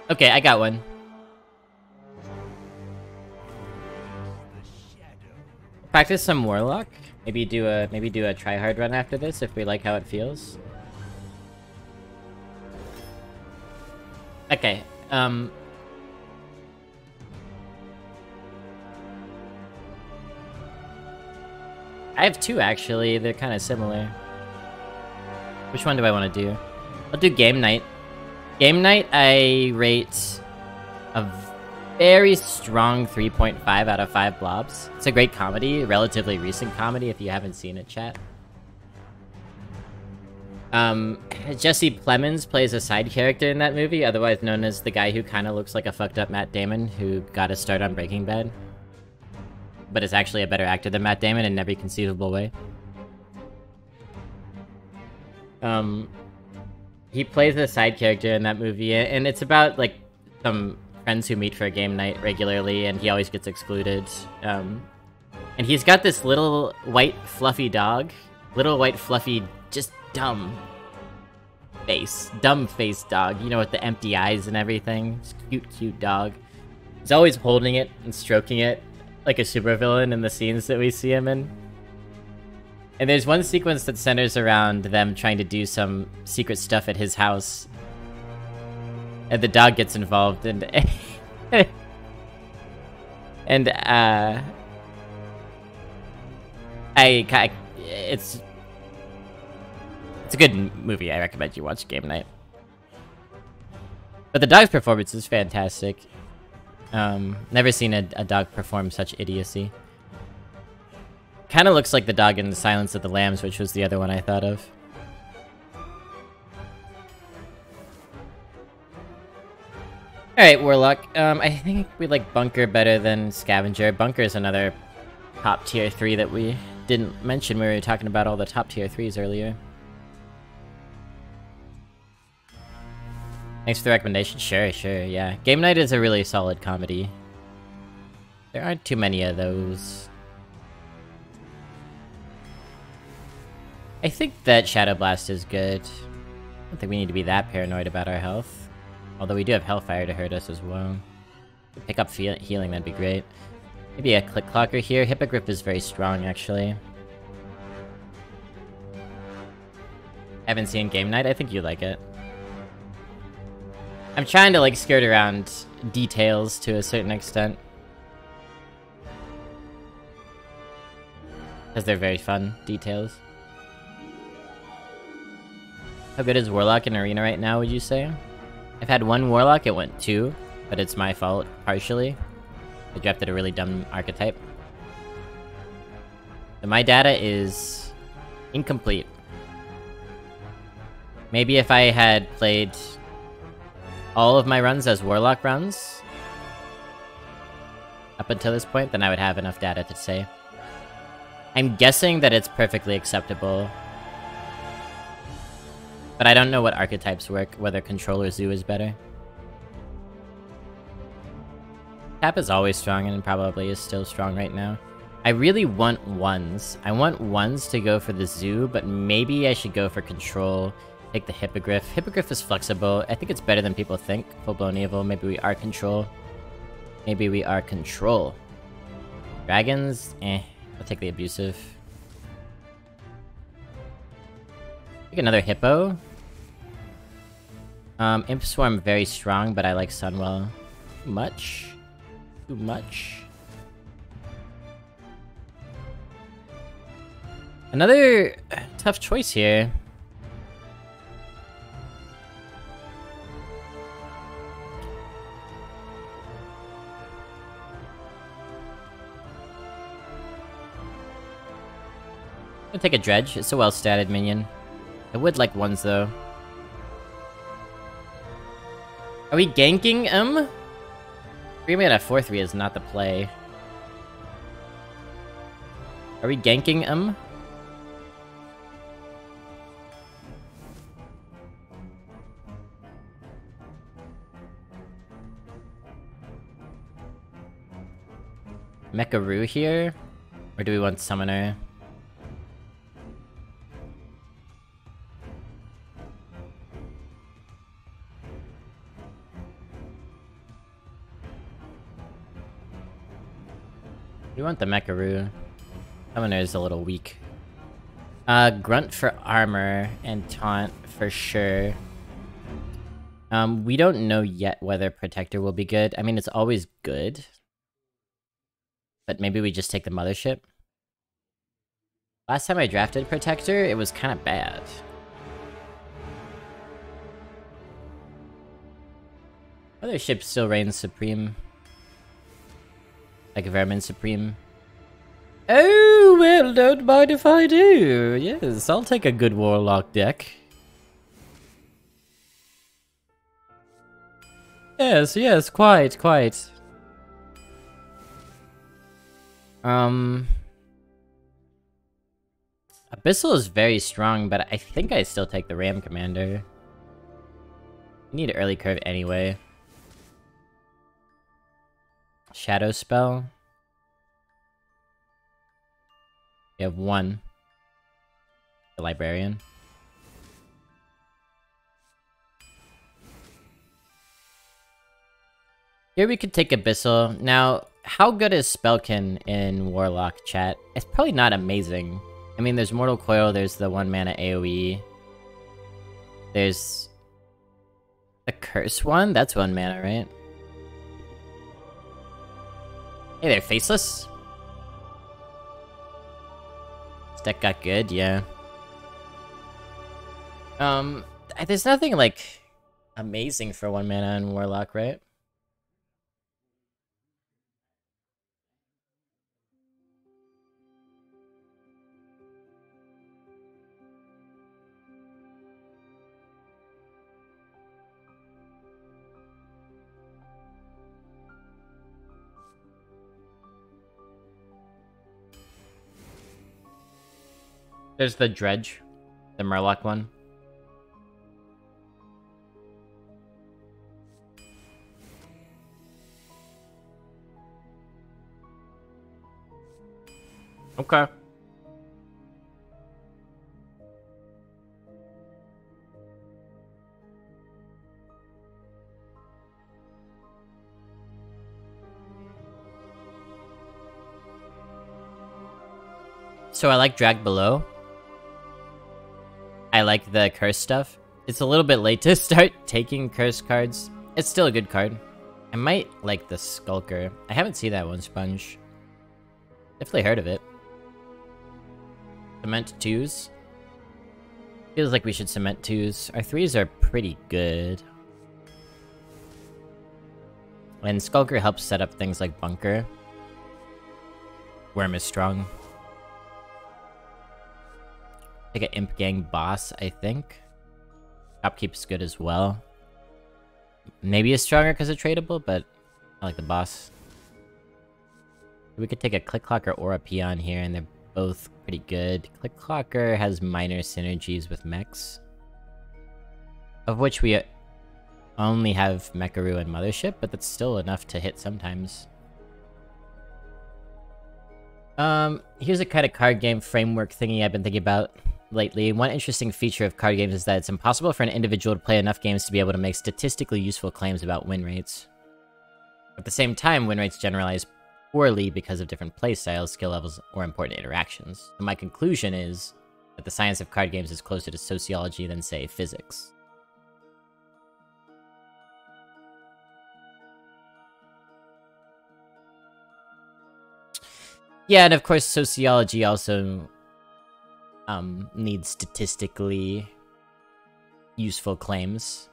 Okay, I got one. Practice some Warlock. Maybe do a try hard run after this if we like how it feels. Okay. I have two actually. They're kind of similar. Which one do I want to do? I'll do Game Night. Game Night, I rate a very strong 3.5 out of 5 blobs. It's a great comedy, relatively recent comedy if you haven't seen it, chat. Jesse Plemons plays a side character in that movie, otherwise known as the guy who kind of looks like a fucked up Matt Damon who got a start on Breaking Bad. But is actually a better actor than Matt Damon in every conceivable way. He plays a side character in that movie, and it's about, like, some friends who meet for a game night regularly, and he always gets excluded. And he's got this little white fluffy dog. Little white fluffy, just dumb face. Dumb face dog, you know, with the empty eyes and everything. It's a cute, cute dog. He's always holding it and stroking it like a supervillain in the scenes that we see him in. And there's one sequence that centers around them trying to do some secret stuff at his house. And the dog gets involved, and... and, it's a good movie. I recommend you watch Game Night. But the dog's performance is fantastic. Never seen a dog perform such idiocy. Kind of looks like the dog in The Silence of the Lambs, which was the other one I thought of. Alright, Warlock. I think we like Bunker better than Scavenger. Bunker is another top tier 3 that we didn't mention when we were talking about all the top tier 3s earlier. Thanks for the recommendation. Sure, yeah. Game Night is a really solid comedy. There aren't too many of those. I think that Shadow Blast is good. I don't think we need to be that paranoid about our health. Although we do have Hellfire to hurt us as well. Pick up healing, that'd be great. Maybe a Click Clocker here. Hippogriff is very strong, actually. Haven't seen Game Night? I think you like it. I'm trying to, like, skirt around details to a certain extent. Because they're very fun details. How good is Warlock in Arena right now, would you say? I've had one Warlock, it went 2, but it's my fault, partially. I drafted a really dumb archetype. So my data is incomplete. Maybe if I had played all of my runs as Warlock runs up until this point, then I would have enough data to say. I'm guessing that it's perfectly acceptable. But I don't know what archetypes work, whether Control or Zoo is better. Tap is always strong and probably is still strong right now. I really want ones. I want ones to go for the Zoo, but maybe I should go for Control. Take the Hippogriff. Hippogriff is flexible. I think it's better than people think. Full-blown evil. Maybe we are Control. Maybe we are Control. Dragons? I'll take the Abusive. Take another Hippo. Imp Swarm very strong, but I like Sunwell. Too much? Too much? Another tough choice here. I'm gonna take a Dredge. It's a well-statted minion. I would like ones, though. Are we ganking him? 3-mana at 4/3 is not the play. Are we ganking him? Mecharoo here? Or do we want Summoner? We want the Mecharoo. Summoner is a little weak. Grunt for armor and Taunt for sure. We don't know yet whether Protector will be good. I mean, it's always good. But maybe we just take the Mothership. Last time I drafted Protector, it was kind of bad. Mothership still reigns supreme. Like Vermin Supreme. Oh, well, don't mind if I do. Yes, I'll take a good Warlock deck. Yes, quite. Abyssal is very strong, but I think I still take the Ram Commander. I need early curve anyway. Shadow Spell. We have one. The Librarian. Here we could take Abyssal. Now, how good is Spellkin in Warlock, chat? It's probably not amazing. I mean, there's Mortal Coil, there's the 1-mana AoE. There's... the Curse one? That's 1 mana, right? Hey there, Faceless. This deck got good, yeah. There's nothing, like, amazing for 1 mana in Warlock, right? There's the Dredge, the Murloc one. Okay. So I like Drag Below. I like the curse stuff. It's a little bit late to start taking curse cards. It's still a good card. I might like the Skulker. I haven't seen that one, Sponge. Definitely heard of it. Cement 2s. Feels like we should cement 2s. Our 3s are pretty good. And Skulker helps set up things like Bunker. Worm is strong. Like an Imp Gang boss, I think. Upkeep's good as well. Maybe it's stronger because it's tradable, but I like the boss. We could take a Click Clocker or a Peon here, and they're both pretty good. Click Clocker has minor synergies with mechs, of which we only have Mecharoo and Mothership, but that's still enough to hit sometimes. Here's a kind of card game framework thingy I've been thinking about lately. One interesting feature of card games is that it's impossible for an individual to play enough games to be able to make statistically useful claims about win rates. At the same time, win rates generalize poorly because of different playstyles, skill levels, or important interactions. So my conclusion is that the science of card games is closer to sociology than, say, physics. Yeah, and of course sociology also needs statistically useful claims.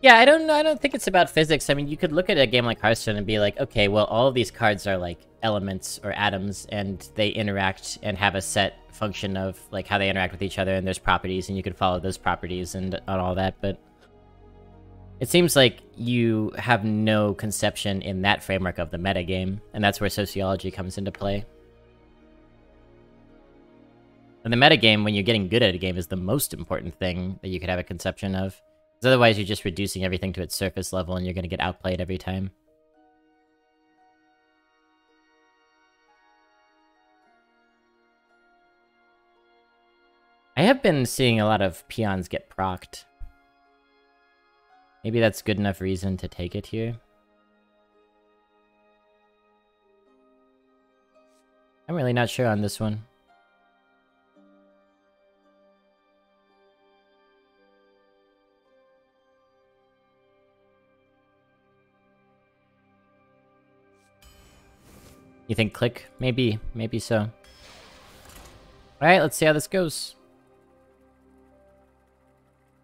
Yeah, I don't think it's about physics. I mean, you could look at a game like Hearthstone and be like, okay, well, all of these cards are like elements or atoms, and they interact and have a set function of like how they interact with each other, and there's properties, and you could follow those properties and all that, but it seems like you have no conception in that framework of the metagame, and that's where sociology comes into play. And the metagame, when you're getting good at a game, is the most important thing that you could have a conception of. Because otherwise you're just reducing everything to its surface level and you're going to get outplayed every time. have been seeing a lot of peons get procced. Maybe that's good enough reason to take it here. I'm really not sure on this one. You think click? Maybe so. Alright, let's see how this goes.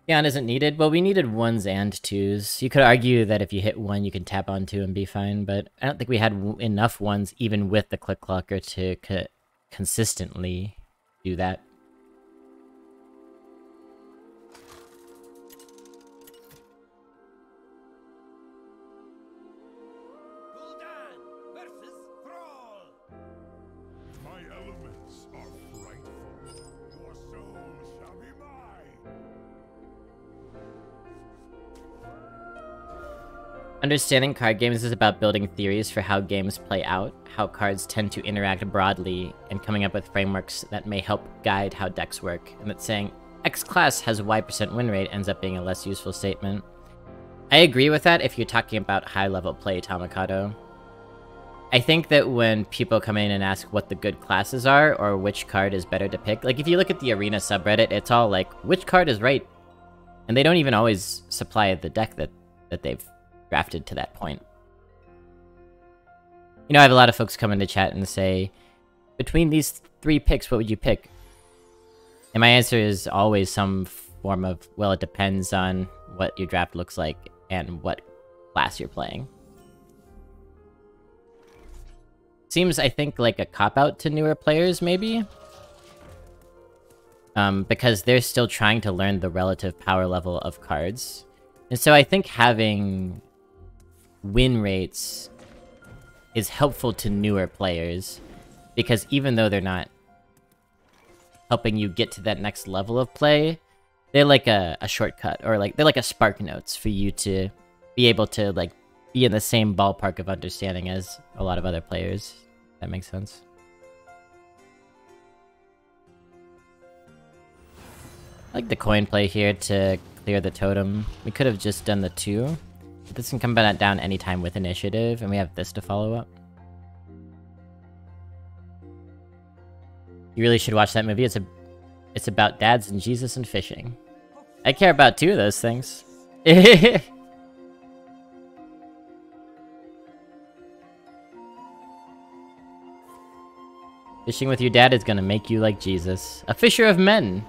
Peon isn't needed. Well, we needed 1s and 2s. You could argue that if you hit 1, you can tap on 2 and be fine, but I don't think we had enough 1s, even with the click clocker, to consistently do that. Understanding card games is about building theories for how games play out, how cards tend to interact broadly, and coming up with frameworks that may help guide how decks work, and that saying, X class has Y% win rate ends up being a less useful statement. I agree with that if you're talking about high-level play, Tomikado. I think that when people come in and ask what the good classes are, or which card is better to pick, like if you look at the Arena subreddit, it's all like, which card is right? And they don't even always supply the deck that they've drafted to that point. You know, I have a lot of folks come into chat and say, between these 3 picks, what would you pick? And my answer is always some form of, well, it depends on what your draft looks like and what class you're playing. Seems, I think, like a cop-out to newer players, maybe? Because they're still trying to learn the relative power level of cards. And so I think having win rates is helpful to newer players, because even though they're not helping you get to that next level of play, they're like a shortcut, or like they're like a spark notes for you to be able to like be in the same ballpark of understanding as a lot of other players. That makes sense. I like the coin play here to clear the totem. We could have just done the 2. This can come down anytime with initiative, and we have this to follow up. You really should watch that movie. It's about dads and Jesus and fishing. I care about 2 of those things. Fishing with your dad is gonna make you like Jesus. A fisher of men!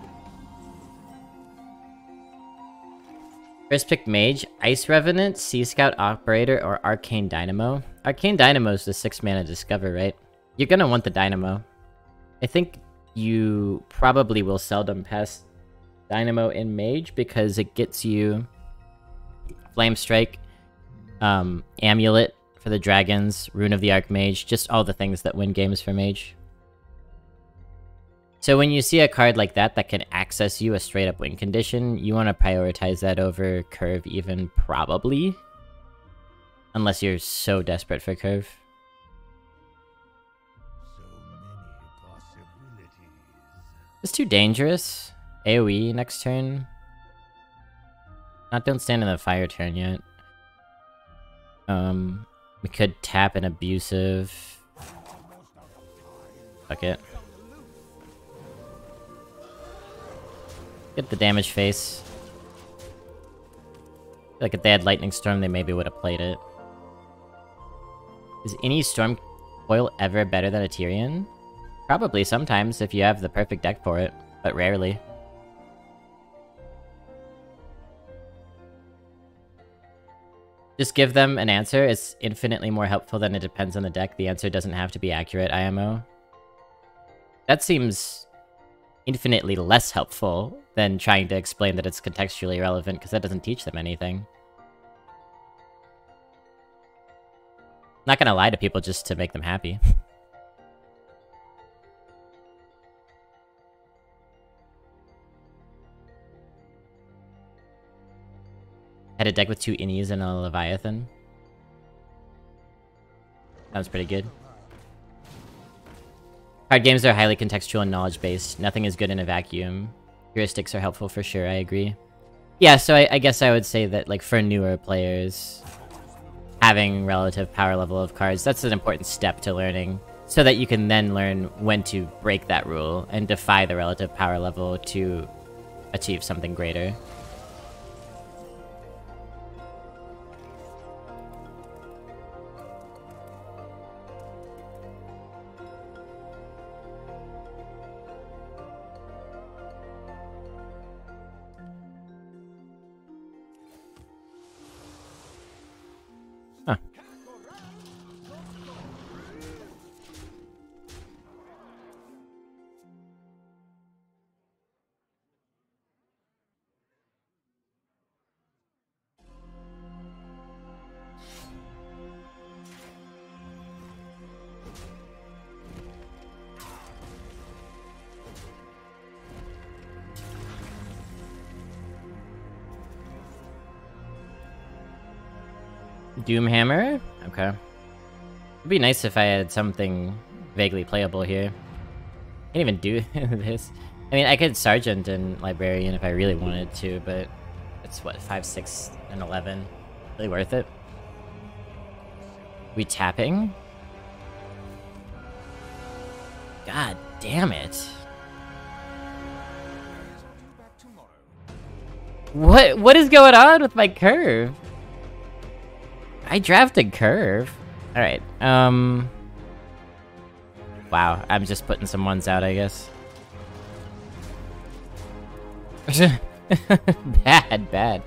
First pick Mage, Ice Revenant, Sea Scout Operator, or Arcane Dynamo. Arcane Dynamo is the 6-mana Discover, right? You're gonna want the Dynamo. I think you probably will seldom pass Dynamo in Mage because it gets you Flame Strike, Amulet for the Dragons, Rune of the Archmage, just all the things that win games for Mage. So when you see a card like that that can access you a straight-up win condition, you want to prioritize that over Curve even, probably. Unless you're so desperate for Curve. So many possibilities. It's too dangerous. AoE next turn. Don't stand in the fire turn yet. We could tap an abusive. Fuck it. Get the damage face. Like if they had Lightning Storm, they maybe would have played it. Is any Storm Coil ever better than a Tyrion? Probably sometimes if you have the perfect deck for it, but rarely. Just give them an answer. It's infinitely more helpful than it depends on the deck. The answer doesn't have to be accurate, IMO. That seems infinitely less helpful than trying to explain that it's contextually relevant, because that doesn't teach them anything. Not gonna lie to people just to make them happy. Had a deck with 2 Innies and a Leviathan. Sounds pretty good. Card games are highly contextual and knowledge-based. Nothing is good in a vacuum. Heuristics are helpful for sure, I agree. Yeah, so I guess I would say that, like, for newer players, having relative power level of cards, that's an important step to learning, so that you can then learn when to break that rule and defy the relative power level to achieve something greater. Huh. Doomhammer? Okay. It'd be nice if I had something vaguely playable here. Can't even do this. I mean, I could Sergeant and Librarian if I really wanted to, but it's what, 5, 6, and 11? Really worth it? We tapping? God damn it. What is going on with my curve? I drafted curve. Alright, wow, I'm just putting some ones out, I guess. Bad.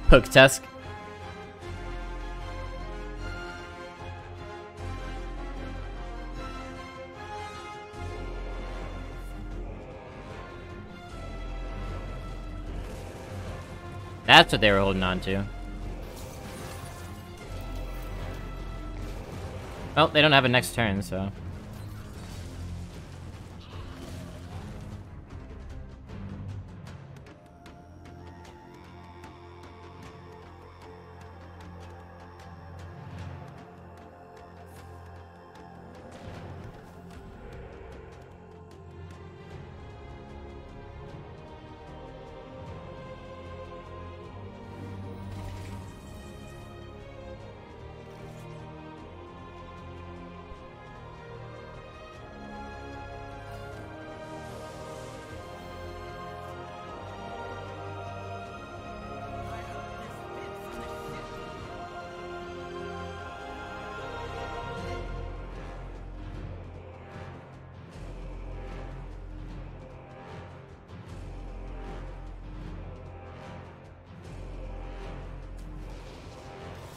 Hook Tusk. That's what they were holding on to. Well, they don't have a next turn, so...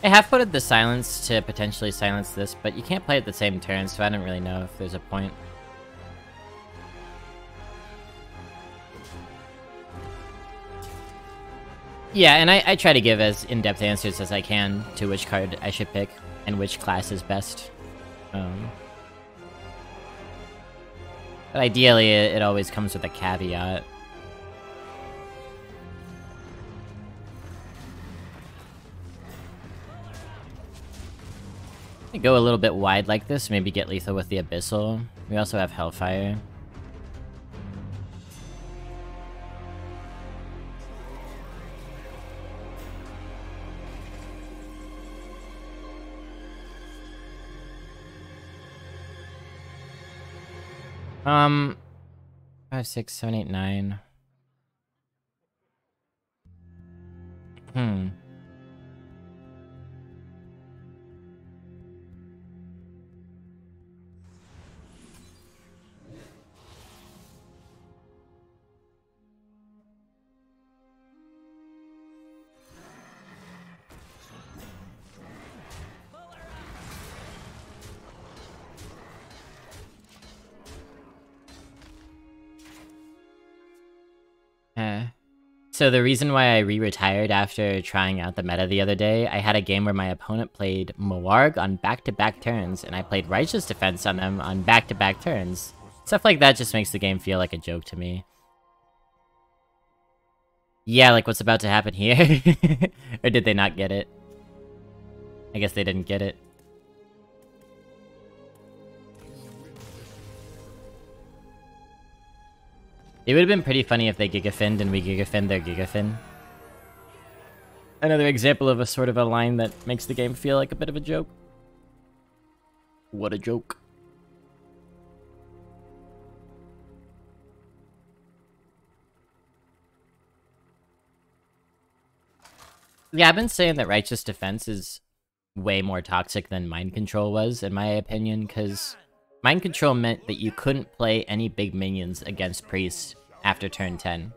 I half-footed the silence to potentially silence this, but you can't play at the same turn, so I don't really know if there's a point. Yeah, and I try to give as in-depth answers as I can to which card I should pick and which class is best. But ideally, it always comes with a caveat. Go a little bit wide like this, maybe get lethal with the Abyssal. We also have Hellfire. Um, 5, 6, 7, 8, 9. So the reason why I re-retired after trying out the meta the other day, I had a game where my opponent played Moarg on back-to-back turns, and I played Righteous Defense on them on back-to-back turns. Stuff like that just makes the game feel like a joke to me. Yeah, like what's about to happen here? Or did they not get it? I guess they didn't get it. It would have been pretty funny if they Gigafinned and we Gigafinned their Gigafin. Another example of a sort of a line that makes the game feel like a bit of a joke. What a joke. Yeah, I've been saying that Righteous Defense is way more toxic than Mind Control was, in my opinion, because Mind Control meant that you couldn't play any big minions against Priest after turn 10.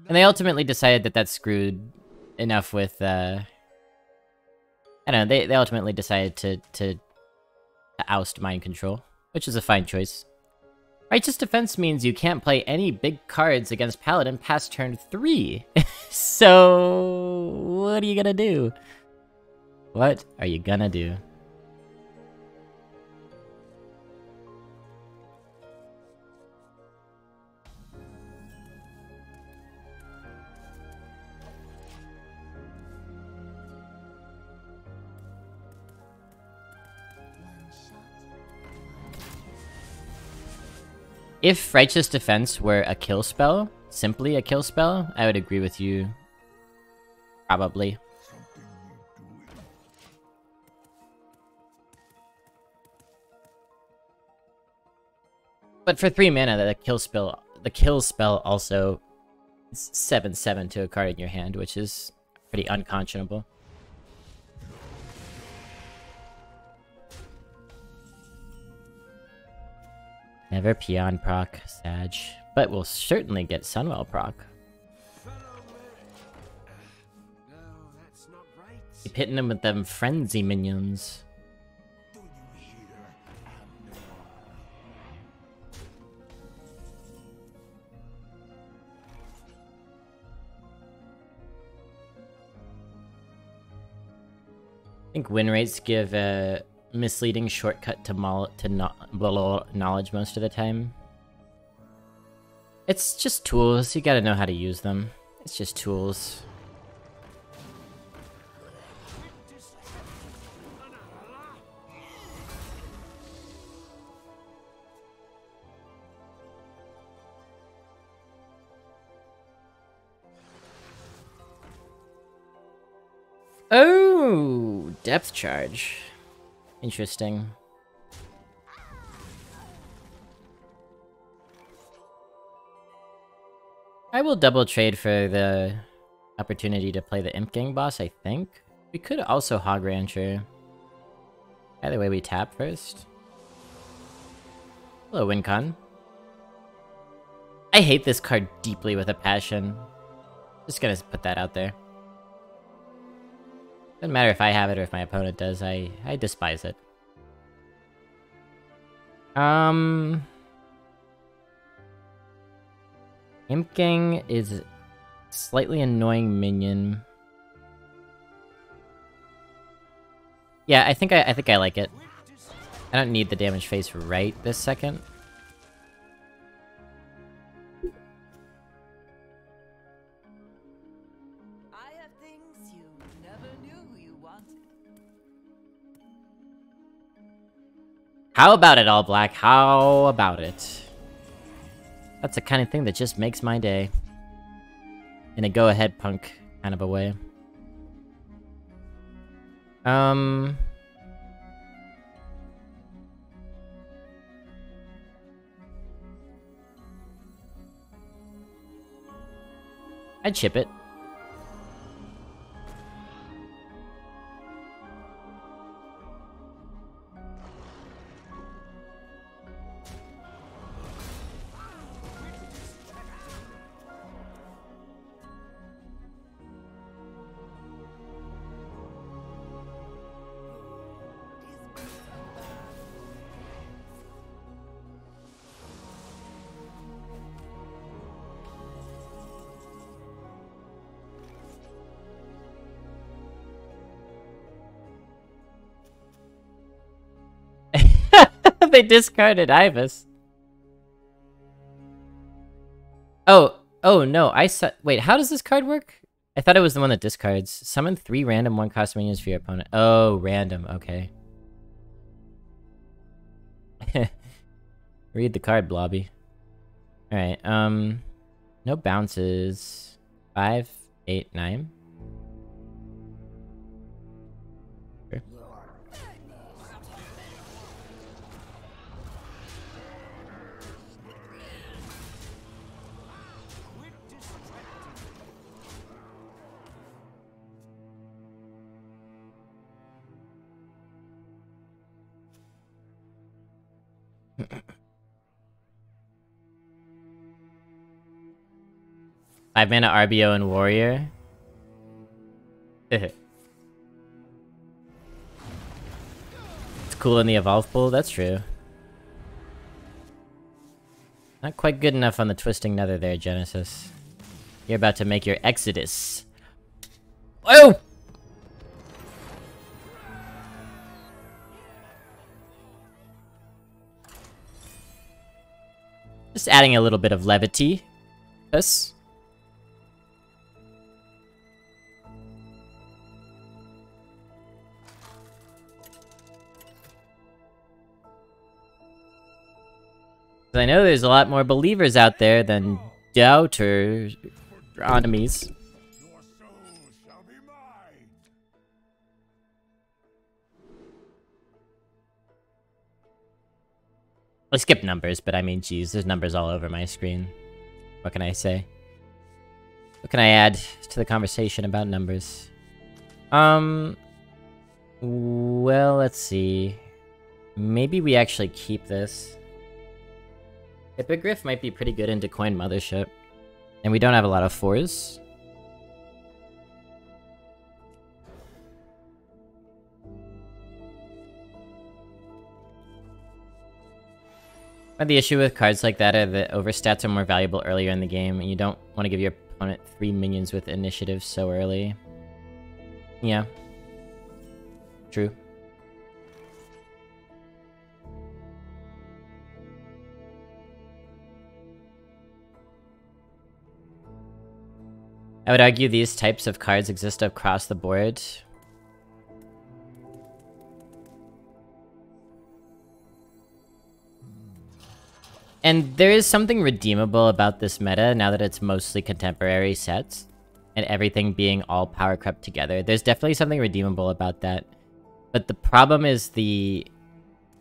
And they ultimately decided that that's screwed enough with, I don't know, they ultimately decided to oust Mind Control, which is a fine choice. Righteous Defense means you can't play any big cards against Paladin past turn 3. So, what are you gonna do? What are you gonna do? If Righteous Defense were a kill spell, simply a kill spell, I would agree with you. Probably. But for 3 mana, the kill spell also is 7/7 to a card in your hand, which is pretty unconscionable. Never Peon proc, Sag. But we'll certainly get Sunwell proc. Keep hitting him with them frenzy minions. I think win rates give a misleading shortcut to knowledge most of the time. It's just tools, you gotta know how to use them. It's just tools. Oh, depth charge. Interesting. I will double trade for the opportunity to play the Imp Gang boss, I think. We could also Hog Rancher. Either way, we tap first. Hello, Wincon. I hate this card deeply with a passion. Just gonna put that out there. Doesn't matter if I have it or if my opponent does, I despise it. Imp Gang is slightly annoying minion. Yeah, I think I like it. I don't need the damage face right this second. How about it, All Black? How about it? That's the kind of thing that just makes my day. In a go-ahead punk kind of a way. I'd chip it. They discarded Ibis. Oh no, wait, how does this card work? I thought it was the one that discards. Summon 3 random 1-cost minions for your opponent. Oh, random, okay. Read the card, Blobby. Alright, no bounces. 5, 8, 9. Sure. Five mana RBO and Warrior. It's cool in the Evolve pool, that's true. Not quite good enough on the Twisting Nether there, Genesis. You're about to make your exodus. Oh! Just adding a little bit of levity. This. I know there's a lot more believers out there than doubters or enemies. Your soul shall be mine. I skip numbers, but I mean, geez, there's numbers all over my screen. What can I say? What can I add to the conversation about numbers? Well, let's see. Maybe we actually keep this. Hippogriff might be pretty good into Coin Mothership. And we don't have a lot of 4s. But the issue with cards like that are that overstats are more valuable earlier in the game, and you don't want to give your opponent 3 minions with initiative so early. Yeah. True. I would argue these types of cards exist across the board. And there is something redeemable about this meta now that it's mostly contemporary sets. And everything being all power crept together. There's definitely something redeemable about that. But the problem is the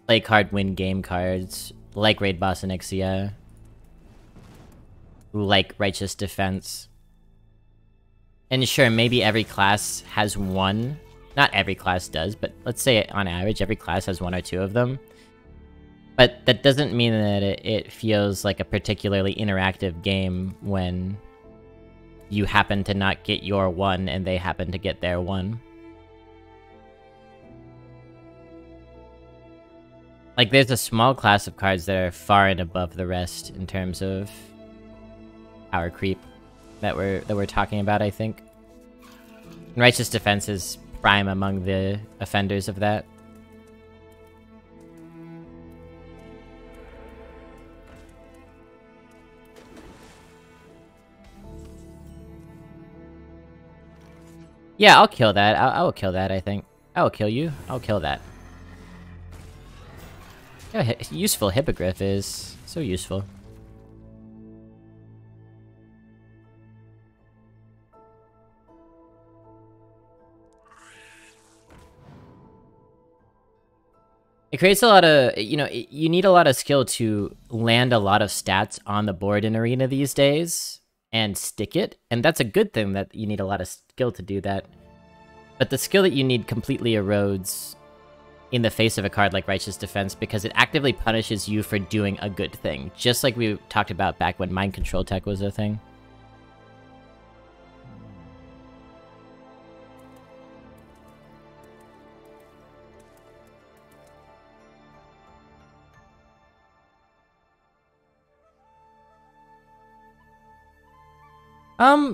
play card win game cards, like Raid Boss Onyxia, like Righteous Defense. And sure, maybe every class has one. Not every class does, but let's say on average, every class has 1 or 2 of them. But that doesn't mean that it feels like a particularly interactive game when you happen to not get your 1 and they happen to get their 1. Like, there's a small class of cards that are far and above the rest in terms of power creep that we're talking about, I think. And Righteous Defense is prime among the offenders of that. Yeah, I'll kill that. I will kill that, I think. I will kill you. I'll kill that. Yeah, useful Hippogriff is. So useful. It creates a lot of, you know, you need a lot of skill to land a lot of stats on the board in Arena these days and stick it. And that's a good thing that you need a lot of skill to do that. But the skill that you need completely erodes in the face of a card like Righteous Defense because it actively punishes you for doing a good thing. Just like we talked about back when Mind Control Tech was a thing.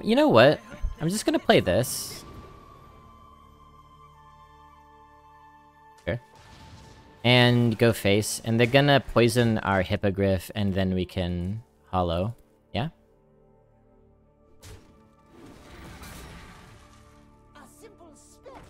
You know what? I'm just gonna play this. Sure. And go face, and they're gonna poison our Hippogriff, and then we can hollow. Yeah? A simple step.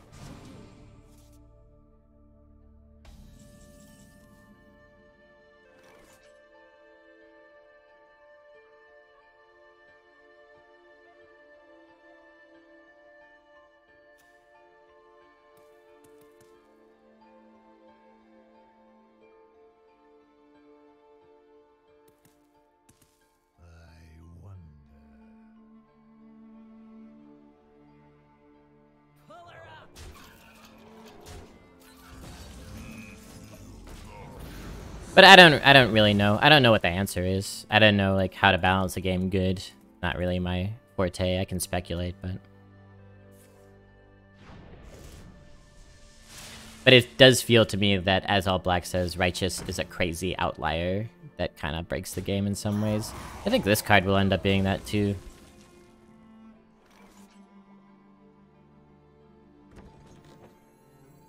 But I don't really know. I don't know what the answer is. I don't know, like, how to balance a game good. Not really my forte. I can speculate, but... But it does feel to me that, as All Black says, Righteous is a crazy outlier that kind of breaks the game in some ways. I think this card will end up being that too.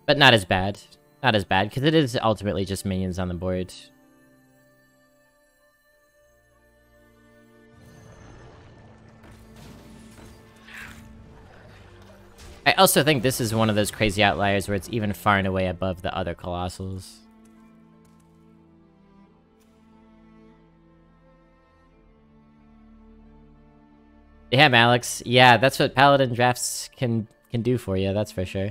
But not as bad. Not as bad, because it is ultimately just minions on the board. I also think this is one of those crazy outliers where it's even far and away above the other Colossals. Damn, Alex. Yeah, that's what Paladin drafts can do for you, that's for sure.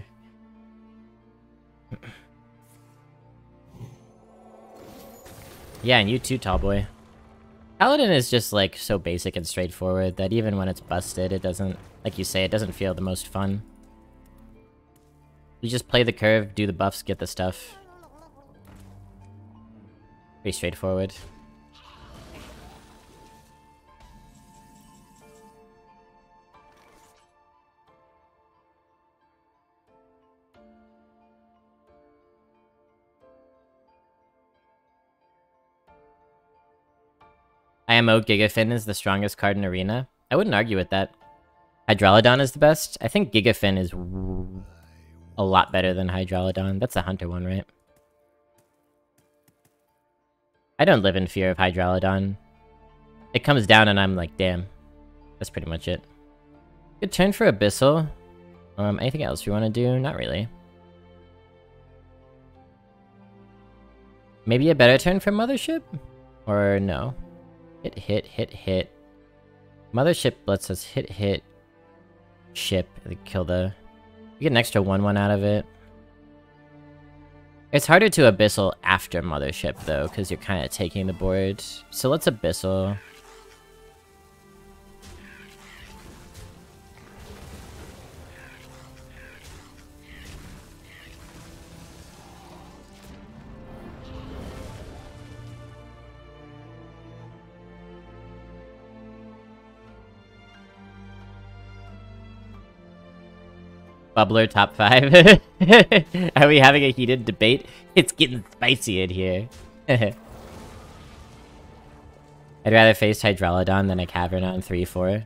Yeah, and you too, tall boy. Paladin is just, like, so basic and straightforward that even when it's busted, it doesn't, like you say, it doesn't feel the most fun. You just play the curve, do the buffs, get the stuff. Pretty straightforward. IMO Gigafin is the strongest card in Arena. I wouldn't argue with that. Hydralodon is the best. I think Gigafin is a lot better than Hydralodon. That's the Hunter one, right? I don't live in fear of Hydralodon. It comes down and I'm like, damn. That's pretty much it. Good turn for Abyssal. Anything else we want to do? Not really. Maybe a better turn for Mothership? Or no? Hit. Mothership lets us hit, ship, and kill the... You get an extra 1/1 out of it. It's harder to Abyssal after Mothership, though, because you're kind of taking the board. So let's Abyssal. Bubbler top 5. Are we having a heated debate? It's getting spicy in here. I'd rather face Hydralodon than a Cavern on 3-4.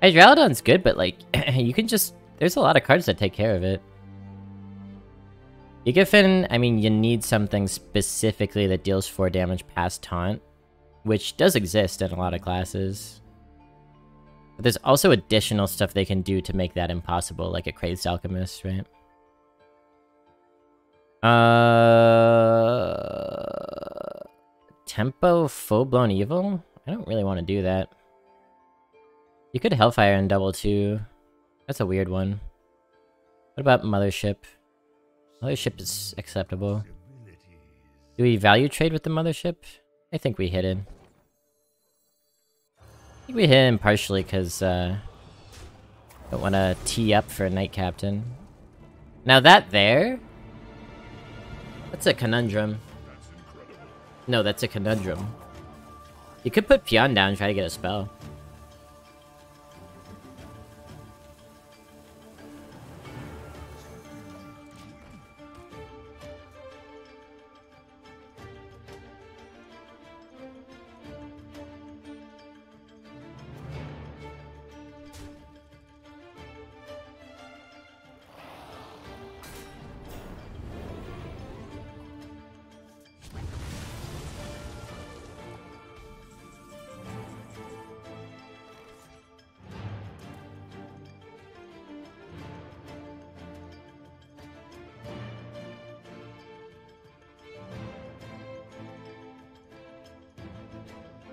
Hydralodon's good, but like, you can just... There's a lot of cards that take care of it. Gigafin, I mean, you need something specifically that deals 4 damage past taunt, which does exist in a lot of classes. But there's also additional stuff they can do to make that impossible, like a Crazed Alchemist, right? Tempo Full-Blown Evil? I don't really want to do that. You could Hellfire and double too. That's a weird one. What about Mothership? Mothership is acceptable. Do we value trade with the Mothership? I think we hit it. I think we hit him partially because don't want to tee up for a Knight Captain. Now that there... That's a conundrum. No, that's a conundrum. You could put Peon down and try to get a spell.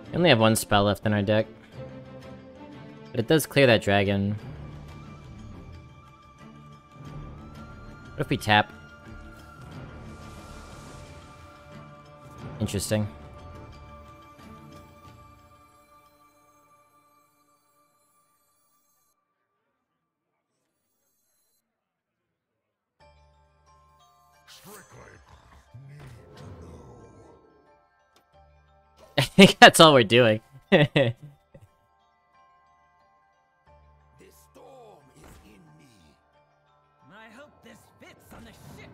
We only have 1 spell left in our deck. But it does clear that dragon. What if we tap? Interesting. That's all we're doing. This storm is in me. I hope this fits on the ship.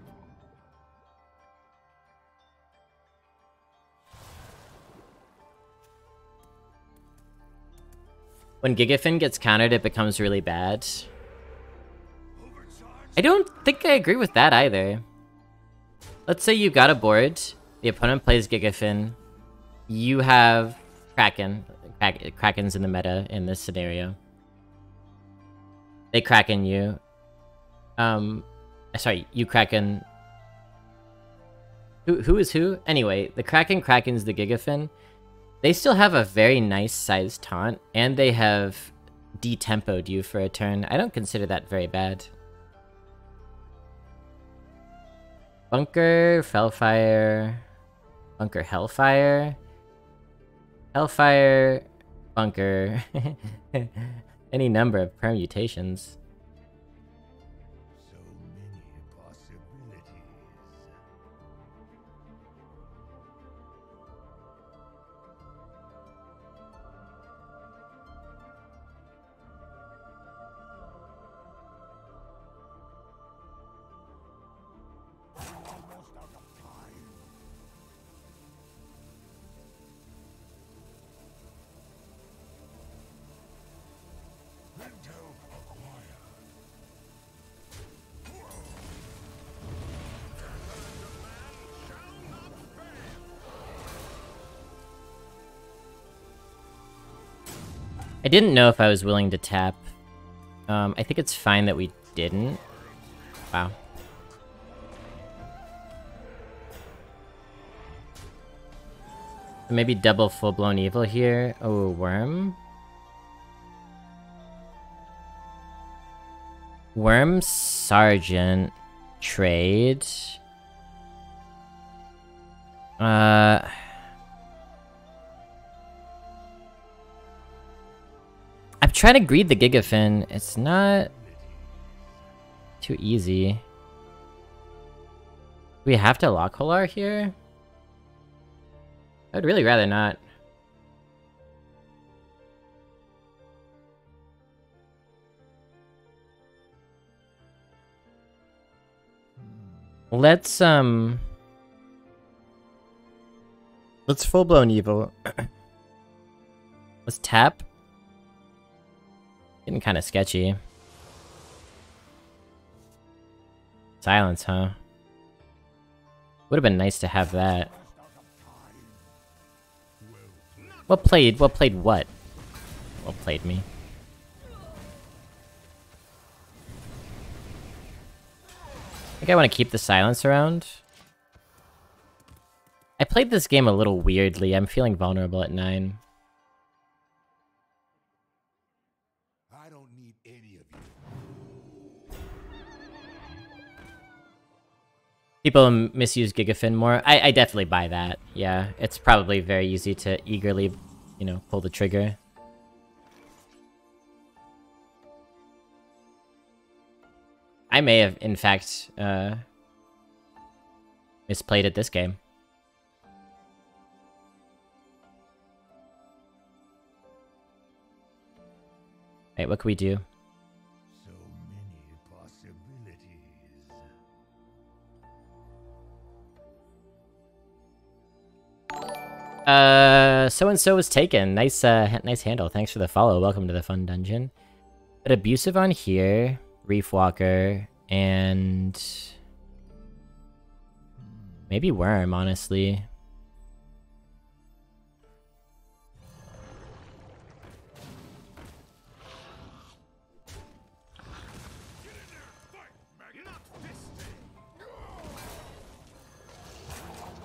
When Gigafin gets countered, it becomes really bad. I don't think I agree with that either. Let's say you got a board, the opponent plays Gigafin, you have Kraken. Kraken's in the meta in this scenario. They Kraken you. Sorry, you Kraken... Who is who? Anyway, the Kraken's the Gigafin. They still have a very nice sized taunt, and they have detempoed you for a turn. I don't consider that very bad. Bunker, Fellfire, Bunker, Hellfire, Hellfire, Bunker. Any number of permutations. So many possibilities. Almost out of time. Intel acquired. I didn't know if I was willing to tap. I think it's fine that we didn't. Wow. Maybe double full-blown evil here. Oh, worm? Worm Sergeant trade. I'm trying to greed the Gigafin. It's not too easy. Do we have to lock Holar here? I'd really rather not. Let's full-blown evil. Let's tap. Getting kind of sketchy. Silence, huh? Would have been nice to have that. What played? What played what? What played me? I think I want to keep the silence around. I played this game a little weirdly. I'm feeling vulnerable at 9. I don't need any of you. People misuse Gigafin more. I definitely buy that. Yeah, it's probably very easy to eagerly, you know, pull the trigger. I may have, in fact, misplayed it this game. Wait, what can we do? So many possibilities. So-and-so was taken. Nice, nice handle. Thanks for the follow. Welcome to the fun dungeon. But abusive on here, Reef Walker, and maybe Worm, honestly.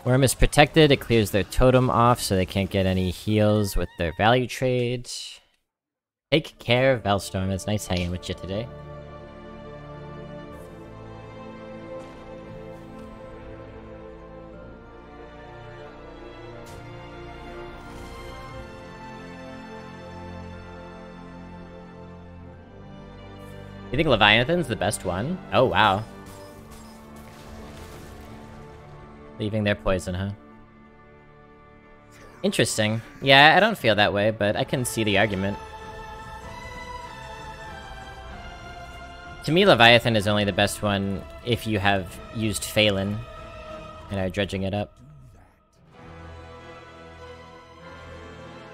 Worm is protected, it clears their totem off so they can't get any heals with their value trade. Take care, Velstorm. It's nice hanging with you today. You think Leviathan's the best one? Oh, wow. Leaving their poison, huh? Interesting. Yeah, I don't feel that way, but I can see the argument. To me, Leviathan is only the best one if you have used Phelan and are dredging it up.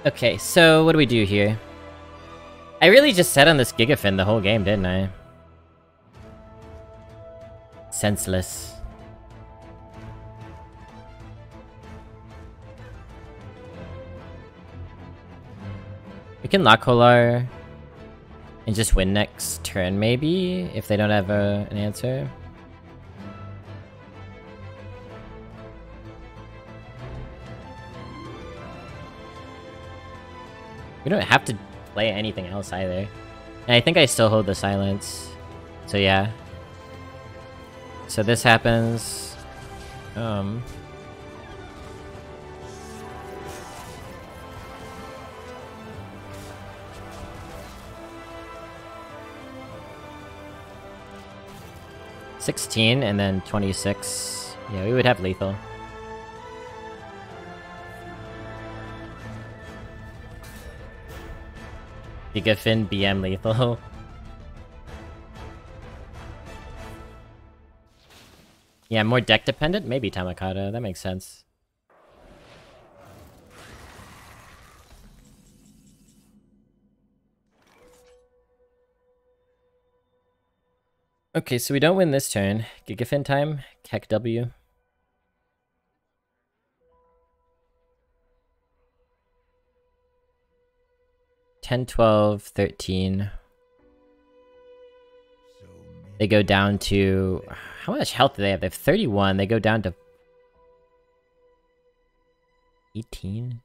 Okay, so what do we do here? I really just sat on this Gigafin the whole game, didn't I? Senseless. We can lock Holar and just win next turn, maybe, if they don't have an answer. We don't have to play anything else either. And I think I still hold the silence. So yeah. So this happens. 16 and then 26. Yeah, we would have lethal. Gigafin BM lethal. Yeah, more deck dependent? Maybe Tamakata, that makes sense. Okay, so we don't win this turn. Gigafin time, Keck W. $10, $12, $13. They go down to... How much health do they have? They have 31. They go down to... 18?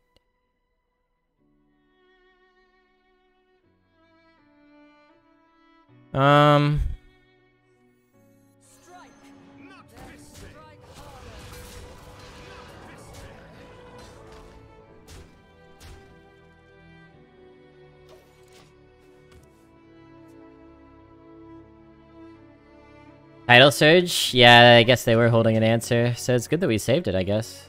Tidal Surge? Yeah, I guess they were holding an answer, so it's good that we saved it, I guess.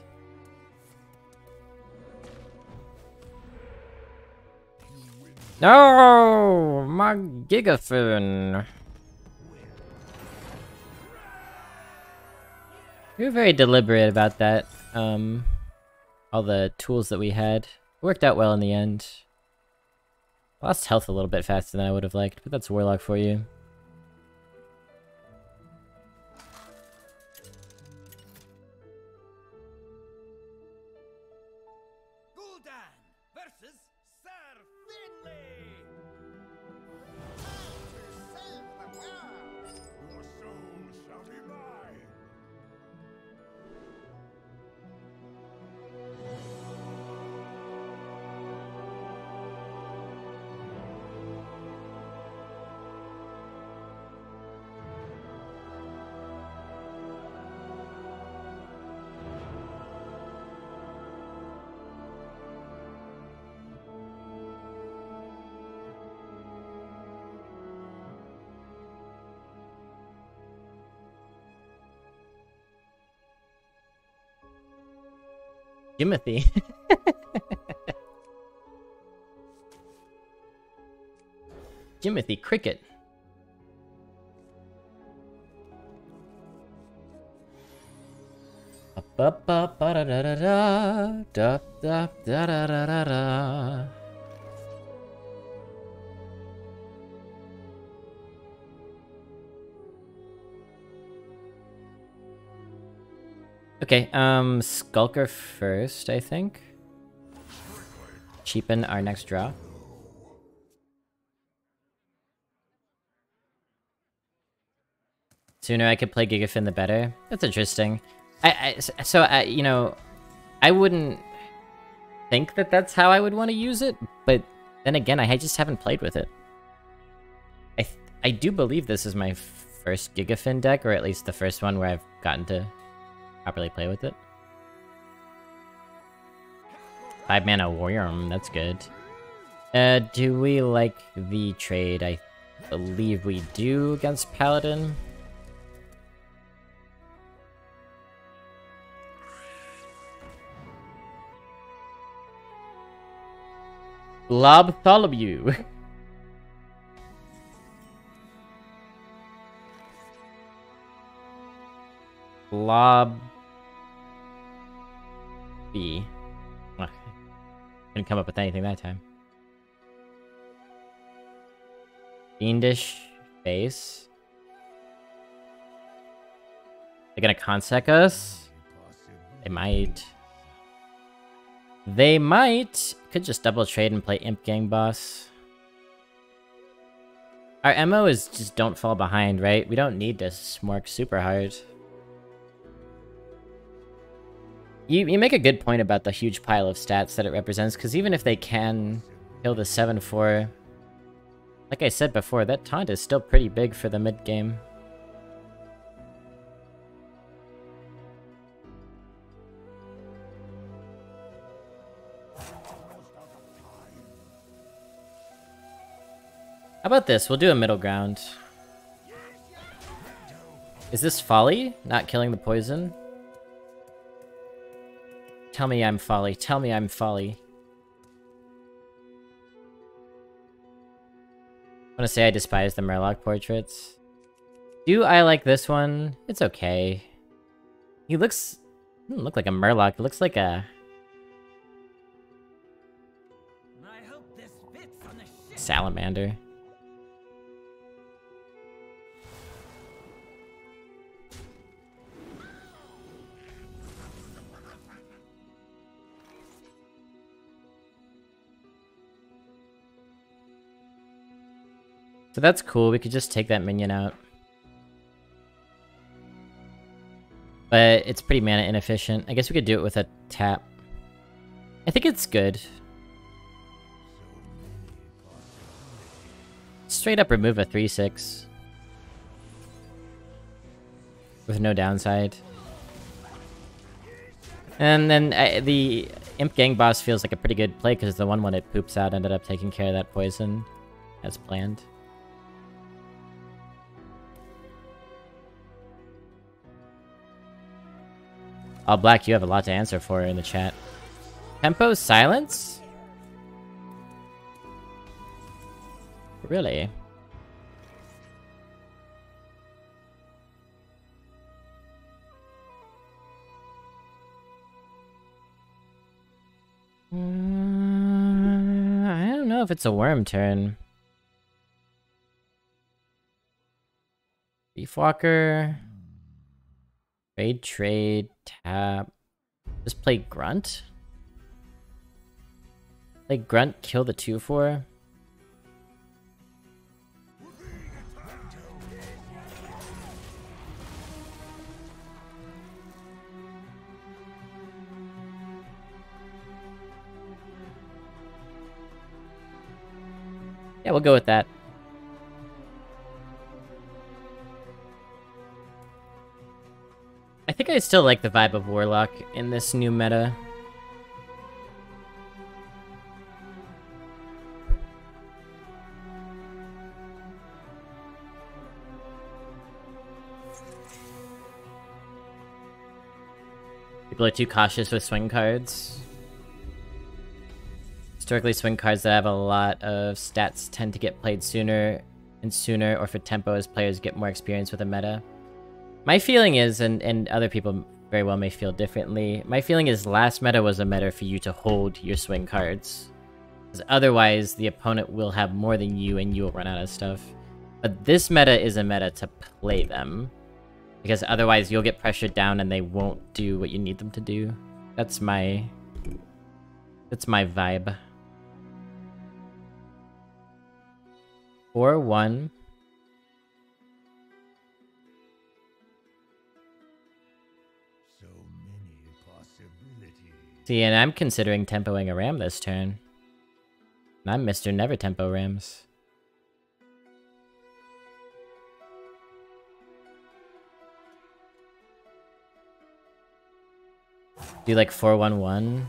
No! My Gigafin! We were very deliberate about that. All the tools that we had. Worked out well in the end. Lost health a little bit faster than I would have liked, but that's Warlock for you. Jimothy. Jimothy Cricket. Okay, Skulker first, I think. Cheapen our next draw. Sooner I could play Gigafin, the better. That's interesting. You know, I wouldn't think that that's how I would want to use it, but then again, I just haven't played with it. I do believe this is my first Gigafin deck, or at least the first one where I've gotten to properly play with it. 5 mana Worm, that's good. Do we like the trade? I believe we do against Paladin. Blobtholomew. Blob. B. Oh, couldn't come up with anything that time. Fiendish face. They're gonna consec us? They might. They might. Could just double trade and play Imp Gang Boss. Our MO is just don't fall behind, right? We don't need to smork super hard. You make a good point about the huge pile of stats that it represents, because even if they can kill the 7-4, like I said before, that taunt is still pretty big for the mid game. How about this? We'll do a middle ground. Is this folly? Not killing the poison? Tell me I'm folly. Tell me I'm folly. I want to say I despise the Murloc portraits. Do I like this one? It's okay. He looks... doesn't look like a Murloc. It looks like a... I hope this fits on the ship. salamander. So that's cool, we could just take that minion out. But it's pretty mana inefficient. I guess we could do it with a tap. I think it's good. Straight up remove a 3/6. With no downside. And then the Imp Gang Boss feels like a pretty good play, because the one it poops out ended up taking care of that poison as planned. All Black, you have a lot to answer for in the chat. Tempo silence? Really? I don't know if it's a worm turn. Beefwalker. Trade, tap. Just play Grunt? Play Grunt, kill the 2/4? Yeah, we'll go with that. I think I still like the vibe of Warlock in this new meta. People are too cautious with swing cards. Historically, swing cards that have a lot of stats tend to get played sooner and sooner, or for tempo as players get more experience with a meta. My feeling is, and other people very well may feel differently, my feeling is last meta was a meta for you to hold your swing cards. Because otherwise, the opponent will have more than you and you will run out of stuff. But this meta is a meta to play them. Because otherwise, you'll get pressured down and they won't do what you need them to do. That's my vibe. 4-1. See, and I'm considering tempoing a ram this turn. And I'm Mr. Never Tempo Rams. Do like 4-1-1?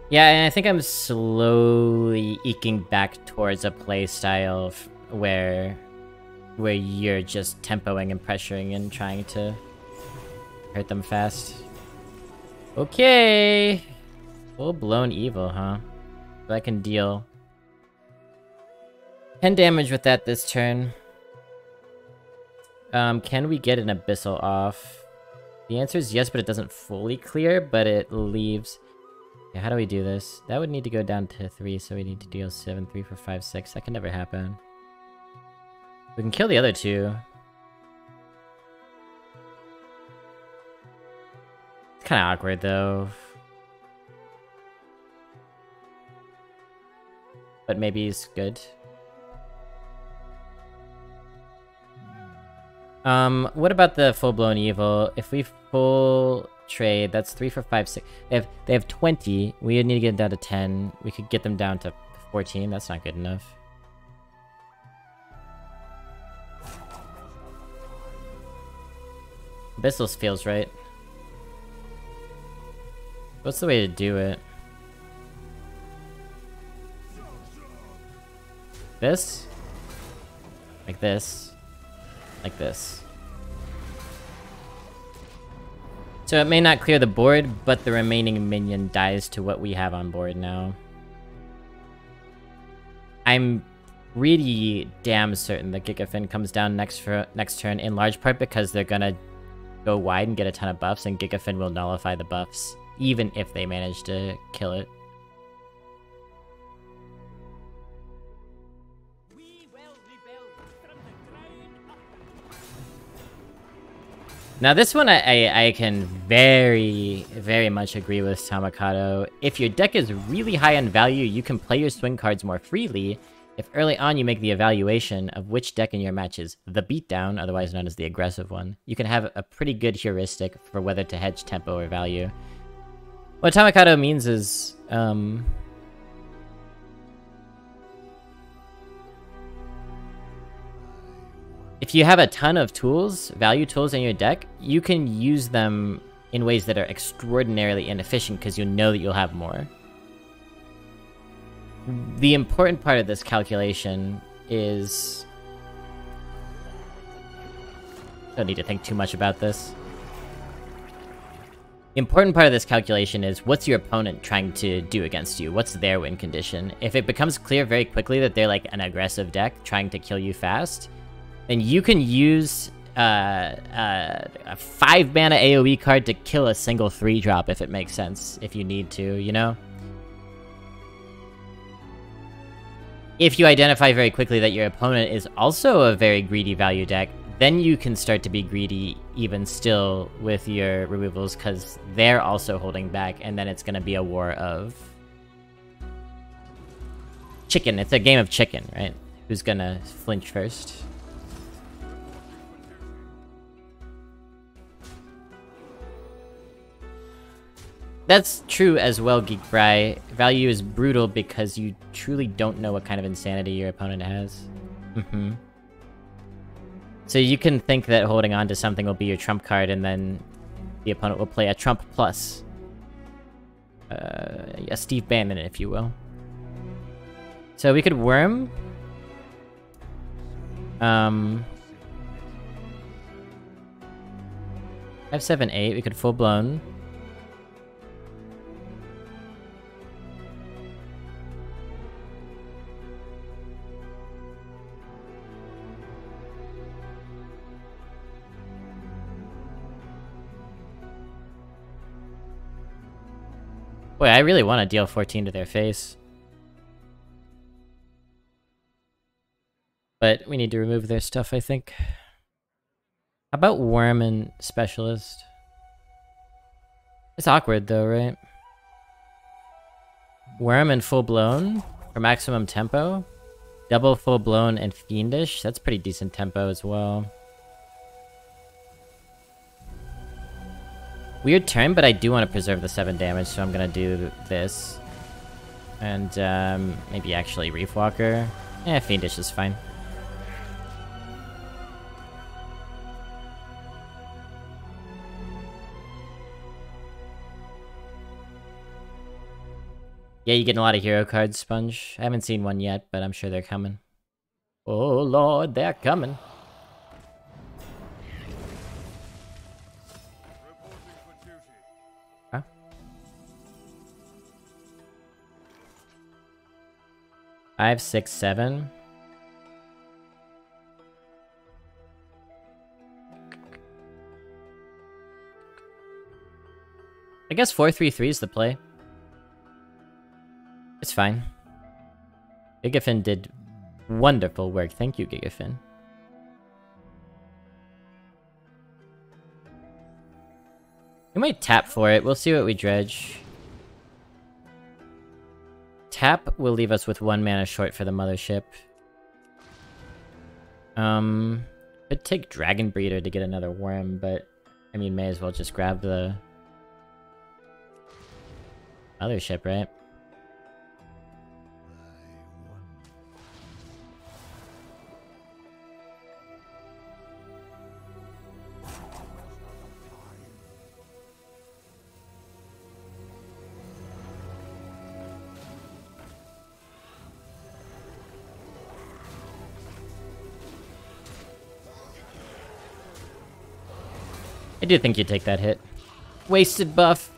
Yeah, and I think I'm slowly eking back towards a play style where you're just tempoing and pressuring and trying to hurt them fast. Okay. Full-blown evil, huh? So I can deal 10 damage with that this turn. Can we get an Abyssal off? The answer is yes, but it doesn't fully clear, but it leaves... Okay, how do we do this? That would need to go down to 3, so we need to deal 7, 3, 4, 5, 6. That can never happen. We can kill the other two. It's kind of awkward, though. But maybe he's good. What about the full-blown evil? If we full trade, that's 3 for 5, 6. They have 20. We need to get them down to 10. We could get them down to 14. That's not good enough. Abyssal feels right. What's the way to do it? This? Like this? Like this. So it may not clear the board, but the remaining minion dies to what we have on board now. I'm pretty damn certain that Gigafin comes down next turn, in large part because they're gonna go wide and get a ton of buffs, and Gigafin will nullify the buffs, even if they manage to kill it. Now this one I can very, very much agree with Tamakato. If your deck is really high on value, you can play your swing cards more freely. If early on you make the evaluation of which deck in your match is the beatdown, otherwise known as the aggressive one, you can have a pretty good heuristic for whether to hedge tempo or value. What Tamakato means is, if you have a ton of tools, value tools in your deck, you can use them in ways that are extraordinarily inefficient because you know that you'll have more. The important part of this calculation is... Don't need to think too much about this. The important part of this calculation is what's your opponent trying to do against you? What's their win condition? If it becomes clear very quickly that they're like an aggressive deck trying to kill you fast, then you can use a 5-mana AoE card to kill a single 3-drop if it makes sense, if you need to, you know? If you identify very quickly that your opponent is also a very greedy value deck, then you can start to be greedy even still with your removals, because they're also holding back, and then it's going to be a war of... chicken. It's a game of chicken, right? Who's going to flinch first? That's true as well, Geek Fry. Value is brutal because you truly don't know what kind of insanity your opponent has. So you can think that holding on to something will be your trump card, and then the opponent will play a trump plus. A Steve Bannon, if you will. So we could worm. 5, 7, 8. We could full blown. Boy, I really want to deal 14 to their face. But we need to remove their stuff, I think. How about Worm and Specialist? It's awkward though, right? Worm and Full Blown for maximum tempo. Double Full Blown and Fiendish. That's pretty decent tempo as well. Weird turn, but I do want to preserve the 7 damage, so I'm gonna do this. And maybe actually Reef Walker. Fiendish is fine. Yeah, you getting a lot of hero cards, Sponge. I haven't seen one yet, but I'm sure they're coming. Oh lord, they're coming. Huh? 5, 6, 7. I guess 4-3-3 is the play. It's fine. Gigafin did wonderful work. Thank you, Gigafin. We might tap for it. We'll see what we dredge. Tap will leave us with 1 mana short for the mothership. Could take Dragon Breeder to get another worm, but I mean, may as well just grab the mothership, right? I do think you take that hit. Wasted buff.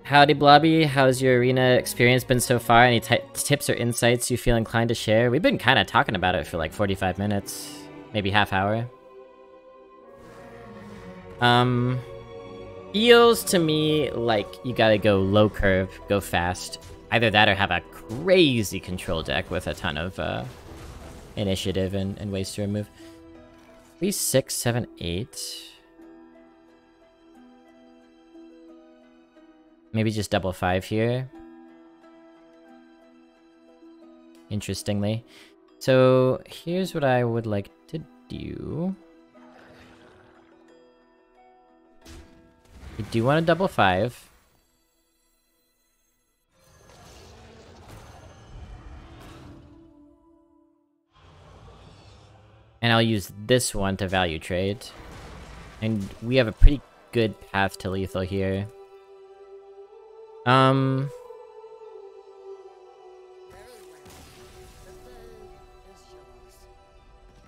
Howdy Blobby, how's your arena experience been so far? Any tips or insights you feel inclined to share? We've been kind of talking about it for like 45 minutes, maybe half hour. Feels to me like you gotta go low curve, go fast. Either that or have a crazy control deck with a ton of initiative and ways to remove. 3, 6, 7, 8. Maybe just double 5 here. Interestingly. So here's what I would like to do. I do want to double 5. And I'll use this one to value trade. And we have a pretty good path to lethal here.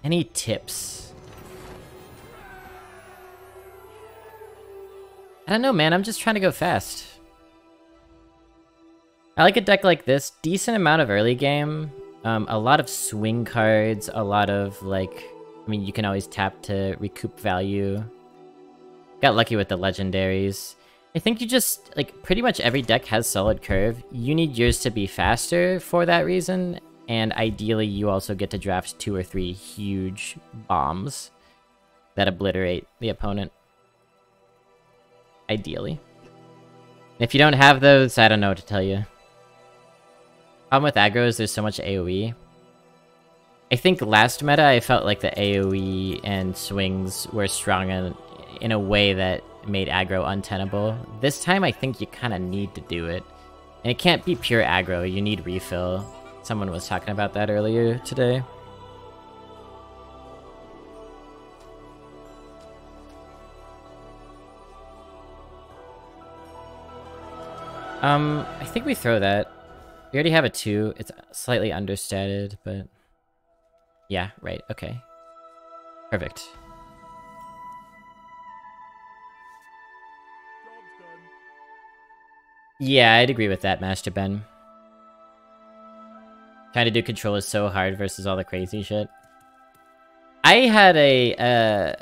Any tips? I don't know, man. I'm just trying to go fast. I like a deck like this. Decent amount of early game. A lot of swing cards. A lot of, like... I mean, you can always tap to recoup value. Got lucky with the legendaries. I think you just... like, pretty much every deck has solid curve. You need yours to be faster for that reason. And ideally, you also get to draft 2 or 3 huge bombs that obliterate the opponent. Ideally. If you don't have those, I don't know what to tell you. Problem with aggro is there's so much AoE. I think last meta, I felt like the AoE and swings were strong in a way that made aggro untenable. This time, I think you kind of need to do it. And it can't be pure aggro, you need refill. Someone was talking about that earlier today. I think we throw that. We already have a 2. It's slightly understated, but... yeah, right, okay. Perfect. Yeah, I'd agree with that, Master Ben. Trying to do control is so hard versus all the crazy shit. I had a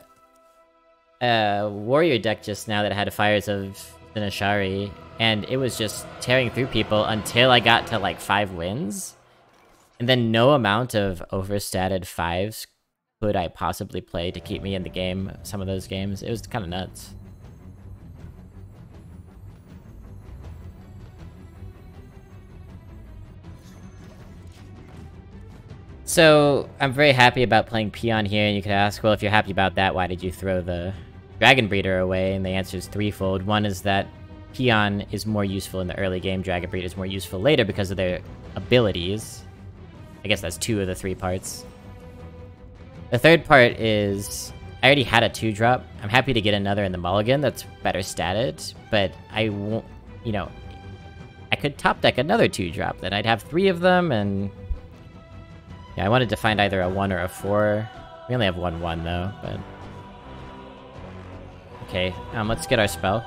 warrior deck just now that had Fires of Dinashari, and it was just tearing through people until I got to like 5 wins. And then no amount of overstated 5s could I possibly play to keep me in the game, some of those games. It was kind of nuts. So, I'm very happy about playing Peon here, and you could ask, well, if you're happy about that, why did you throw the Dragon Breeder away? And the answer is threefold. One is that Peon is more useful in the early game, Dragon Breeder is more useful later because of their abilities. I guess that's 2 of the 3 parts. The third part is, I already had a 2-drop. I'm happy to get another in the mulligan that's better statted, but I won't, you know, I could top deck another 2-drop, then I'd have 3 of them, and... Yeah, I wanted to find either a 1 or a 4. We only have 1/1 though, but... Okay, let's get our spell.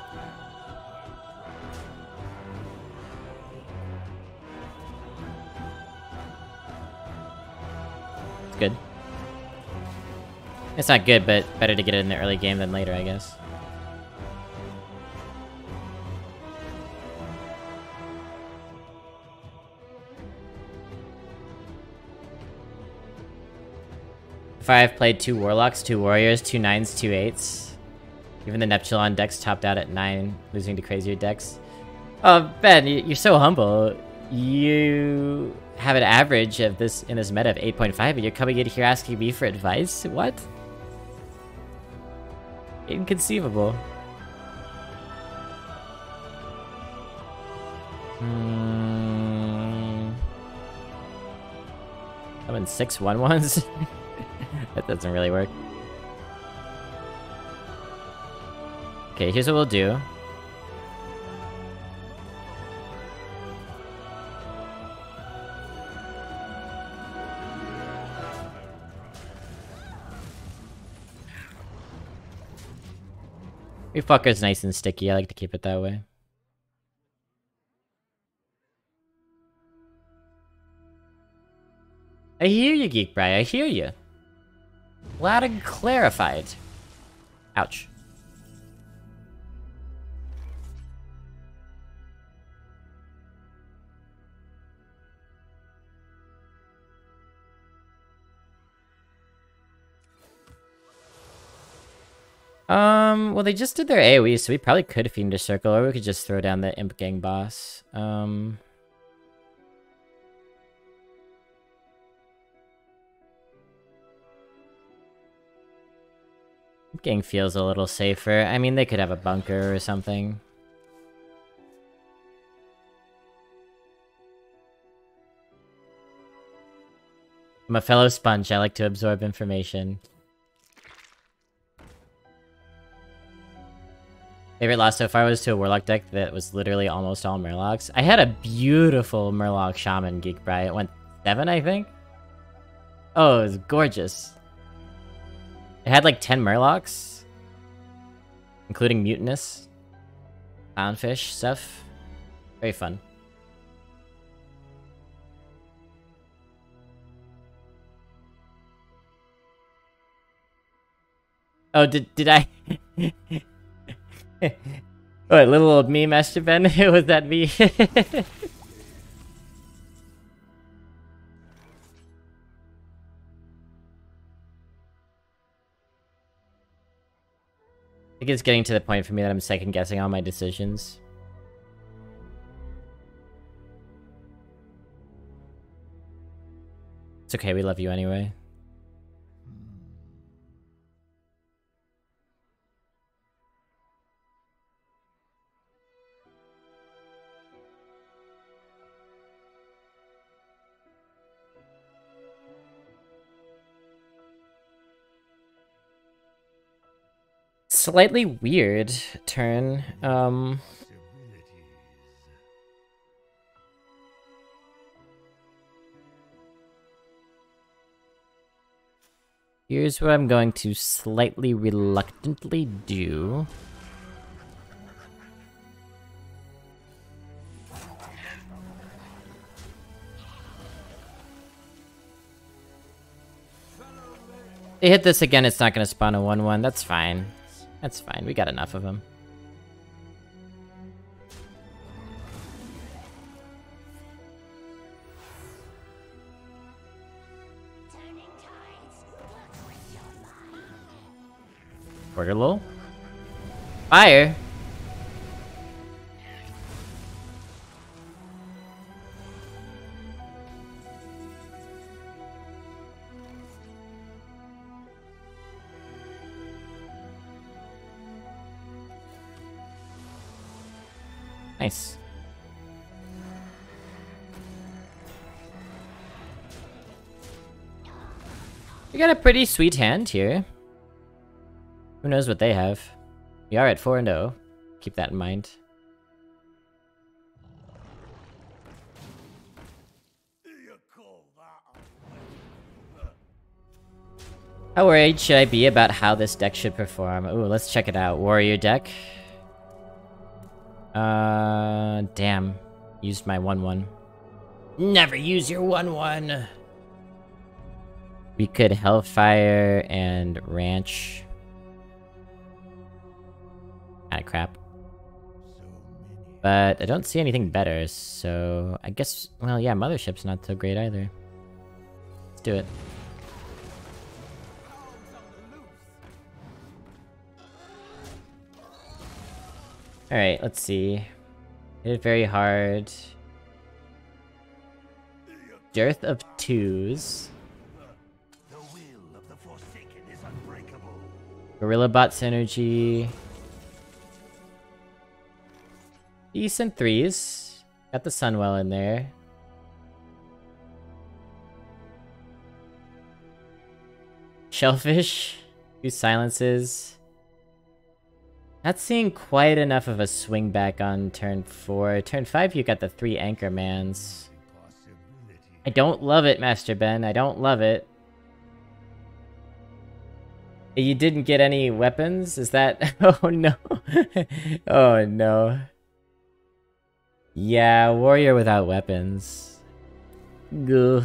It's good. It's not good, but better to get it in the early game than later, I guess. If I've played 2 Warlocks, 2 Warriors, 2 9s, 2 8s. Even the Neptulon decks topped out at 9, losing to crazier decks. Oh, Ben, you're so humble. You have an average of this in this meta of 8.5, and you're coming in here asking me for advice? What? Inconceivable. I'm in 6 1/1s? That doesn't really work. Okay, here's what we'll do. Your fucker's nice and sticky. I like to keep it that way. I hear you, Geek Bri. I hear you. Loud and clarified. Ouch. Well, they just did their AoE, so we probably could Fiend a Circle, or we could just throw down the Imp Gang boss. Imp Gang feels a little safer. I mean, they could have a bunker or something. I'm a fellow sponge. I like to absorb information. Favorite loss so far was to a Warlock deck that was literally almost all Murlocs. I had a beautiful Murloc Shaman, Geek Bri. It went 7, I think? Oh, it was gorgeous. It had like 10 Murlocs, including Mutinous, Clownfish stuff. Very fun. Oh, did I... What, little old me, Master Ben? Was that me? I think it's getting to the point for me that I'm second guessing all my decisions. It's okay, we love you anyway. Slightly weird turn. Here's what I'm going to slightly reluctantly do. They hit this again, it's not going to spawn a 1/1. That's fine. That's fine. We got enough of them. Quarter lull. Fire. Nice. We got a pretty sweet hand here. Who knows what they have? We are at 4-0. Keep that in mind. You call that How worried should I be about how this deck should perform? Ooh, let's check it out. Warrior deck. Damn. Used my 1-1. Never use your 1-1! We could Hellfire and Ranch. Kinda crap. But I don't see anything better, so... I guess... Well, yeah, Mothership's not so great either. Let's do it. Alright, let's see. Hit it very hard. Dearth of Twos. the will of the Forsaken is unbreakable. Gorilla Bot Synergy. Decent 3s. Got the Sunwell in there. Shellfish. 2 silences. Not seeing quite enough of a swing back on turn 4. Turn 5 you got the 3 Anchormans. I don't love it, Master Ben. I don't love it. You didn't get any weapons? Is that... Oh no. Oh no. Yeah, warrior without weapons. Ugh.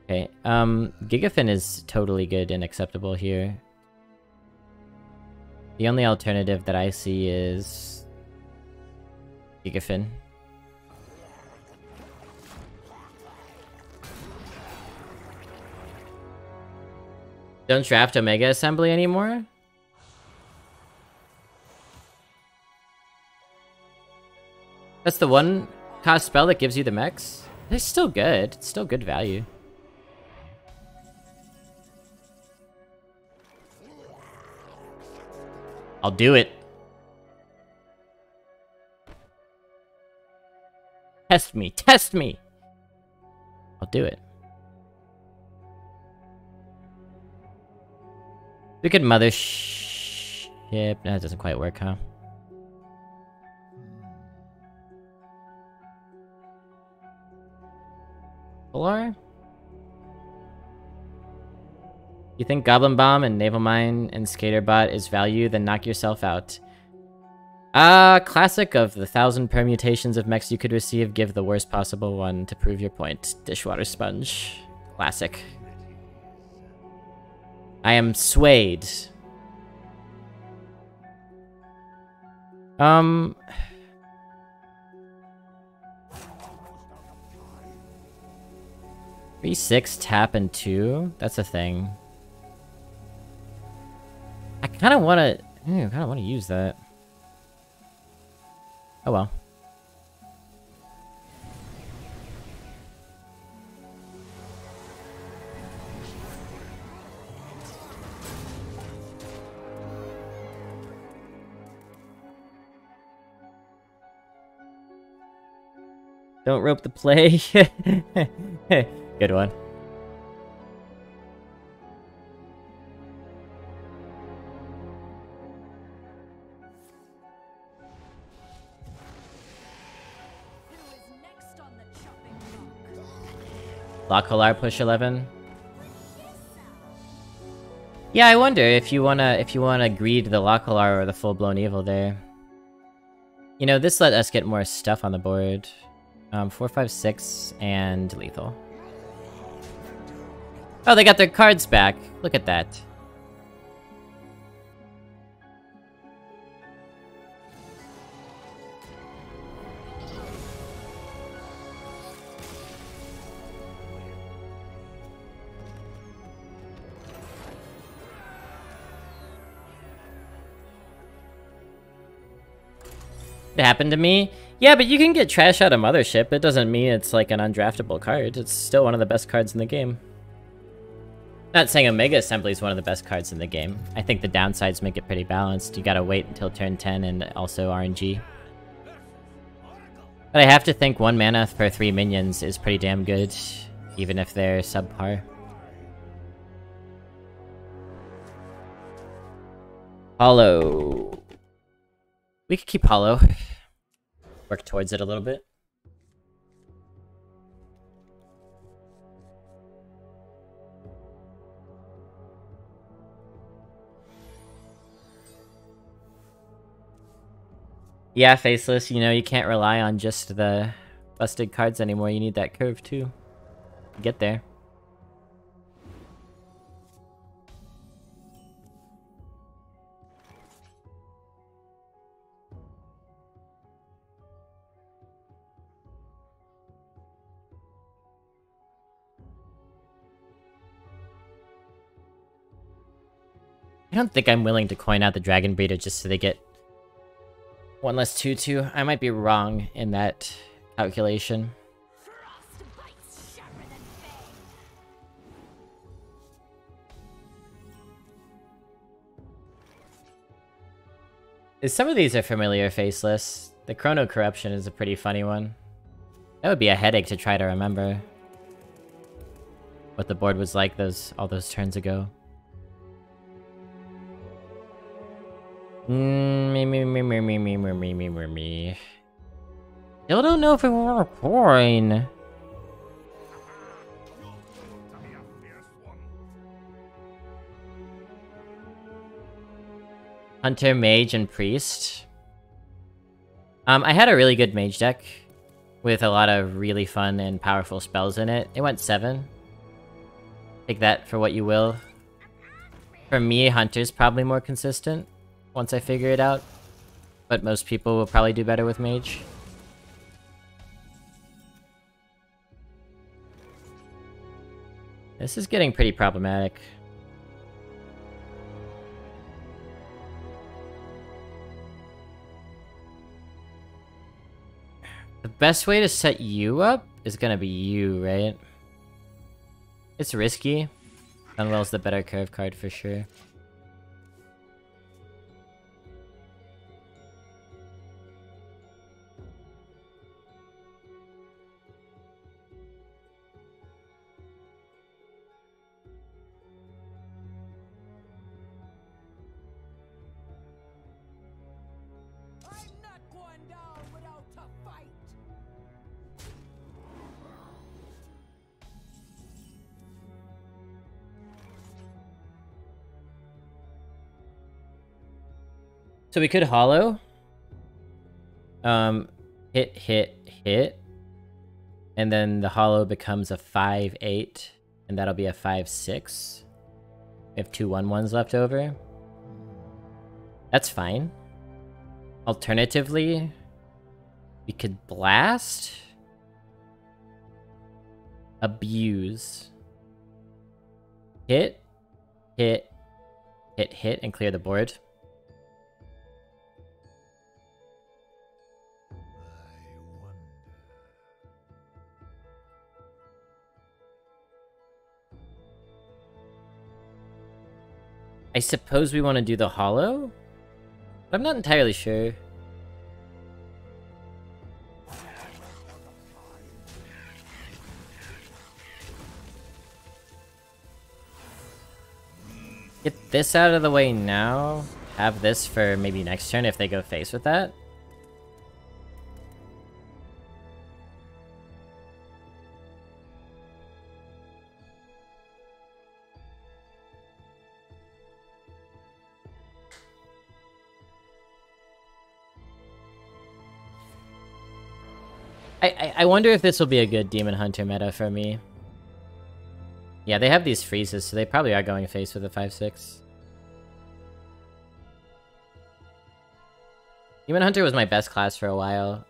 Okay, Gigafin is totally good and acceptable here. The only alternative that I see is... Gigafin. Don't draft Omega Assembly anymore? That's the one cost spell that gives you the mechs? It's still good. It's still good value. I'll do it. Test me. Test me! I'll do it. We could mothership. No, that doesn't quite work, huh? Polar? You think Goblin Bomb and Naval Mine and Skaterbot is value, then knock yourself out. Classic of the 1,000 permutations of mechs you could receive, give the worst possible one to prove your point. Dishwater Sponge. Classic. I am swayed. 3/6 tap and 2? That's a thing. I kinda wanna use that. Oh well. Don't rope the play. Good one. Lock push 11. Yeah, I wonder if you wanna greed the Lockhalar or the full-blown evil there. You know, this let us get more stuff on the board. 4, 5, 6, and lethal. Oh, they got their cards back. Look at that. It happened to me? Yeah, but you can get trash out of Mothership. It doesn't mean it's like an undraftable card. It's still one of the best cards in the game. Not saying Omega Assembly is one of the best cards in the game. I think the downsides make it pretty balanced. You gotta wait until turn 10 and also RNG. But I have to think 1 mana per 3 minions is pretty damn good, even if they're subpar. Hollow. We could keep Hollow. Work towards it a little bit. Yeah, Faceless, you know, you can't rely on just the busted cards anymore. You need that curve too. Get there. I don't think I'm willing to coin out the Dragon Breeder just so they get 1 less 2/2. I might be wrong in that calculation. Some of these are familiar, Faceless. The Chrono Corruption is a pretty funny one. That would be a headache to try to remember what the board was like all those turns ago. Me. Still don't know if I want a coin. Hunter, Mage, and Priest. I had a really good Mage deck with a lot of really fun and powerful spells in it. It went 7. Take that for what you will. For me, Hunter's probably more consistent once I figure it out. But most people will probably do better with Mage. This is getting pretty problematic. The best way to set you up is gonna be you, right? It's risky. Dunwell's the better curve card for sure. I'm not going down without a fight. So we could hollow. Hit. And then the hollow becomes a 5/8. And that'll be a 5/6. We have 2 1/1s left over. That's fine. Alternatively, we could blast. Abuse. Hit, and clear the board. I suppose we want to do the hollow? But I'm not entirely sure. Get this out of the way now. Have this for maybe next turn if they go face with that. I wonder if this will be a good Demon Hunter meta for me. Yeah, they have these freezes, so they probably are going face with a 5/6. Demon Hunter was my best class for a while.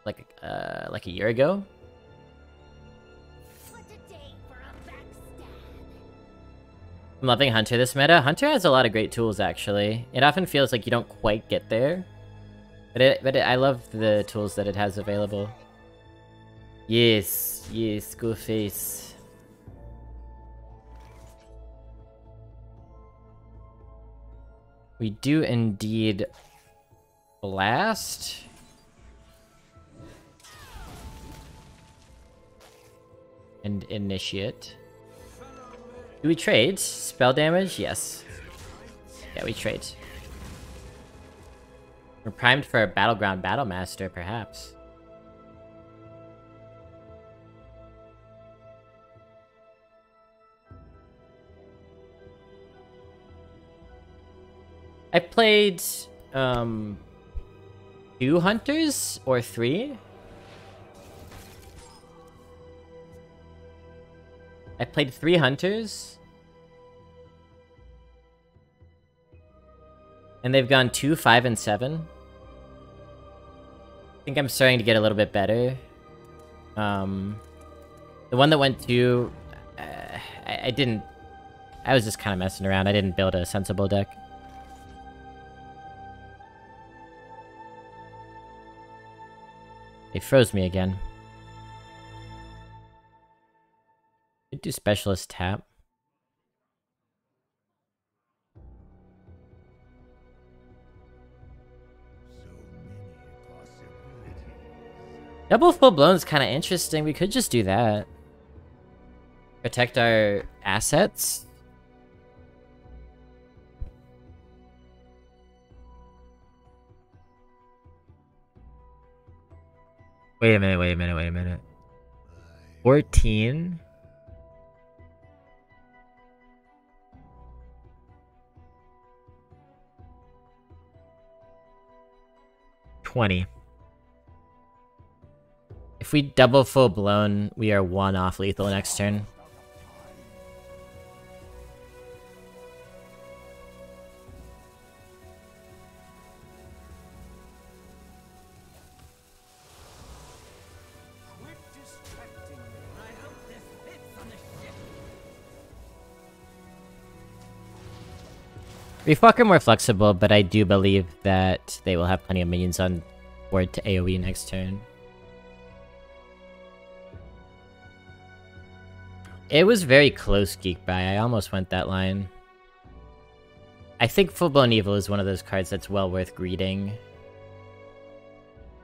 Like a year ago. I'm loving Hunter this meta. Hunter has a lot of great tools, actually. It often feels like you don't quite get there. But I love the tools that it has available. Yes, go face. We do indeed blast. And initiate. Do we trade? Spell damage? Yes. Yeah, we trade. We're primed for a Battleground Battlemaster, perhaps. I played, 2 hunters? Or 3? I played 3 hunters. And they've gone 2, 5, and 7. I think I'm starting to get a little bit better. The one that went 2, I didn't... I was just kind of messing around. I didn't build a sensible deck. They froze me again. Could do specialist tap. Double full blown is kind of interesting. We could just do that. Protect our assets. Wait a minute. 14? If we double full blown, we are 1 off lethal next turn. Quit distracting me. I hope this fits on the ship. Reflock are more flexible, but I do believe that they will have plenty of minions on board to AoE next turn. It was very close, Geekby. I almost went that line. I think Full-Blown Evil is one of those cards that's well worth greeting.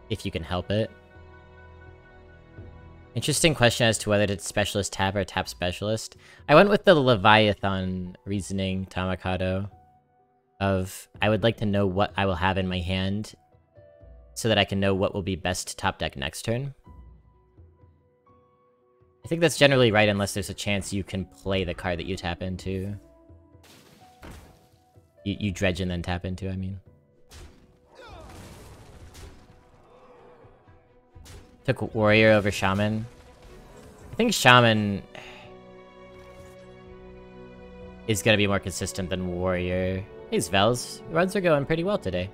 If you can help it. Interesting question as to whether it's Specialist Tap or Tap Specialist. I went with the Leviathan reasoning, Tamakado. Of, I would like to know what I will have in my hand, so that I can know what will be best top deck next turn. I think that's generally right unless there's a chance you can play the card that you tap into. You dredge and then tap into, I mean. Took Warrior over Shaman. I think Shaman is gonna be more consistent than Warrior. Hey Svels, runs are going pretty well today.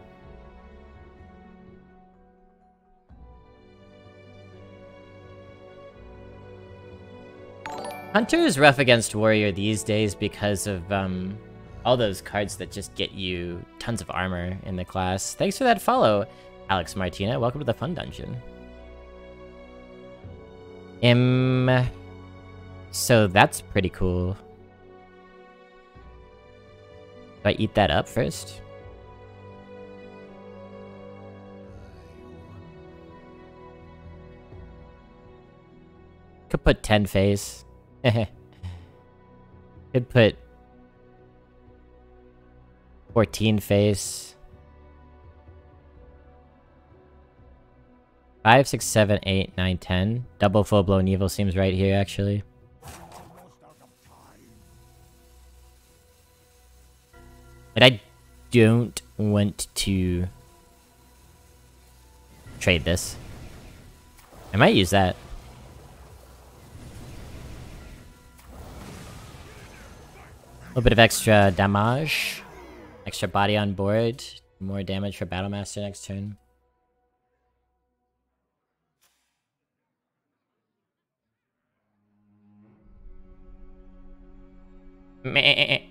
Hunter is rough against Warrior these days because of all those cards that just get you tons of armor in the class. Thanks for that follow, Alex Martina. Welcome to the Fun Dungeon. So that's pretty cool. Do I eat that up first? Could put 10 face. Could put 14 face. 5, 6, 7, 8, 9, 10. Double full-blown evil seems right here, actually. But I don't want to trade this. I might use that. A little bit of extra damage. Extra body on board. More damage for Battlemaster next turn. Meh.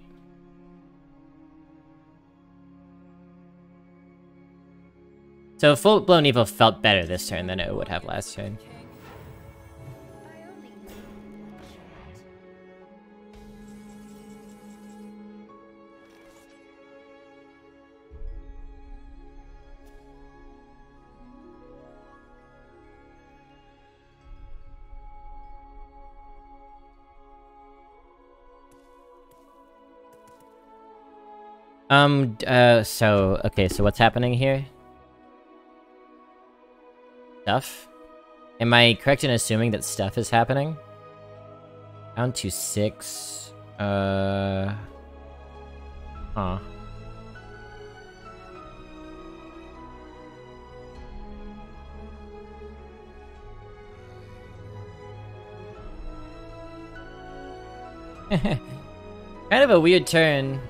So full-blown evil felt better this turn than it would have last turn. Okay, so what's happening here? Stuff? Am I correct in assuming that stuff is happening? Down to 6. Huh. Kind of a weird turn.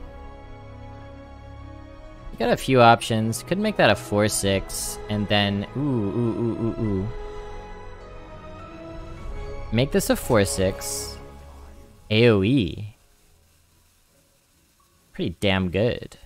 You got a few options. Could make that a 4-6, and then ooh. Make this a 4-6. AoE. Pretty damn good.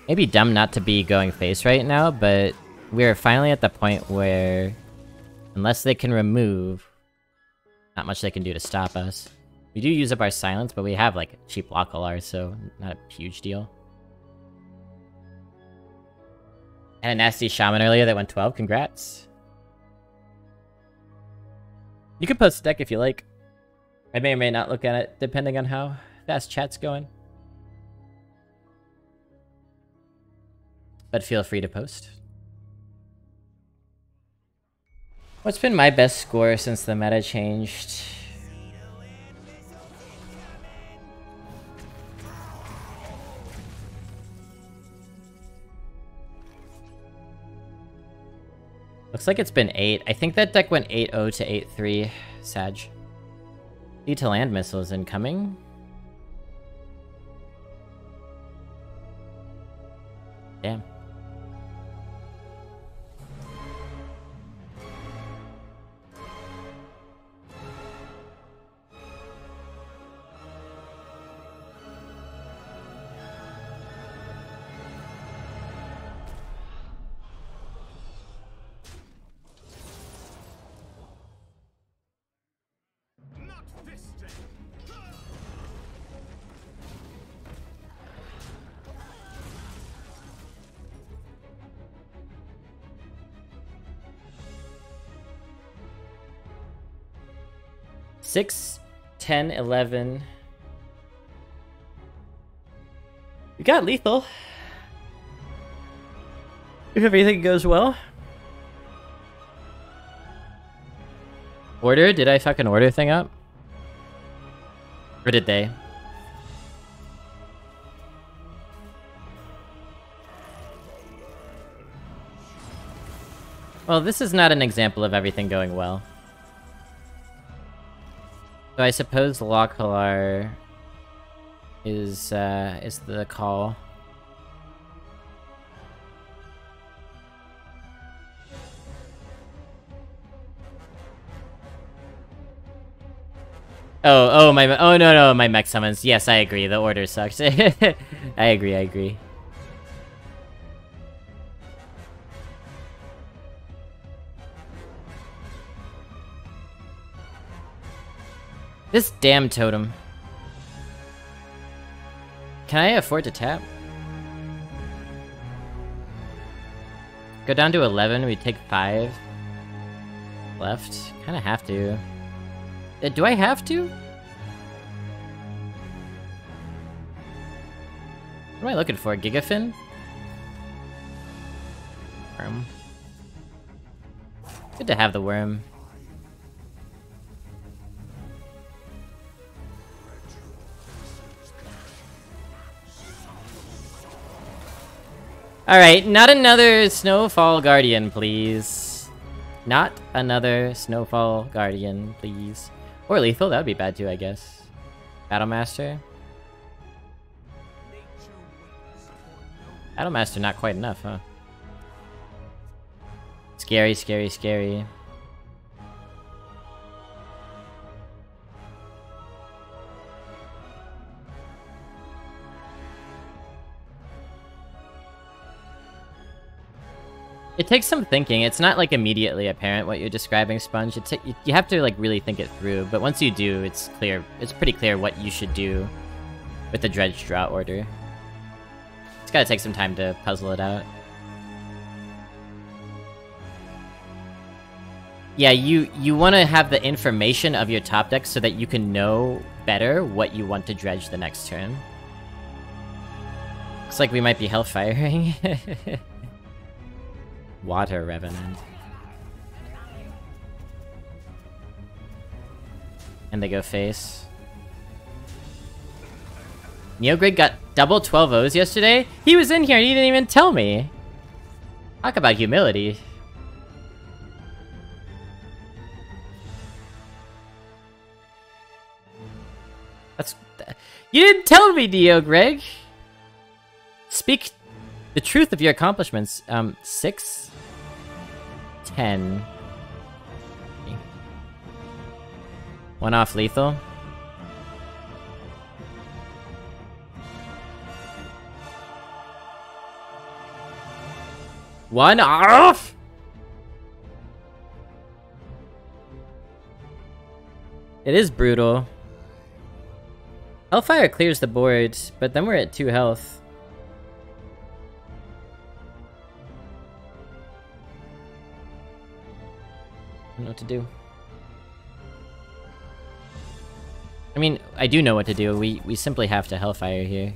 Maybe dumb not to be going face right now, but we're finally at the point where, unless they can remove, not much they can do to stop us. We do use up our silence, but we have like a cheap Lockhalar, so not a huge deal. I had a nasty Shaman earlier that went 12, congrats. You can post a deck if you like. I may or may not look at it, depending on how fast chat's going. But feel free to post. What's been my best score since the meta changed? Looks like it's been 8. I think that deck went 8-0 to 8-3, Sag. Sea to land missiles incoming. Damn. Six, 10, 11. We got lethal. If everything goes well. Order? Did I fucking order thing up? Or did they? Well, this is not an example of everything going well. So I suppose Lockhalar is the call. Oh no, my mech summons. Yes, I agree. The order sucks. I agree. This damn totem. Can I afford to tap? Go down to 11, we take 5 left. Kinda have to. Do I have to? What am I looking for? Gigafin? Worm. Good to have the worm. Alright, not another Snowfall Guardian, please. Not another Snowfall Guardian, please. Or lethal, that would be bad too, I guess. Battlemaster. Battlemaster not quite enough, huh? Scary, scary, scary. It takes some thinking. It's not like immediately apparent what you're describing, Sponge. You have to like really think it through, but once you do, it's clear. It's pretty clear what you should do with the Dredge Draw order. It's gotta take some time to puzzle it out. Yeah, you want to have the information of your top deck so that you can know better what you want to dredge the next turn. Looks like we might be hellfiring. Water Revenant. And they go face. Neogrig got double 12-0s yesterday? He was in here and he didn't even tell me! Talk about humility. You didn't tell me, Neogrig! Speak the truth of your accomplishments. 6? 10. One off lethal. One off? It is brutal. Hellfire clears the board, but then we're at 2 health. I don't know what to do. I mean, I do know what to do. We simply have to Hellfire here.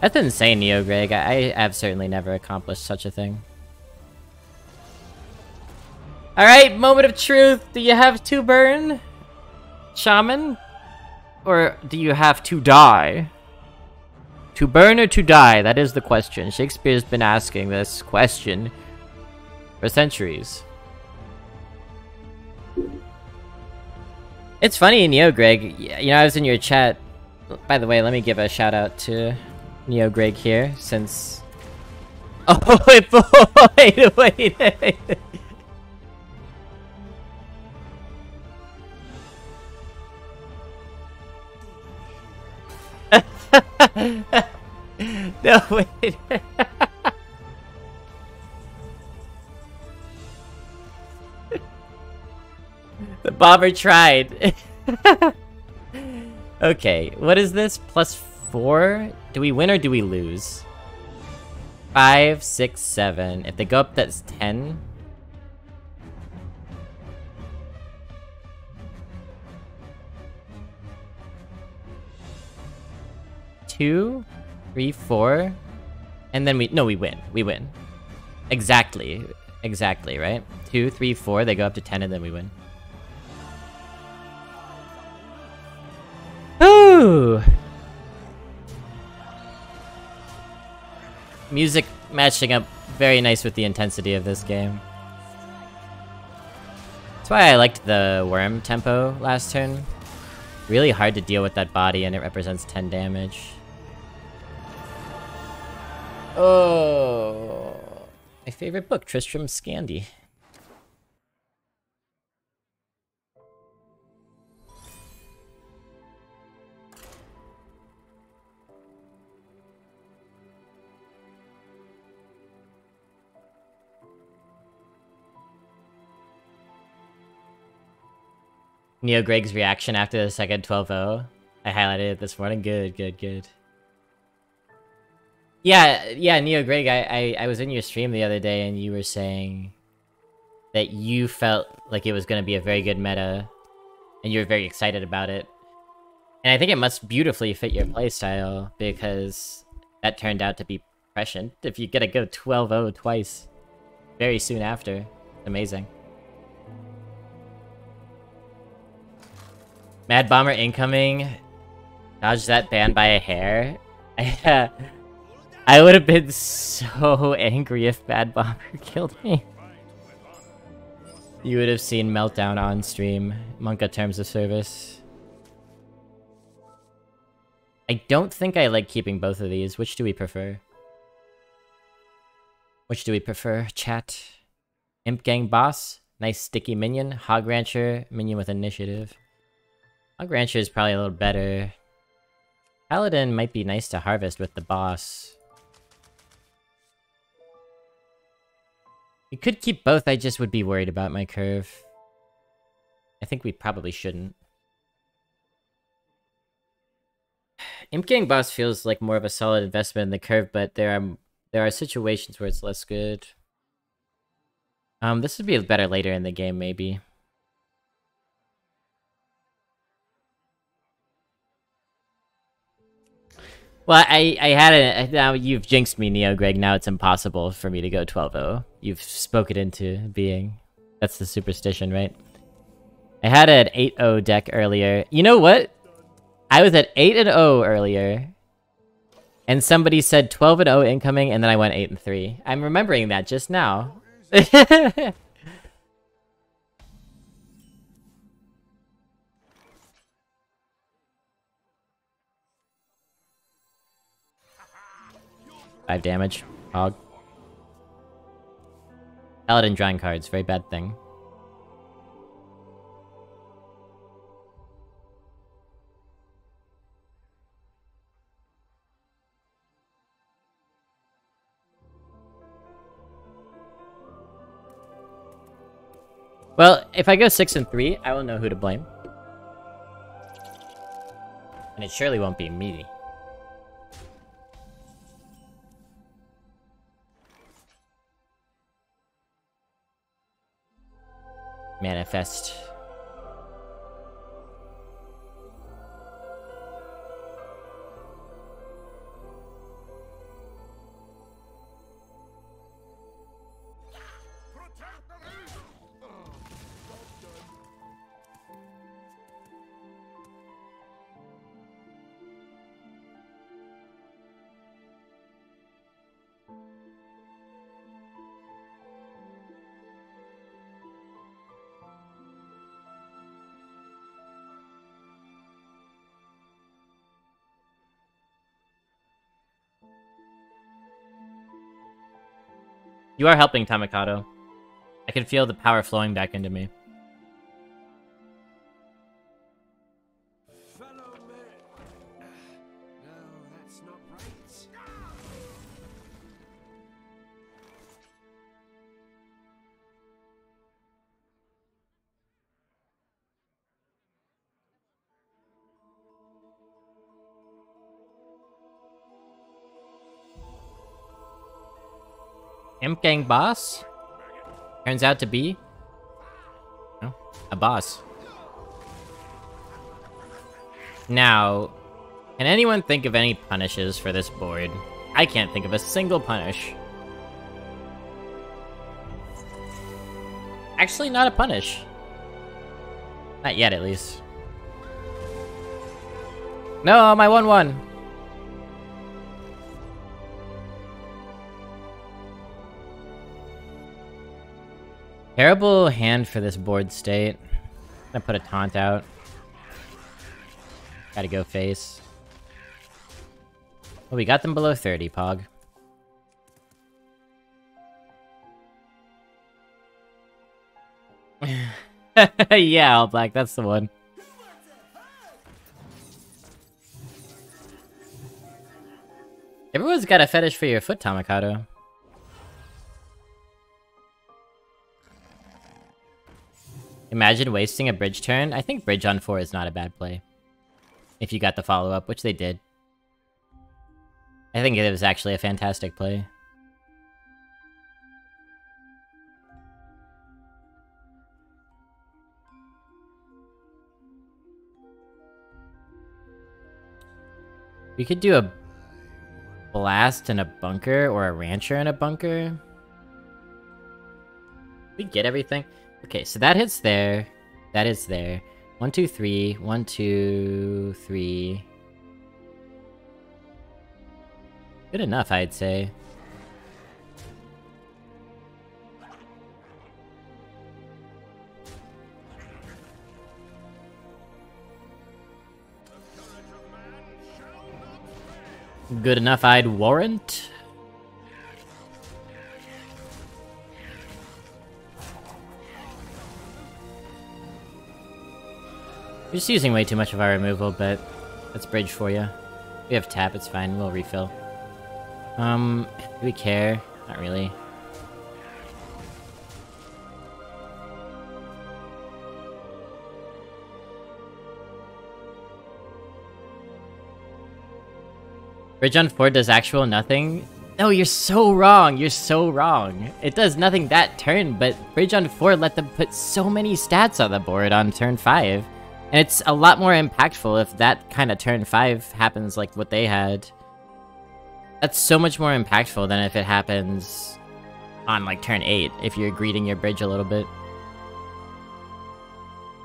That's insane, Neogreg. I have certainly never accomplished such a thing. Alright, moment of truth. Do you have to burn, Shaman? Or do you have to die? To burn or to die? That is the question. Shakespeare's been asking this question for centuries. It's funny, Neogreg. You know, I was in your chat. By the way, let me give a shout out to Neogreg here, since... Oh, wait. No, wait. The bomber tried. Okay, what is this? +4? Do we win or do we lose? 5, 6, 7. If they go up, that's 10. Two, 3, 4, and then we win. We win. Exactly, right? 2, 3, 4. They go up to 10, and then we win. Ooh. Music matching up very nice with the intensity of this game. That's why I liked the worm tempo last turn. Really hard to deal with that body, and it represents 10 damage. Oh, my favorite book, Tristram Shandy. Neogreg's reaction after the second 12-0. I highlighted it this morning. Good. Yeah, Neogreg, I was in your stream the other day and you were saying that you felt like it was going to be a very good meta and you were very excited about it. And I think it must beautifully fit your playstyle because that turned out to be prescient. If you get to go 12-0 twice very soon after, amazing. Mad Bomber incoming. Dodge that ban by a hair. I would have been so angry if Mad Bomber killed me. You would have seen Meltdown on stream. Monka terms of service. I don't think I like keeping both of these. Which do we prefer? Chat? Imp Gang Boss. Nice sticky minion. Hog Rancher. Minion with initiative. Hog Rancher is probably a little better. Paladin might be nice to harvest with the boss. We could keep both, I just would be worried about my curve. I think we probably shouldn't. Imp Gang Boss feels like more of a solid investment in the curve, but there are situations where it's less good. This would be better later in the game, maybe. Well, I had it. Now you've jinxed me, Neo Greg. Now it's impossible for me to go 12-0. You've spoken into being. That's the superstition, right? I had an 8-0 deck earlier. You know what? I was at 8-0 earlier. And somebody said 12-0 incoming, and then I went 8-3. I'm remembering that just now. Five damage. Hog. Paladin drawing cards. Very bad thing. Well, if I go 6-3, I will know who to blame. And it surely won't be me. Manifest. You are helping, Tamikato. I can feel the power flowing back into me. Fellow men. No, that's not right. Imp Gang boss? Turns out to be... oh, a boss. Now, can anyone think of any punishes for this board? I can't think of a single punish. Actually, not a punish. Not yet, at least. No, my 1-1. Terrible hand for this board state. I'm gonna put a taunt out. Gotta go face. Well, we got them below 30, Pog. Yeah, All Black, that's the one. Everyone's got a fetish for your foot, Tamikato. Imagine wasting a bridge turn. I think bridge on 4 is not a bad play. If you got the follow-up, which they did. I think it was actually a fantastic play. We could do a blast in a bunker or a rancher in a bunker. We get everything. Okay, so that hits there. That is there. 1, 2, 3. 1, 2, 3. Good enough, I'd say. Good enough, I'd warrant. We're just using way too much of our removal, but that's bridge for you. We have tap, it's fine, we'll refill. Do we care? Not really. Bridge on 4 does actual nothing? No, you're so wrong. You're so wrong. It does nothing that turn, but Bridge on 4 let them put so many stats on the board on turn 5. And it's a lot more impactful if that kind of turn 5 happens like what they had. That's so much more impactful than if it happens on like turn 8, if you're greeting your bridge a little bit.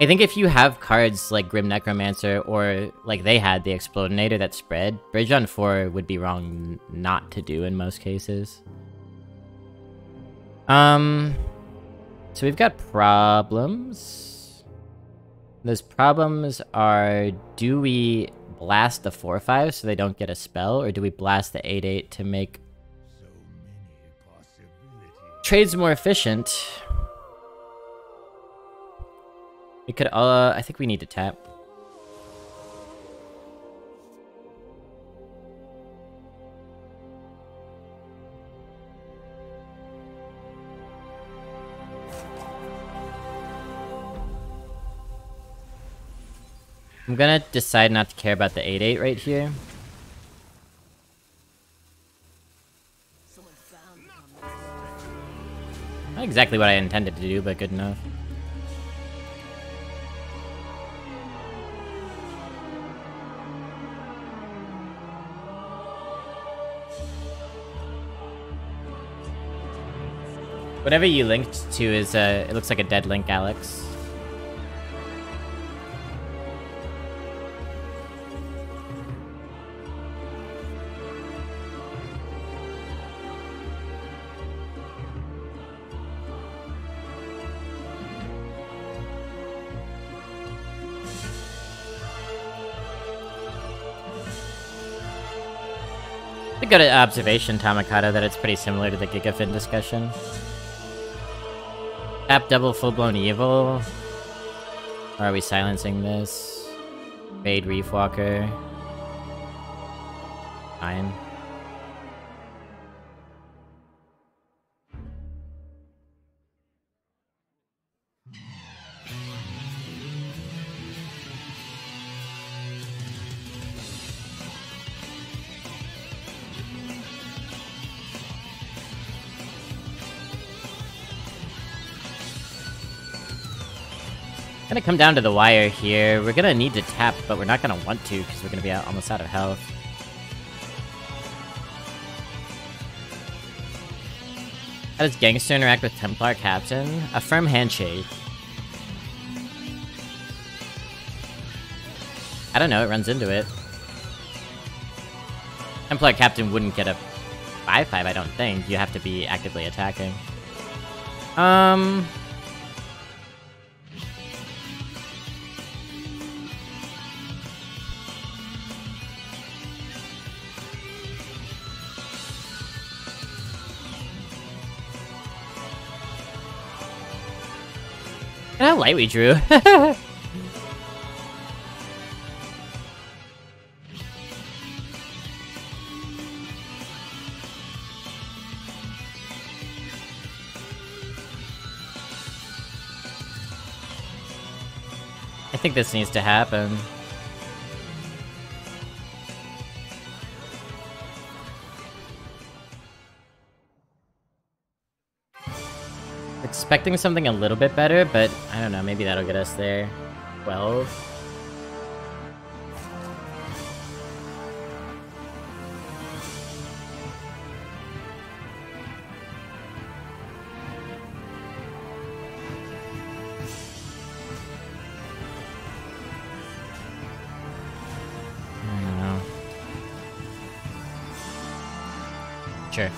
I think if you have cards like Grim Necromancer or like they had the Explodinator that spread, Bridge on 4 would be wrong not to do in most cases. So we've got problems. Those problems are, do we blast the 4/5 so they don't get a spell, or do we blast the 8/8 to make trades more efficient? We could, I think we need to tap. I'm gonna decide not to care about the 8/8 right here. Not exactly what I intended to do, but good enough. Whatever you linked to is, it looks like a dead link, Alex. A good observation, Tamakata, that it's pretty similar to the Gigafin discussion. Tap double full-blown evil. Or are we silencing this? Fade Reef Walker. Fine. Gonna come down to the wire here. We're gonna need to tap, but we're not gonna want to because we're gonna be almost out of health. How does Gangster interact with Templar Captain? A firm handshake. I don't know, it runs into it. Templar Captain wouldn't get a 5/5, I don't think. You have to be actively attacking. Look at how light we drew. I think this needs to happen. Expecting something a little bit better, but I don't know, maybe that'll get us there. 12. I don't know. Sure.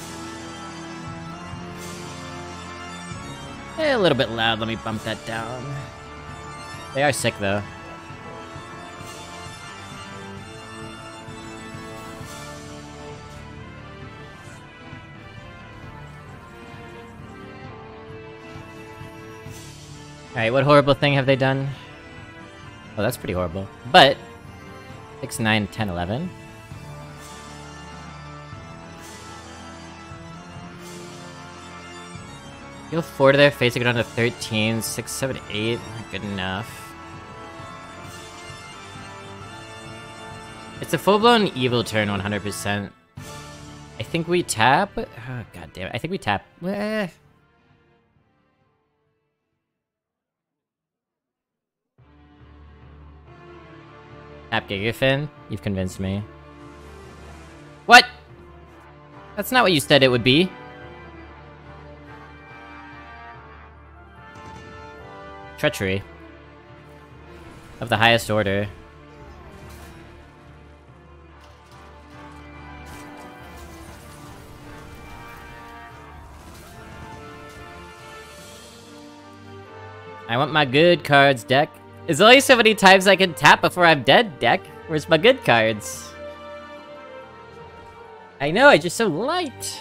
A little bit loud, let me bump that down. They are sick, though. Alright, what horrible thing have they done? Oh, that's pretty horrible. But, 6, 9, 10, 11. Heal 4 to their face, I go down to 13, 6, 7, 8, not good enough. It's a full-blown evil turn 100%. I think we tap? Oh, God damn it. I think we tap. Tap Gigafin? You've convinced me. What? That's not what you said it would be. Treachery. Of the highest order. I want my good cards, deck. There's only so many times I can tap before I'm dead, deck. Where's my good cards? I know, I'm just so light.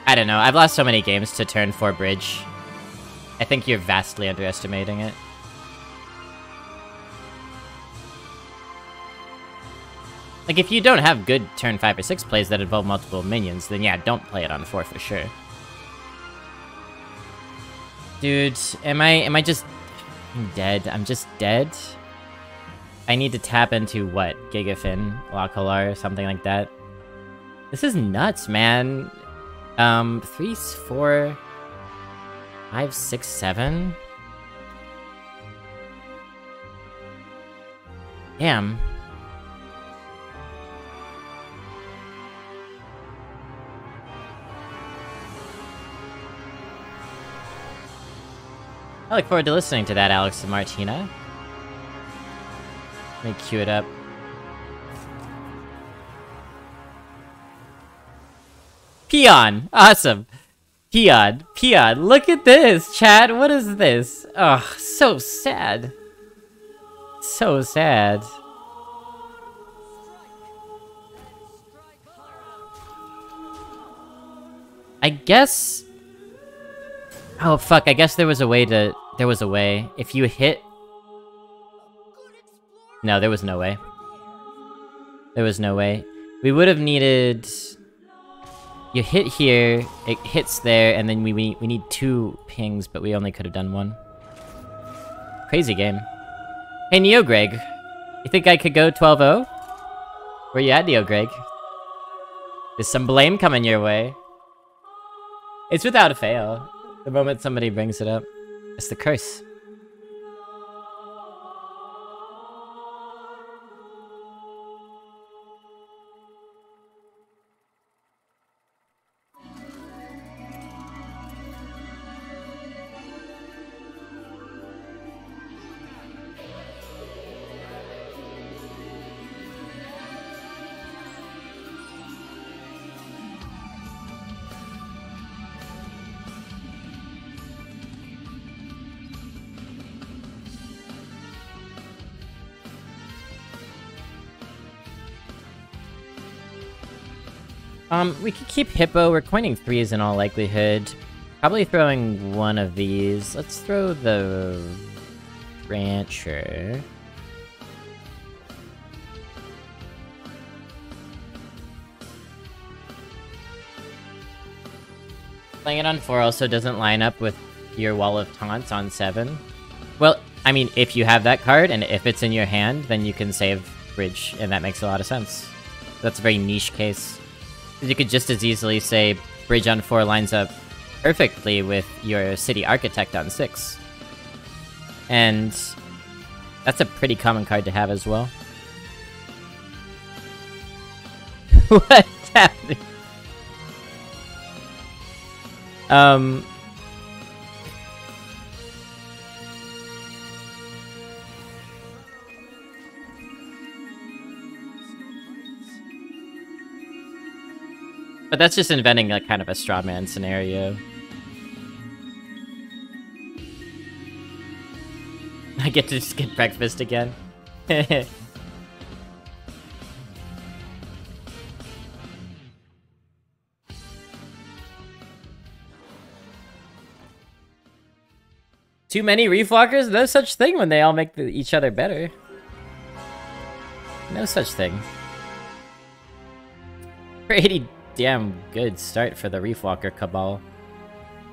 I don't know, I've lost so many games to turn 4 bridge. I think you're vastly underestimating it. Like, if you don't have good turn 5 or 6 plays that involve multiple minions, then yeah, don't play it on 4 for sure. Dude, am I just dead? I'm just dead? I need to tap into what? Gigafin, Lockalar, something like that. This is nuts, man. 3, 4, 5, 6, 7. Damn. I look forward to listening to that, Alex and Martina. Let me cue it up. Peon! Awesome! Peon! Peon! Look at this, chat! What is this? Ugh, so sad. So sad. I guess... Oh, fuck, I guess there was a way to... There was a way. If you hit... No, there was no way. There was no way. We would have needed... You hit here, it hits there, and then we need 2 pings, but we only could have done 1. Crazy game. Hey, Neo Greg. You think I could go 12-0? Where you at, Neo Greg? There's some blame coming your way. It's without a fail. The moment somebody brings it up. It's the curse. We could keep Hippo. We're coining 3s in all likelihood. Probably throwing one of these. Let's throw the... Rancher. Playing it on 4 also doesn't line up with your Wall of Taunts on 7. Well, I mean, if you have that card, and if it's in your hand, then you can save Bridge, and that makes a lot of sense. That's a very niche case. You could just as easily say Bridge on 4 lines up perfectly with your City Architect on 6. And that's a pretty common card to have as well. What's happening? But that's just inventing like kind of a straw man scenario. I get to skip breakfast again. Too many Reefwalkers? No such thing when they all make each other better. No such thing. Pretty damn good start for the Reefwalker Cabal.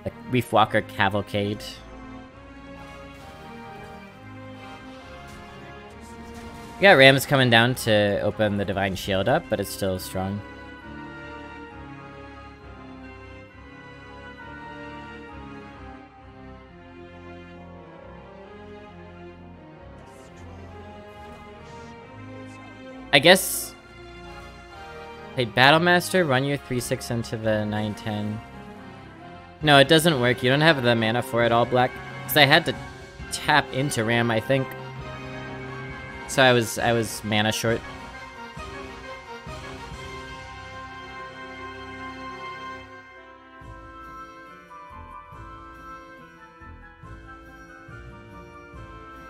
The Reefwalker Cavalcade. We got Rams coming down to open the Divine Shield up, but it's still strong. I guess... Hey, Battlemaster, run your 3/6 into the 9/10. No, it doesn't work. You don't have the mana for it all, Black. Because I had to tap into Ram, I think. So I was mana short.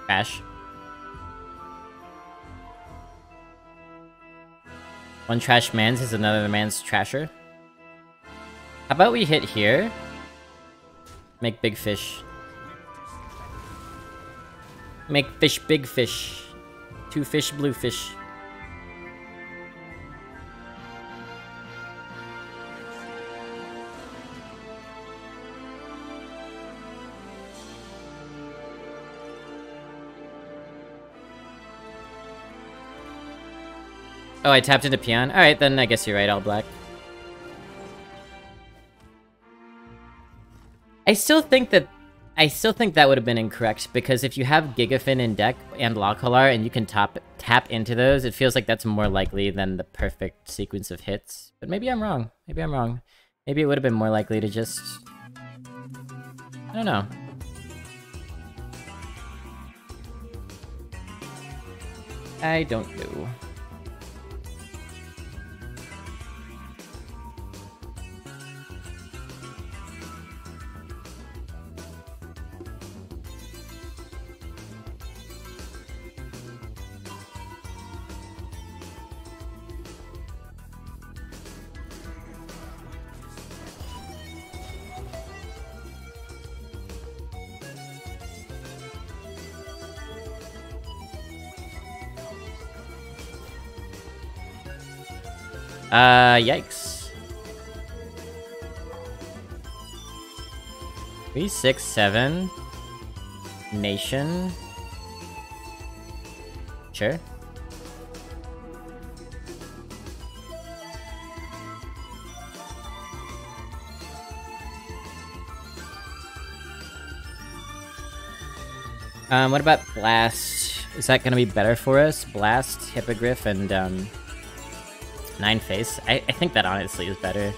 Trash. One trash man's is another man's trasher. How about we hit here? Make big fish. Make fish big fish. 2 fish, blue fish. Oh, I tapped into peon? Alright, then I guess you're right, all black. I still think that would have been incorrect, because if you have Gigafin in deck and Lockhalar and you can tap into those, it feels like that's more likely than the perfect sequence of hits. But maybe I'm wrong. Maybe I'm wrong. Maybe it would have been more likely to just... I don't know. I don't know. Yikes. 3, 6, 7. Nation. Sure. What about Blast? Is that gonna be better for us? Blast, Hippogriff, and, 9 face. I think that honestly is better.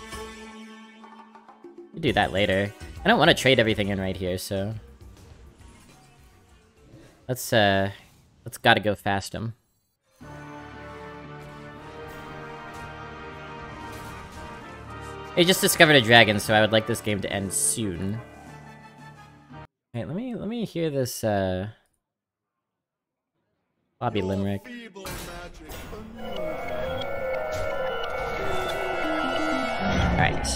We'll do that later. I don't want to trade everything in right here, so... Let's gotta go fast him. I just discovered a dragon, so I would like this game to end soon. Alright, let me hear this, Bobby Limerick. Alright.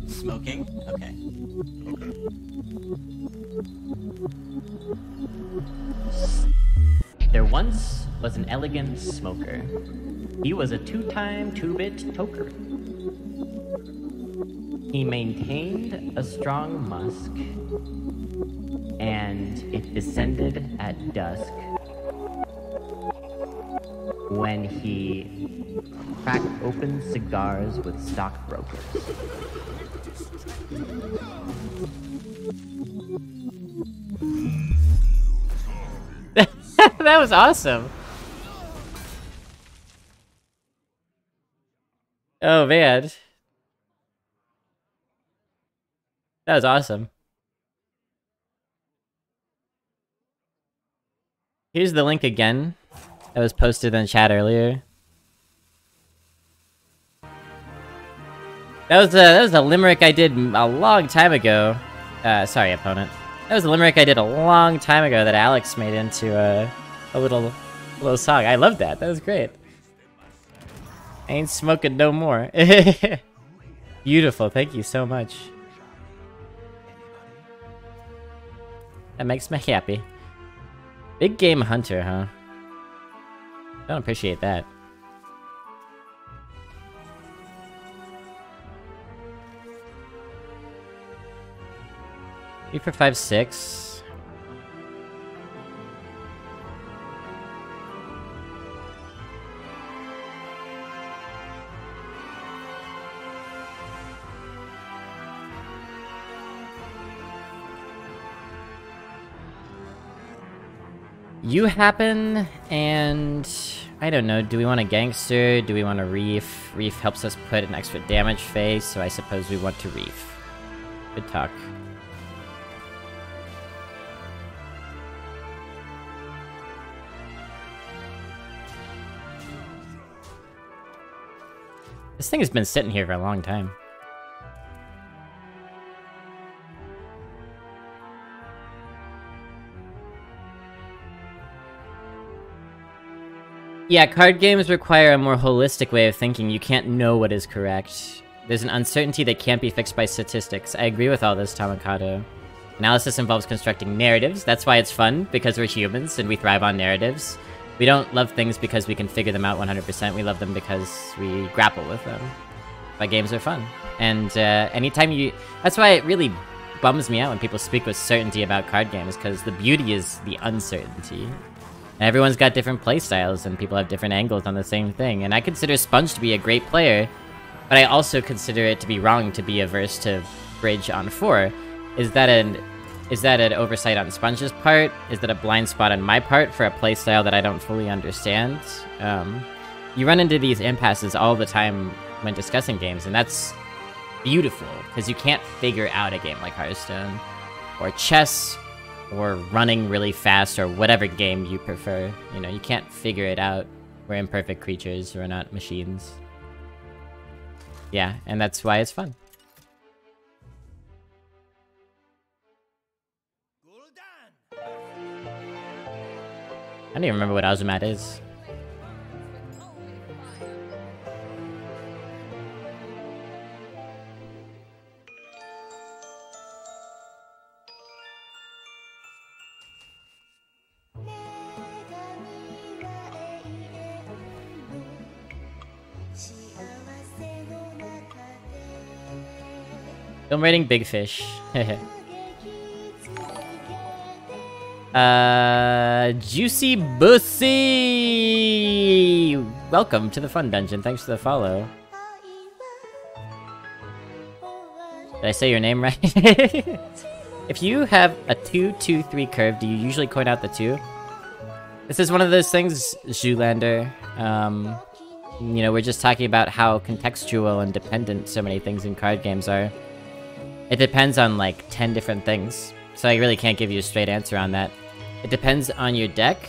Smoking? Okay. There once was an elegant smoker. He was a 2-time 2-bit toker. He maintained a strong musk, and it descended at dusk when he cracked open cigars with stockbrokers. That was awesome. Oh man. That was awesome. Here's the link again. That was posted in chat earlier. That was a limerick I did a long time ago. Sorry, opponent. That was a limerick I did a long time ago that Alex made into a little song. I love that. That was great. I ain't smoking no more. Beautiful. Thank you so much. That makes me happy. Big game hunter, huh? Don't appreciate that. Three for 5, 6. You happen, and I don't know, do we want a gangster? Do we want a reef? Reef helps us put an extra damage phase, so I suppose we want to reef. Good talk. This thing has been sitting here for a long time. Yeah, card games require a more holistic way of thinking. You can't know what is correct. There's an uncertainty that can't be fixed by statistics. I agree with all this, Tamakato. Analysis involves constructing narratives. That's why it's fun, because we're humans and we thrive on narratives. We don't love things because we can figure them out 100%. We love them because we grapple with them. But games are fun. And anytime you... That's why it really bums me out when people speak with certainty about card games, because the beauty is the uncertainty. And everyone's got different playstyles, and people have different angles on the same thing. And I consider Sponge to be a great player, but I also consider it to be wrong to be averse to Bridge on 4. Is that an oversight on Sponge's part? Is that a blind spot on my part for a playstyle that I don't fully understand? You run into these impasses all the time when discussing games, and that's beautiful, because you can't figure out a game like Hearthstone, or chess, or running really fast, or whatever game you prefer. You know, you can't figure it out. We're imperfect creatures, we're not machines. Yeah, and that's why it's fun. I don't even remember what Azumat is. Film rating Big Fish. Juicy Bussy! Welcome to the fun dungeon. Thanks for the follow. Did I say your name right? If you have a 2-2-3 curve, do you usually coin out the 2? This is one of those things, Zoolander. You know, we're just talking about how contextual and dependent so many things in card games are. It depends on like 10 different things, so I really can't give you a straight answer on that. It depends on your deck.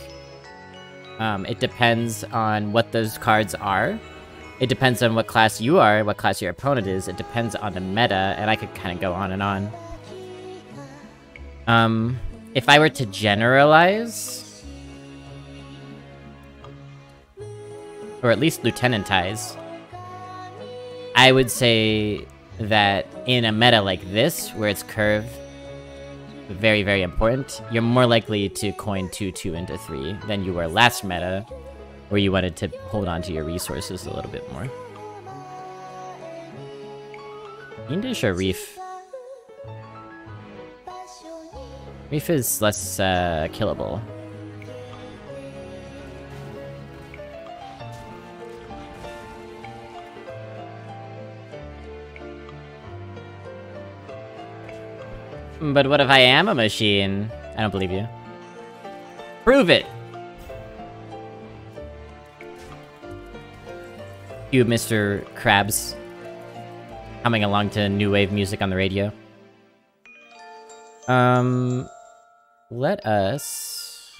It depends on what those cards are. It depends on what class you are, what class your opponent is. It depends on the meta, and I could kind of go on and on. If I were to generalize, or at least lieutenantize, I would say that in a meta like this, where it's curve, very, very important, you're more likely to coin 2-2 into 3 than you were last meta, where you wanted to hold on to your resources a little bit more. Indish or Reef? Reef is less killable. But what if I am a machine? I don't believe you. Prove it! You, Mr. Krabs, coming along to new wave music on the radio. Let us...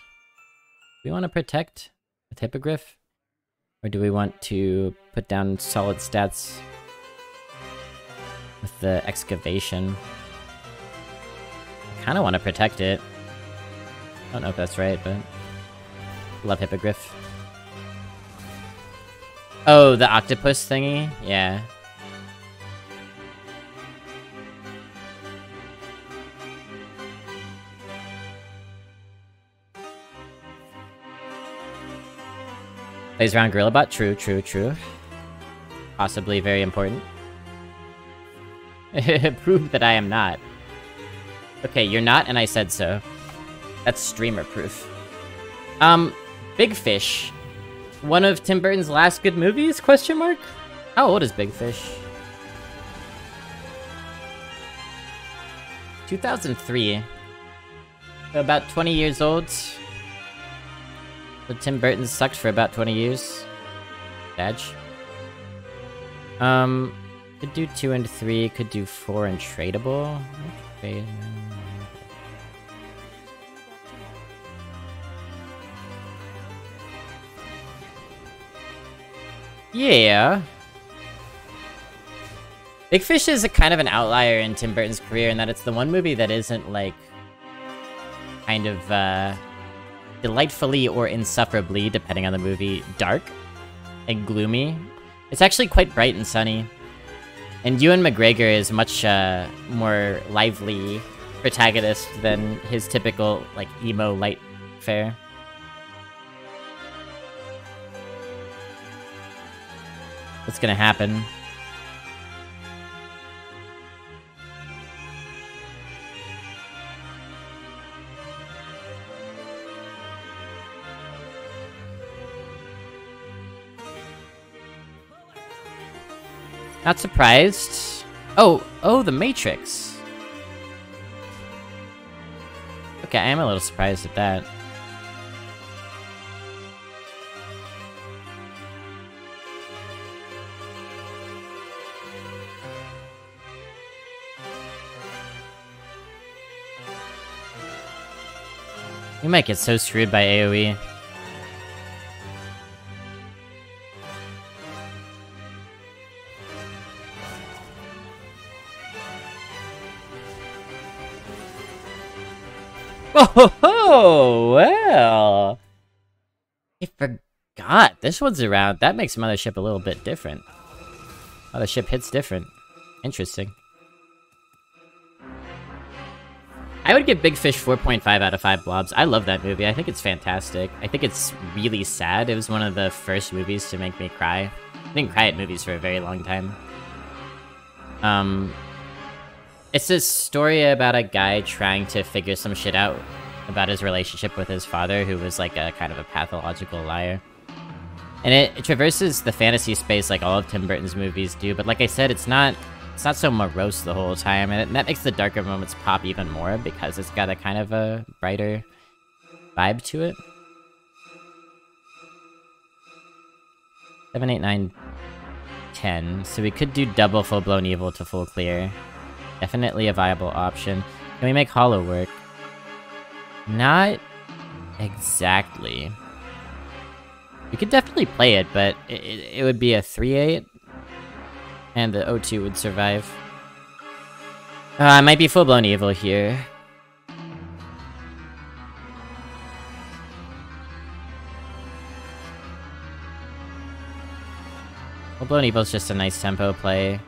Do we want to protect with Hippogriff? Or do we want to put down solid stats with the excavation? I kind of want to protect it. I don't know if that's right, but... Love Hippogriff. Oh, the octopus thingy? Yeah. Plays around Gorillabot? True, true, true. Possibly very important. Prove that I am not. Okay, you're not, and I said so. That's streamer proof. Big Fish. One of Tim Burton's last good movies? Question mark? How old is Big Fish? 2003. So about 20 years old. So Tim Burton sucked for about 20 years. Badge. Could do 2 and 3, could do 4 and tradable. Okay. Yeah. Big Fish is a kind of an outlier in Tim Burton's career in that it's the one movie that isn't, like, kind of, delightfully or insufferably, depending on the movie, dark and gloomy. It's actually quite bright and sunny. And Ewan McGregor is much, more lively protagonist than his typical, like, emo light fare. What's gonna happen? Not surprised. Oh, the Matrix. Okay, I am a little surprised at that. We might get so screwed by AoE. Oh, well. I forgot. This one's around. That makes Mothership a little bit different. Mothership hits different. Interesting. I would give Big Fish 4.5 out of 5 blobs. I love that movie. I think it's fantastic. I think it's really sad. It was one of the first movies to make me cry. I didn't cry at movies for a very long time. It's this story about a guy trying to figure some shit out about his relationship with his father, who was like a kind of a pathological liar. And it traverses the fantasy space like all of Tim Burton's movies do, but like I said, it's not so morose the whole time, and that makes the darker moments pop even more because it's got a kind of a brighter vibe to it. 7, 8, 9, 10. So we could do double full-blown evil to full clear. Definitely a viable option. Can we make Hollow work? Not exactly. We could definitely play it, but it would be a 3-8. And the O2 would survive. It might be full-blown evil here. Full-blown evil's just a nice tempo play.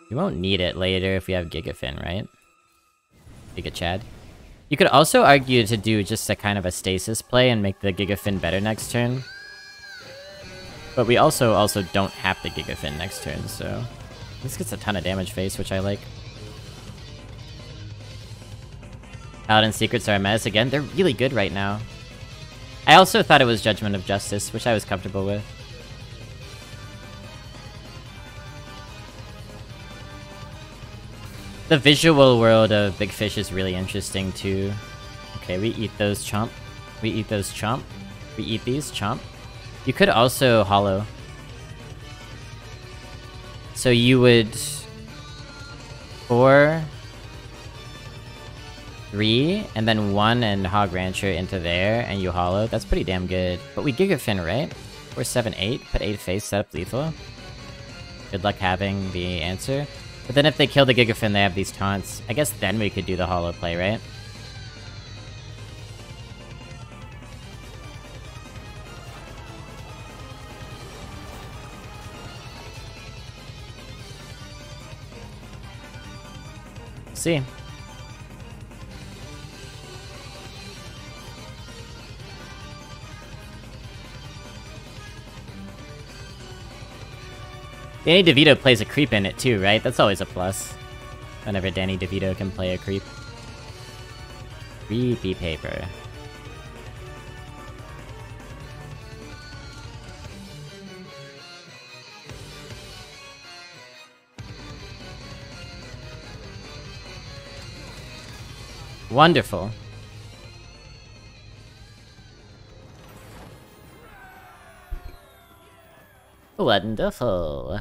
You won't need it later if we have Gigafin, right? Giga Chad. You could also argue to do just a kind of a stasis play and make the Gigafin better next turn. But we also don't have the Gigafin next turn, so... This gets a ton of damage face, which I like. Paladin Secrets are a mess again. They're really good right now. I also thought it was Judgment of Justice, which I was comfortable with. The visual world of Big Fish is really interesting, too. Okay, we eat those, chomp. We eat those, chomp. We eat these, chomp. You could also hollow. So you would... 4... 3, and then 1 and Hog Rancher into there, and you hollow. That's pretty damn good. But we Gigafin, right? 4, 7, 8. Put 8 face, set up lethal. Good luck having the answer. But then if they kill the Gigafin, they have these taunts. I guess then we could do the hollow play, right? See. Danny DeVito plays a creep in it too, right? That's always a plus. Whenever Danny DeVito can play a creep. Creepy paper. Wonderful. Wonderful.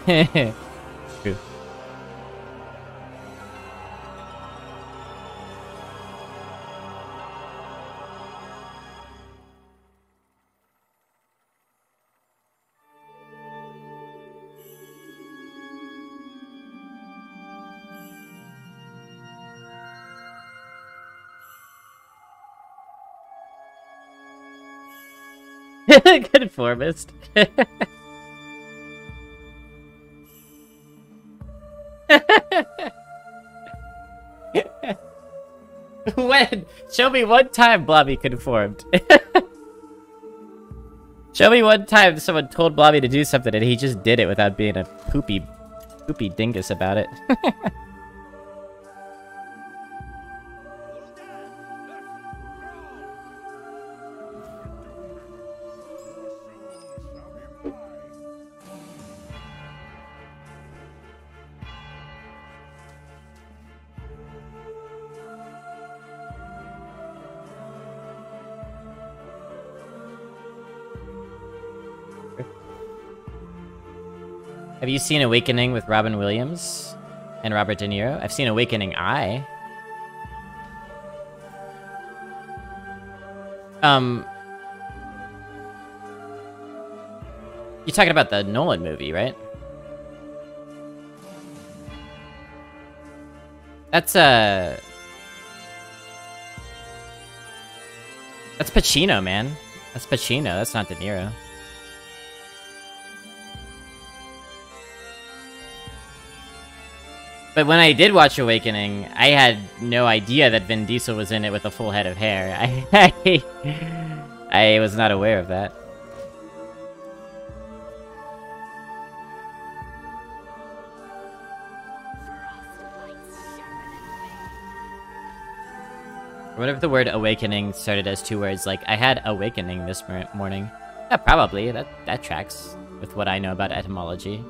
True. Conformist. When? Show me one time Blobby conformed. Show me one time someone told Blobby to do something and he just did it without being a poopy dingus about it. Have you seen Awakening with Robin Williams and Robert De Niro? I've seen Awakening Eye. You're talking about the Nolan movie, right? That's Pacino, man. That's Pacino, that's not De Niro. But when I did watch Awakening, I had no idea that Vin Diesel was in it with a full head of hair. I was not aware of that. What if the word awakening started as two words, like, I had awakening this morning? Yeah, probably. That tracks with what I know about etymology.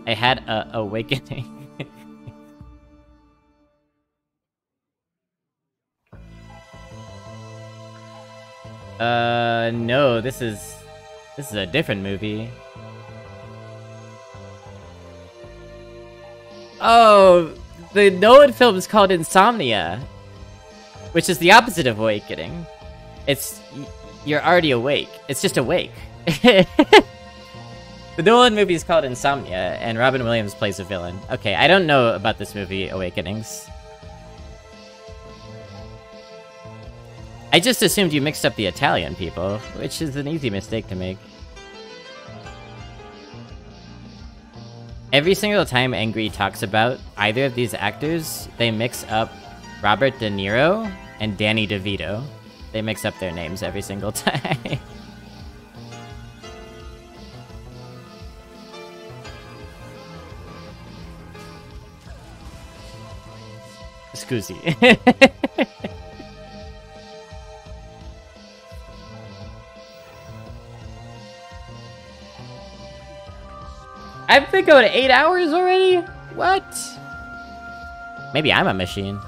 I had a awakening. No, this is a different movie. Oh, the Nolan film is called Insomnia, which is the opposite of awakening. You're already awake. It's just awake. The Nolan movie is called Insomnia, and Robin Williams plays a villain. Okay, I don't know about this movie, Awakenings. I just assumed you mixed up the Italian people, which is an easy mistake to make. Every single time Angry talks about either of these actors, they mix up Robert De Niro and Danny DeVito. They mix up their names every single time. Scusi. I've been going 8 hours already? What? Maybe I'm a machine.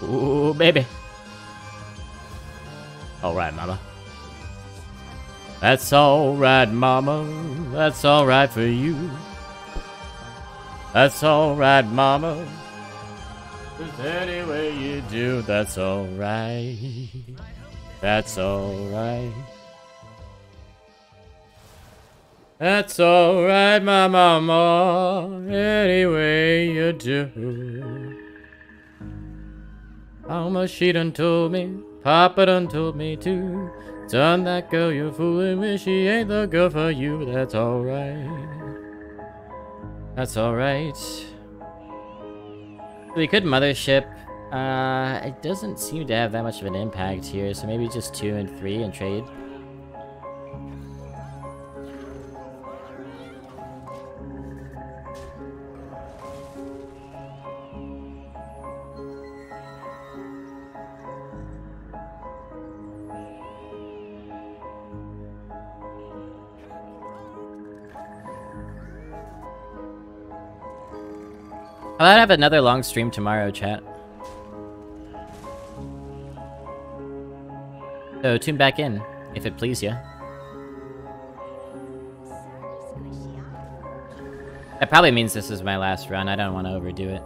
Ooh, baby. Alright, mama. That's alright, mama. That's alright for you. That's alright, mama. Cause any way you do, that's alright. That's alright. That's alright, my mama. Any way you do. Mama, she done told me, Papa done told me too. Son, that girl you're fooling with, she ain't the girl for you. That's alright. That's alright. We could mothership. It doesn't seem to have that much of an impact here, so maybe just 2 and 3 and trade. I'll have another long stream tomorrow, chat. So tune back in, if it please you. That probably means this is my last run. I don't want to overdo it.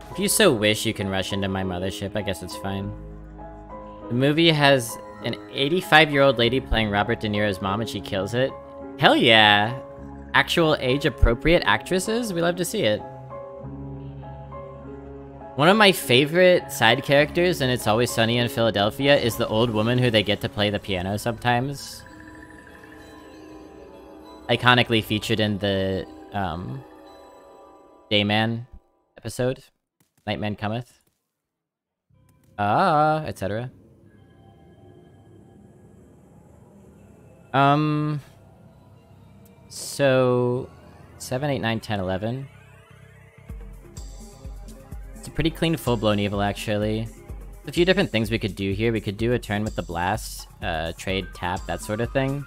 If you so wish, you can rush into my mothership. I guess it's fine. The movie has an 85-year-old lady playing Robert De Niro's mom and she kills it. Hell yeah! Actual age-appropriate actresses? We love to see it. One of my favorite side characters in It's Always Sunny in Philadelphia is the old woman who they get to play the piano sometimes. Iconically featured in the, Dayman episode. Nightman Cometh. Etc. So 7, 8, 9, 10, 11. It's a pretty clean full-blown evil, actually. A few different things we could do here. We could do a turn with the blast, trade, tap, that sort of thing.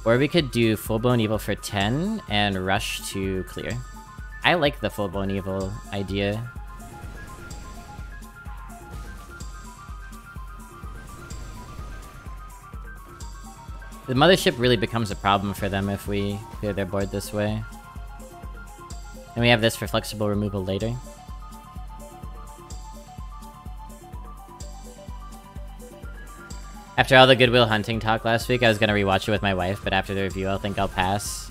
Or we could do full-blown evil for 10 and rush to clear. I like the full-blown evil idea. The mothership really becomes a problem for them if we clear their board this way. And we have this for flexible removal later. After all the Goodwill Hunting talk last week, I was gonna rewatch it with my wife, but after the review, I think I'll pass.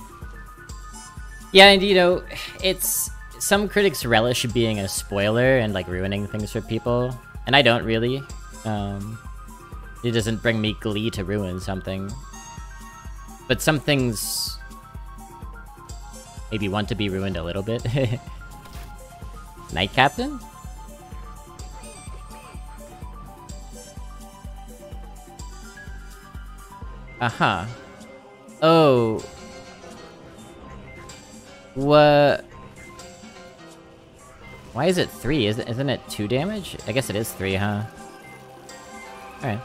Yeah, and you know, it's... Some critics relish being a spoiler and, like, ruining things for people. And I don't really. It doesn't bring me glee to ruin something. But some things... maybe want to be ruined a little bit. Night Captain? Uh-huh. Oh. What? Why is it 3? Isn't it 2 damage? I guess it is 3, huh? Alright.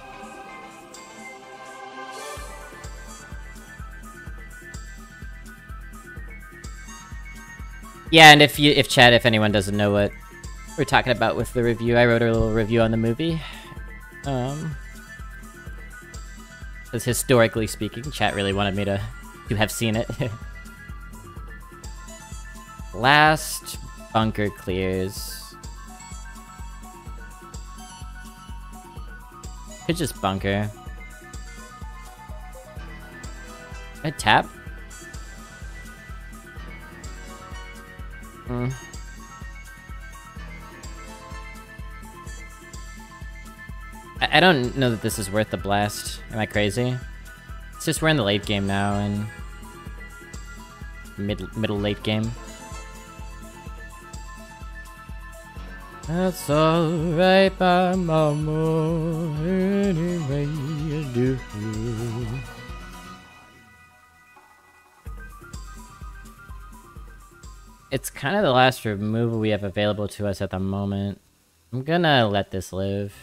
Yeah, and if anyone doesn't know what we're talking about with the review, I wrote a little review on the movie. Because historically speaking, chat really wanted me to have seen it. Last bunker clears. Could just bunker. I tap? I don't know that this is worth the blast. Am I crazy? It's just we're in the late game now, and middle late game. That's alright by mama, any way you do. It's kind of the last removal we have available to us at the moment. I'm gonna let this live.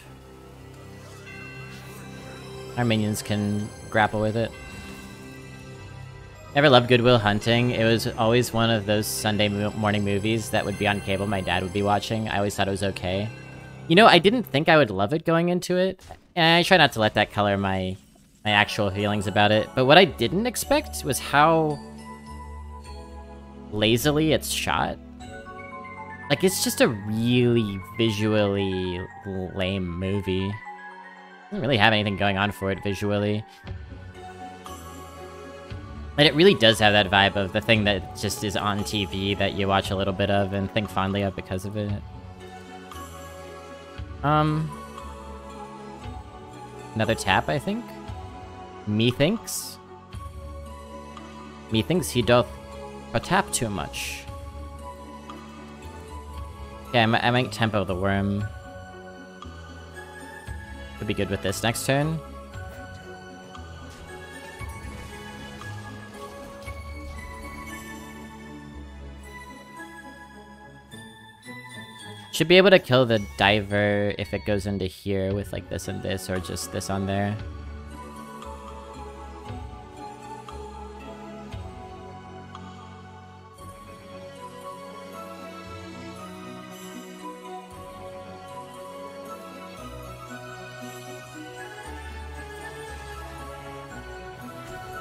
Our minions can grapple with it. Never loved Goodwill Hunting. It was always one of those Sunday morning movies that would be on cable my dad would be watching. I always thought it was okay. You know, I didn't think I would love it going into it. And I try not to let that color my actual feelings about it. But what I didn't expect was how lazily it's shot. Like, it's just a really visually lame movie. Doesn't really have anything going on for it visually. But it really does have that vibe of the thing that just is on TV that you watch a little bit of and think fondly of because of it. Another tap, I think? Methinks he doth a tap too much. Okay, I might tempo the worm. Could be good with this next turn. Should be able to kill the diver if it goes into here with like this and this, or just this on there.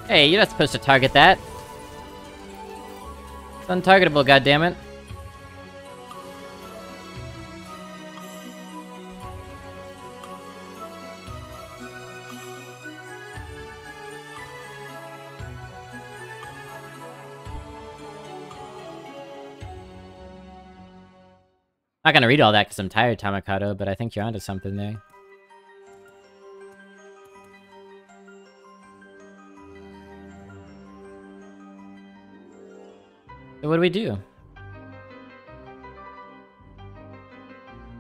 Hey, you're not supposed to target that. It's untargetable, goddammit. Not gonna read all that because I'm tired, Tamakato, but I think you're onto something there. So what do we do?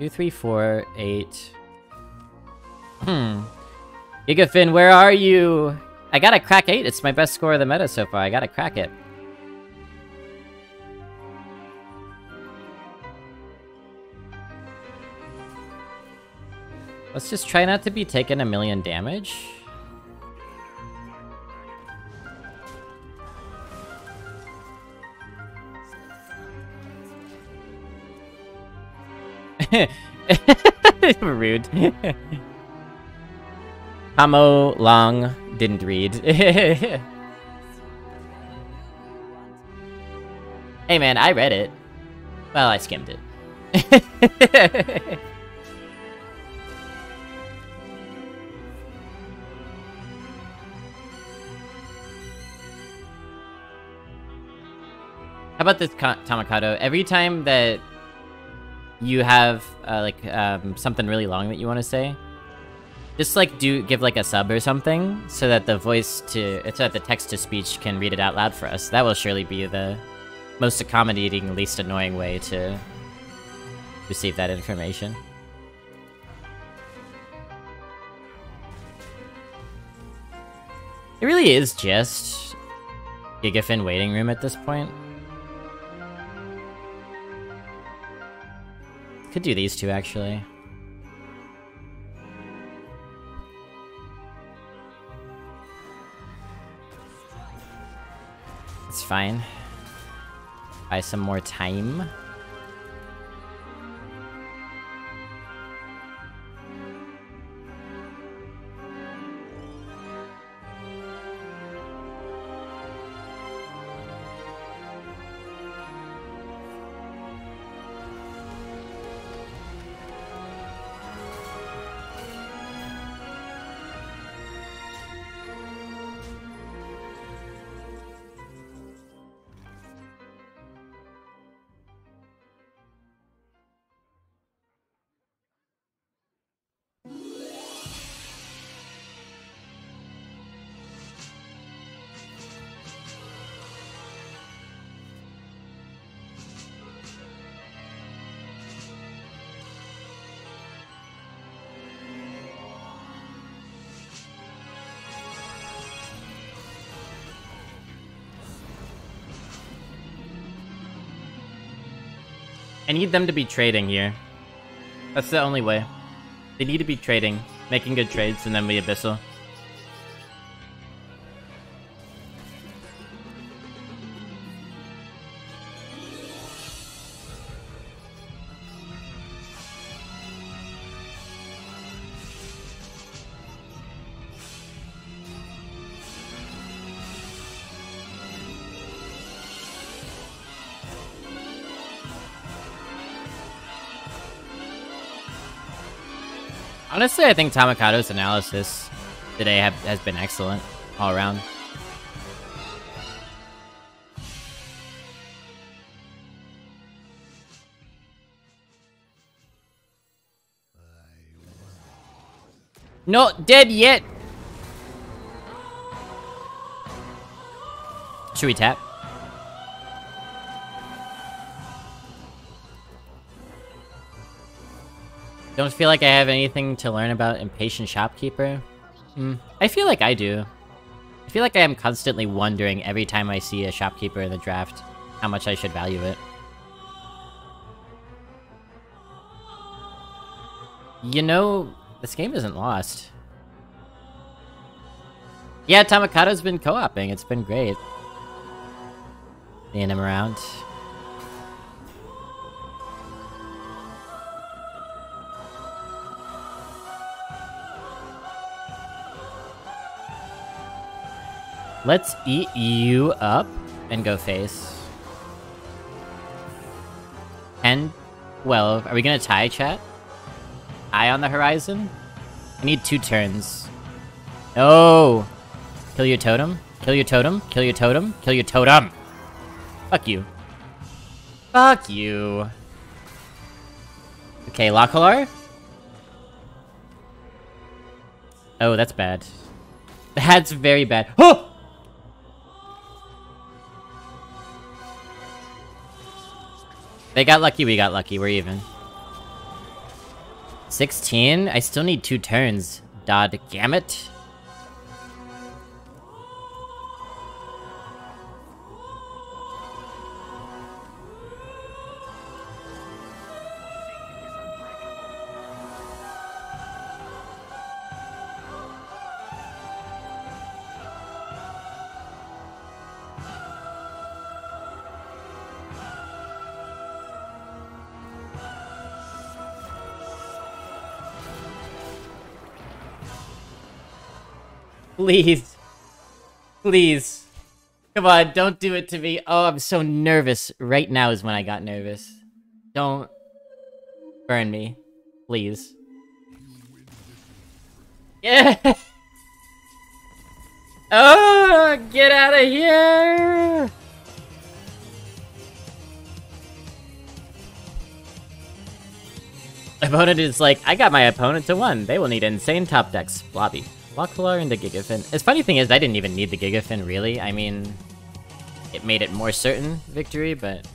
2, 3, 4, 8. Gigafin, where are you? I gotta crack 8. It's my best score of the meta so far. I gotta crack it. Let's just try not to be taking 1,000,000 damage. Rude. Hamo Long didn't read. Hey man, I read it. Well, I skimmed it. How about this, Tamakato? Every time that you have something really long that you want to say, just like give like a sub or something, so that the text to speech can read it out loud for us. That will surely be the most accommodating, least annoying way to receive that information. It really is just Gigafin waiting room at this point. Could do these two, actually. It's fine. Buy some more time. I need them to be trading here. That's the only way. They need to be trading, making good trades, and then we Abyssal. Honestly, I think Tamakato's analysis today has been excellent all around. Not dead yet! Should we tap? Don't feel like I have anything to learn about Impatient Shopkeeper. I feel like I do. I feel like I am constantly wondering every time I see a shopkeeper in the draft how much I should value it. You know, this game isn't lost. Yeah, Tamakado's been co-oping. It's been great. Seeing him around. Let's eat you up and go face. 10, 12. Are we gonna tie, chat? Eye on the horizon? I need 2 turns. No! Kill your totem. Kill your totem. Kill your totem. Kill your totem! Fuck you. Fuck you. Okay, Lockalar? Oh, that's bad. That's very bad. Oh! They got lucky, we got lucky. We're even. 16? I still need 2 turns. Dodgammit. Please. Please. Come on, don't do it to me. Oh, I'm so nervous. Right now is when I got nervous. Don't burn me. Please. Yeah! Oh, get out of here! Opponent is like, I got my opponent to 1. They will need insane top decks. Blobby. Locklar and the Gigafin. The funny thing is, I didn't even need the Gigafin, really. I mean, it made it more certain victory, but...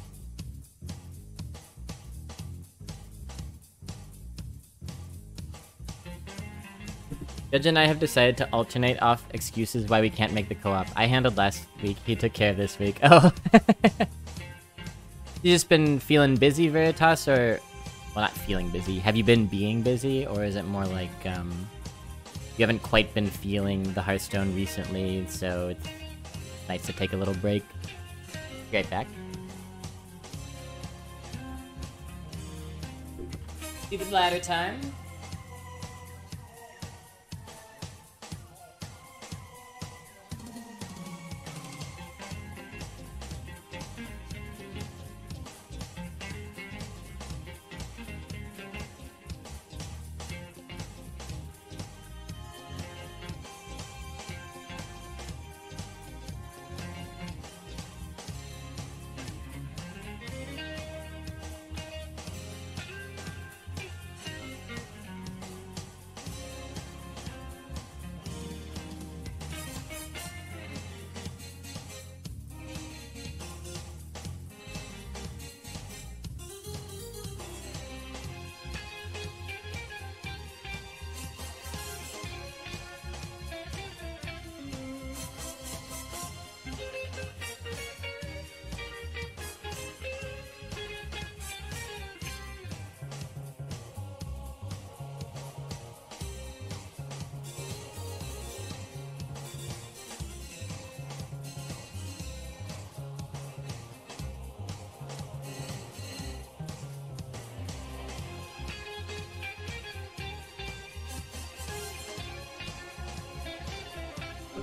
Judge and I have decided to alternate off excuses why we can't make the co-op. I handled last week, he took care of this week. Oh. You just been feeling busy, Veritas, or... Well, not feeling busy. Have you been being busy, or is it more like, you haven't quite been feeling the Hearthstone recently, so it's nice to take a little break. Be right back. Stupid ladder time.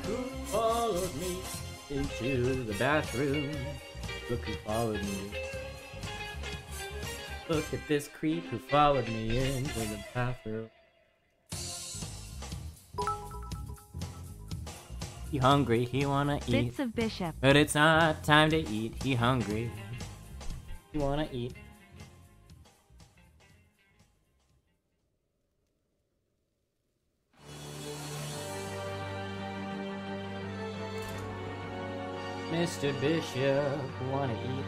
Who followed me into the bathroom? Look who followed me. Look at this creep who followed me into the bathroom. He hungry, he wanna eat. Bits of Bishop. But it's not time to eat, he hungry. He wanna eat. Mr. Bishop, wanna eat?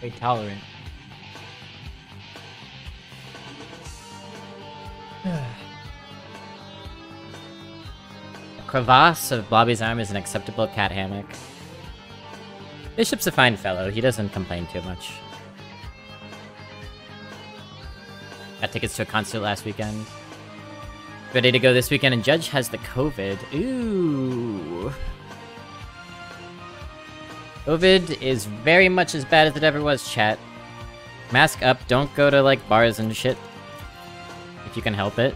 Very tolerant. A crevasse of Blobby's arm is an acceptable cat hammock. Bishop's a fine fellow, he doesn't complain too much. Got tickets to a concert last weekend. Ready to go this weekend, and Judge has the COVID. Ooh. COVID is very much as bad as it ever was, chat. Mask up, don't go to, like, bars and shit. If you can help it.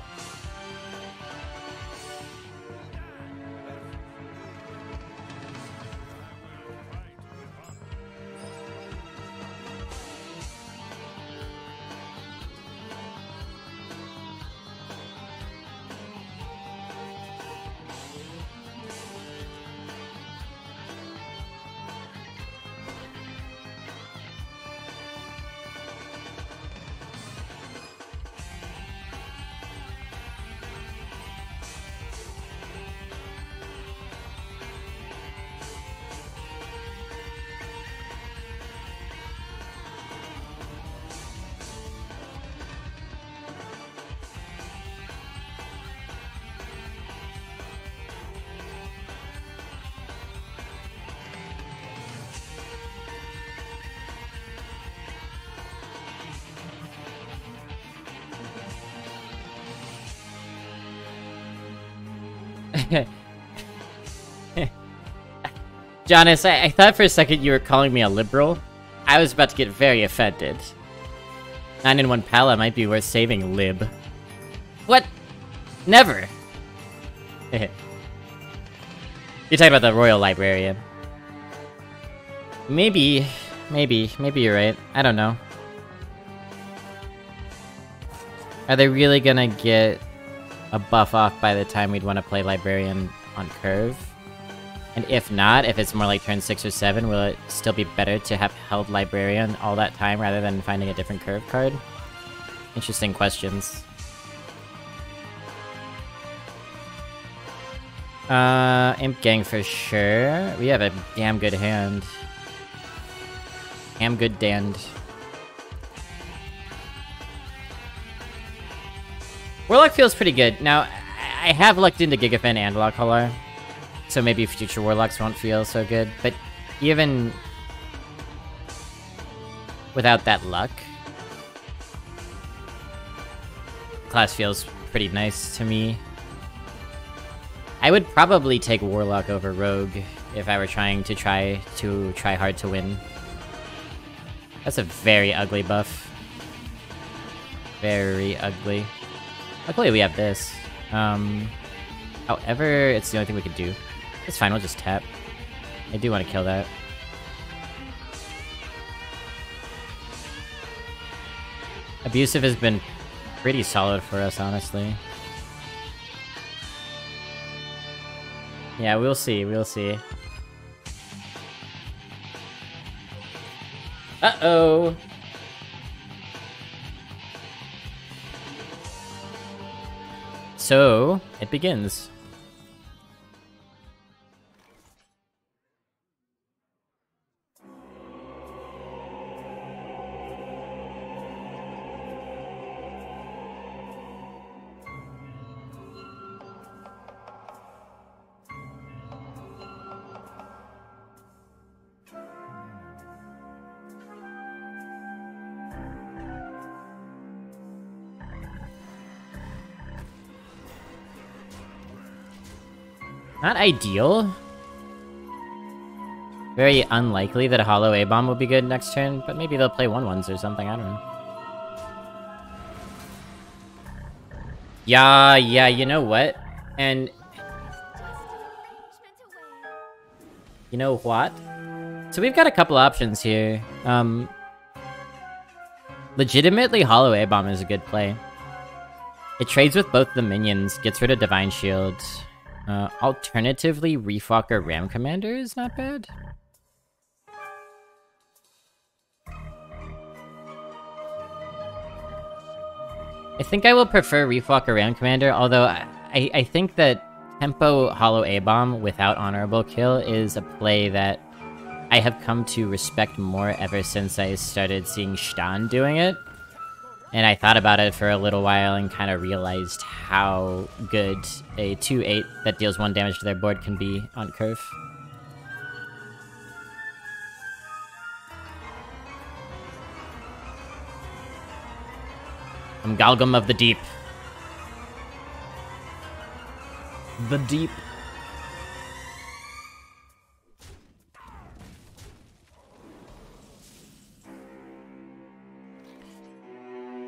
Jonas, I thought for a second you were calling me a liberal. I was about to get very offended. 9-in-1 Pala might be worth saving, lib. What? Never! You're talking about the Royal Librarian. Maybe you're right. I don't know. Are they really gonna get a buff off by the time we'd want to play Librarian on Curve? And if not, if it's more like turn 6 or 7, will it still be better to have held Librarian all that time rather than finding a different Curve card? Interesting questions. Imp Gang for sure. We have a damn good hand. Damn good damned. Warlock feels pretty good. Now, I have lucked into Gigafin and Lockhollar, so maybe future Warlocks won't feel so good, but even without that luck, class feels pretty nice to me. I would probably take Warlock over Rogue if I were trying to try hard to win. That's a very ugly buff. Very ugly. Luckily we have this. However, it's the only thing we could do. It's fine, we'll just tap. I do want to kill that. Abusive has been pretty solid for us, honestly. Yeah, we'll see, we'll see. Uh-oh! So, it begins. Not ideal. Very unlikely that a Hollow A-Bomb will be good next turn, but maybe they'll play 1/1s or something, I don't know. Yeah, you know what? And... you know what? So we've got a couple options here. Legitimately, Hollow A-Bomb is a good play. It trades with both the minions, gets rid of Divine Shield. Alternatively, Reefwalker Ram Commander is not bad. I think I will prefer Reef Walk around Commander, although I think that Tempo Hollow A-Bomb without Honorable Kill is a play that I have come to respect more ever since I started seeing Stan doing it. And I thought about it for a little while and kind of realized how good a 2/8 that deals 1 damage to their board can be on curve. Galgum of the Deep. The Deep.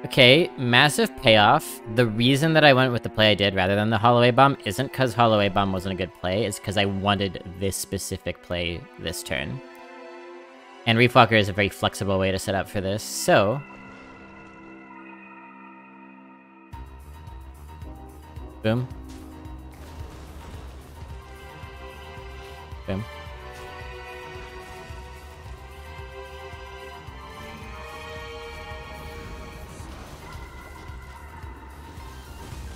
Okay, massive payoff. The reason that I went with the play I did rather than the Hollow A-Bomb isn't because Hollow A-Bomb wasn't a good play, it's because I wanted this specific play this turn. And Reef Walker is a very flexible way to set up for this, so... Boom. Boom.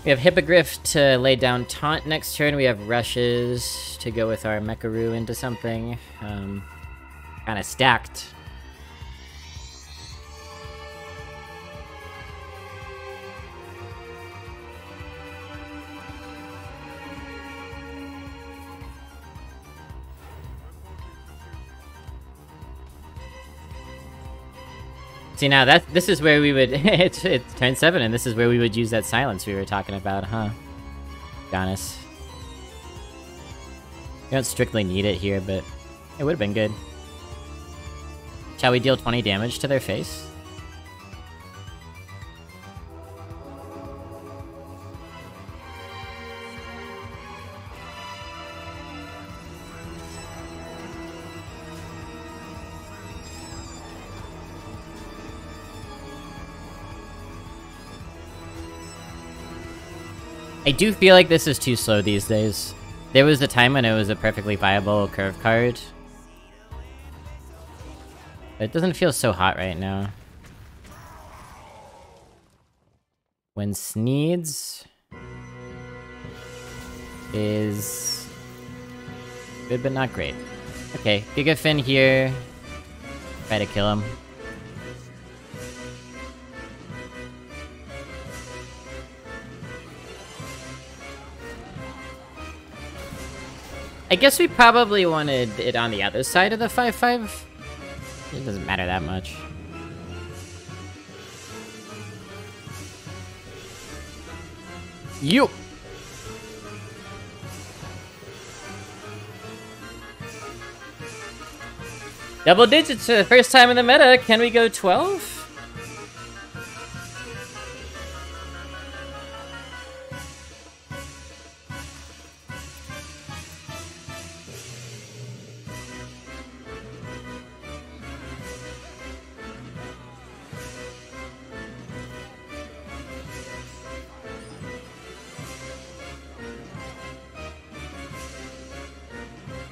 We have Hippogriff to lay down Taunt next turn. We have Rushes to go with our Mecharoo into something. Kind of stacked. See, now this is where we would it's turn 7, and this is where we would use that silence we were talking about, huh? Be honest. You don't strictly need it here, but it would have been good. Shall we deal 20 damage to their face? I do feel like this is too slow these days. There was a time when it was a perfectly viable curve card. But it doesn't feel so hot right now. When Sneeds is good but not great. Okay, Gigafin here. Try to kill him. I guess we probably wanted it on the other side of the 5/5. It doesn't matter that much. You. Double digits for the first time in the meta. Can we go 12?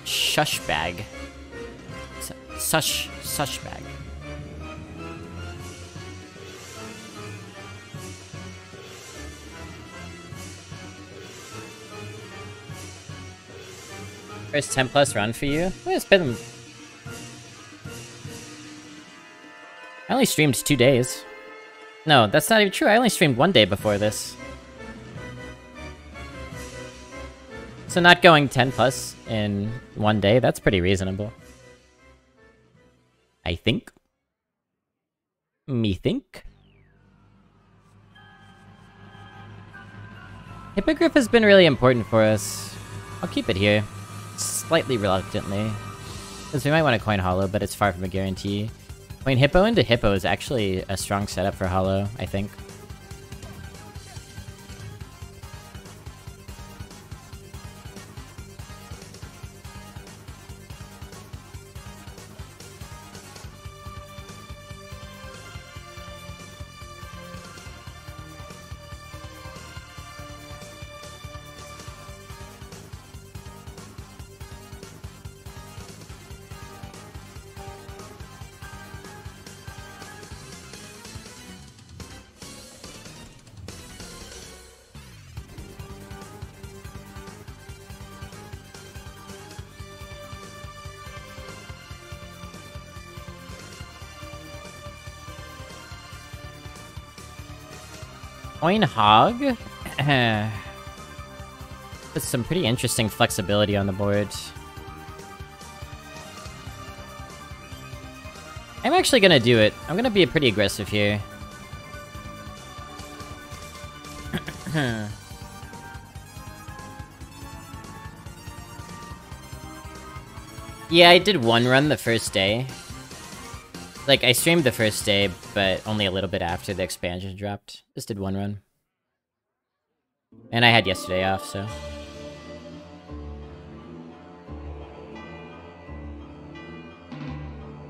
Shush bag. Sush bag. First 10+ run for you? Well, it's been... I only streamed 2 days. No, that's not even true. I only streamed 1 day before this. So not going 10+ in 1 day, that's pretty reasonable. I think. Me think. Hippogriff has been really important for us. I'll keep it here. Slightly reluctantly. Because we might want to coin Hollow, but it's far from a guarantee. Coin Hippo into Hippo is actually a strong setup for Hollow, I think. Coin Hog? With some pretty interesting flexibility on the board. I'm actually gonna do it. I'm gonna be pretty aggressive here. Yeah, I did one run the first day. Like, I streamed the first day, but only a little bit after the expansion dropped. Just did one run. And I had yesterday off, so...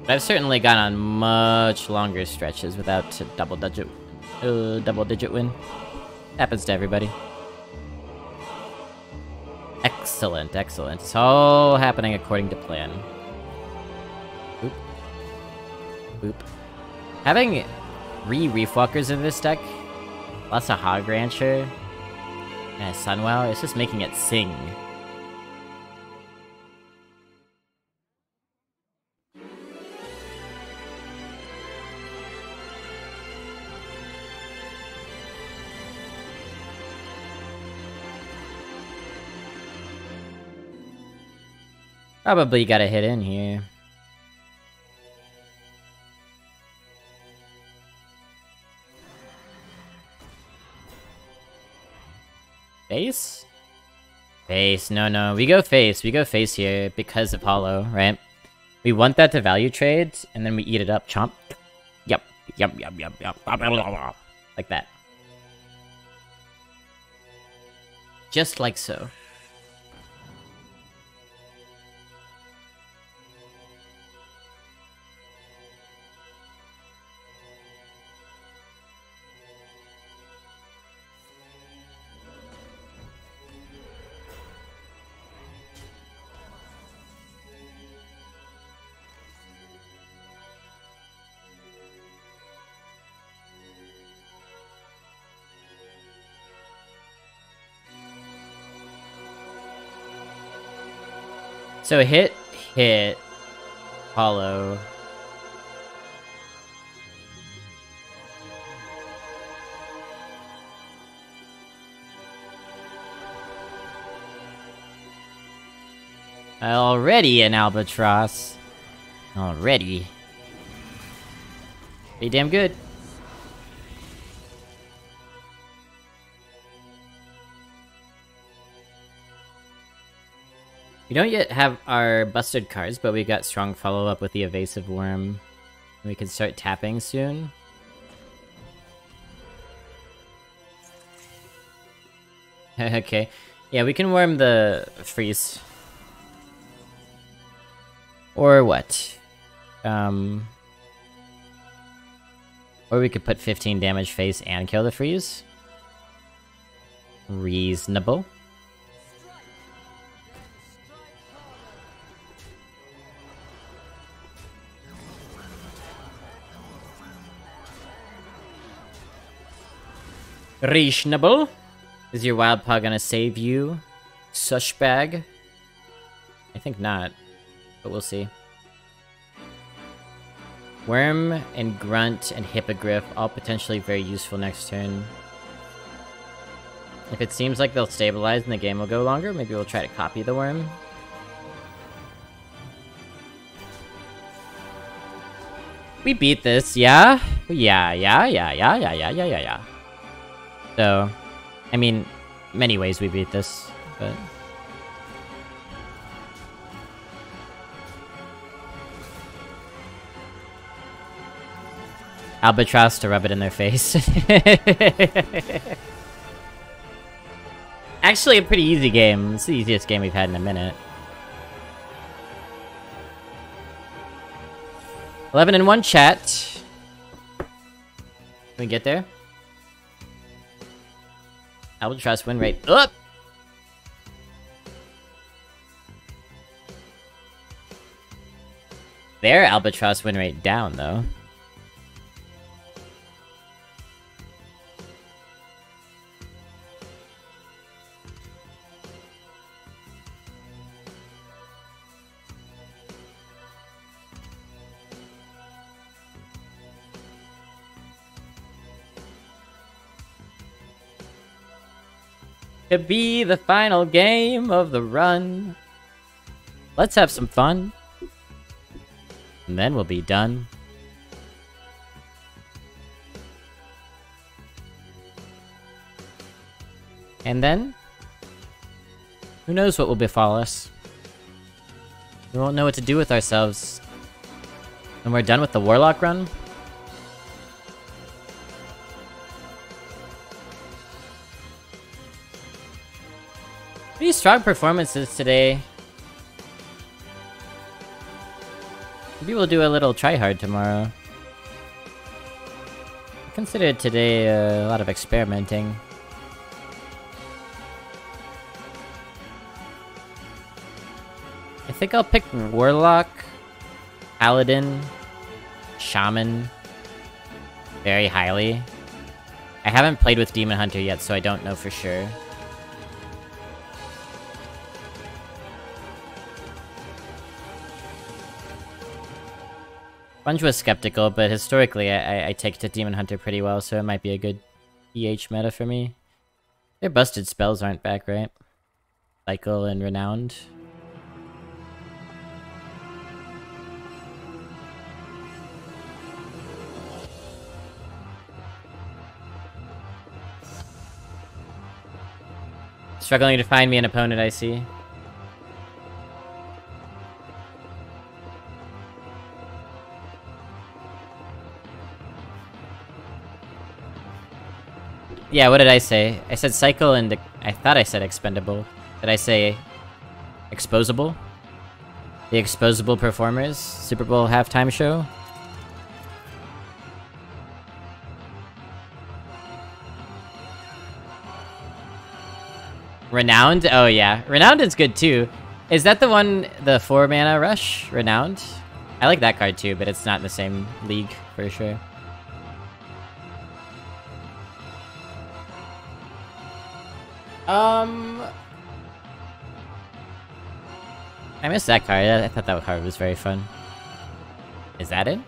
But I've certainly gone on much longer stretches without a double-digit win. Happens to everybody. Excellent, excellent. It's all happening according to plan. Oop. Oop. Having 3 Reefwalkers in this deck, plus a Hog Rancher, and a Sunwow, it's just making it sing. Probably gotta hit in here. Face? Face, no. We go face here because of Hollow, right? We want that to value trade, and then we eat it up, chomp. Yep. Like that. Just like so. So hit, Hollow. Already an Albatross. Already. Pretty damn good. We don't yet have our busted cards, but we got strong follow-up with the Evasive Worm. We can start tapping soon. Okay. Yeah, we can worm the freeze. Or what? Or we could put 15 damage face and kill the freeze. Reasonable. Reasonable. Is your wild paw gonna save you, Sushbag? I think not, but we'll see. Worm and Grunt and Hippogriff, all potentially very useful next turn. If it seems like they'll stabilize and the game will go longer, maybe we'll try to copy the Worm. We beat this, yeah? Yeah. So, I mean, many ways we beat this, but... Albatross to rub it in their face. Actually, a pretty easy game. It's the easiest game we've had in a minute. 11-1 chat. Can we get there? Albatross win rate up! Their Albatross win rate down, though. Could be the final game of the run. Let's have some fun. And then we'll be done. And then, who knows what will befall us? We won't know what to do with ourselves when we're done with the Warlock run. Pretty strong performances today. Maybe we'll do a little tryhard tomorrow. I considered today a lot of experimenting. I think I'll pick Warlock, Paladin, Shaman very highly. I haven't played with Demon Hunter yet, so I don't know for sure. Sponge was skeptical, but historically I take to Demon Hunter pretty well, so it might be a good EH meta for me. Their busted spells aren't back, right? Cycle and Renowned. Struggling to find me an opponent, I see. Yeah, what did I say? I said cycle and I thought I said expendable. Did I say exposable? The exposable performers? Super Bowl halftime show? Renowned? Oh yeah. Renowned is good too. Is that the one, the 4 mana rush? Renowned? I like that card too, but it's not in the same league for sure. I missed that card. I thought that card was very fun. Is that it?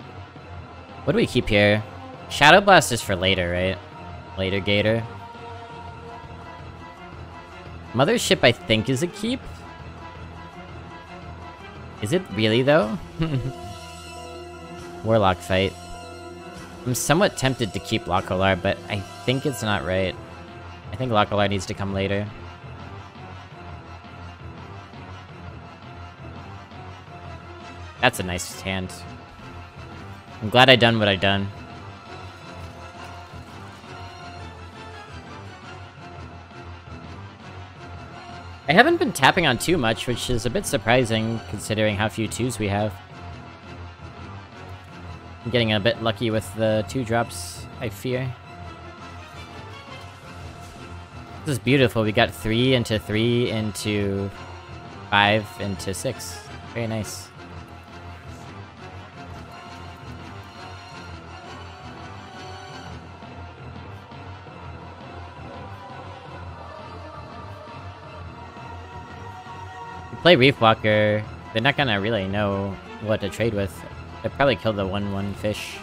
What do we keep here? Shadow Blast is for later, right? Later Gator. Mothership, I think, is a keep. Is it really, though? Warlock fight. I'm somewhat tempted to keep Locolar, but I think it's not right. I think Locolar needs to come later. That's a nice hand. I'm glad I done what I done. I haven't been tapping on too much, which is a bit surprising considering how few 2s we have. I'm getting a bit lucky with the 2 drops, I fear. This is beautiful. We got 3 into 3 into 5 into 6. Very nice. Play Reefwalker, they're not gonna really know what to trade with. They'll probably kill the 1/1 fish.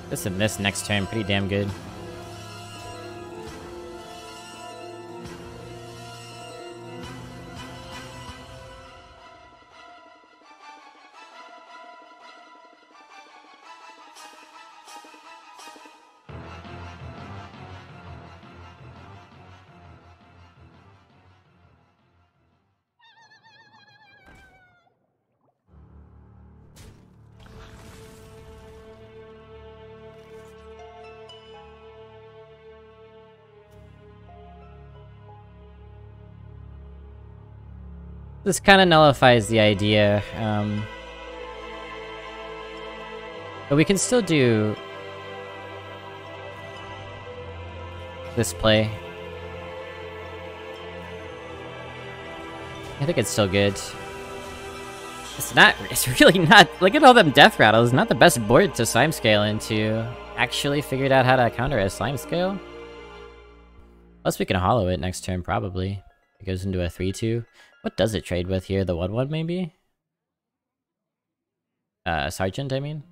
This and this next turn, pretty damn good. This kind of nullifies the idea, but we can still do this play. I think it's still good. It's really not, look at all them death rattles, not the best board to slime scale into. Actually figured out how to counter a slime scale. Plus we can hollow it next turn, probably. It goes into a 3/2. What does it trade with here? The 1/1 maybe? Sergeant, I mean?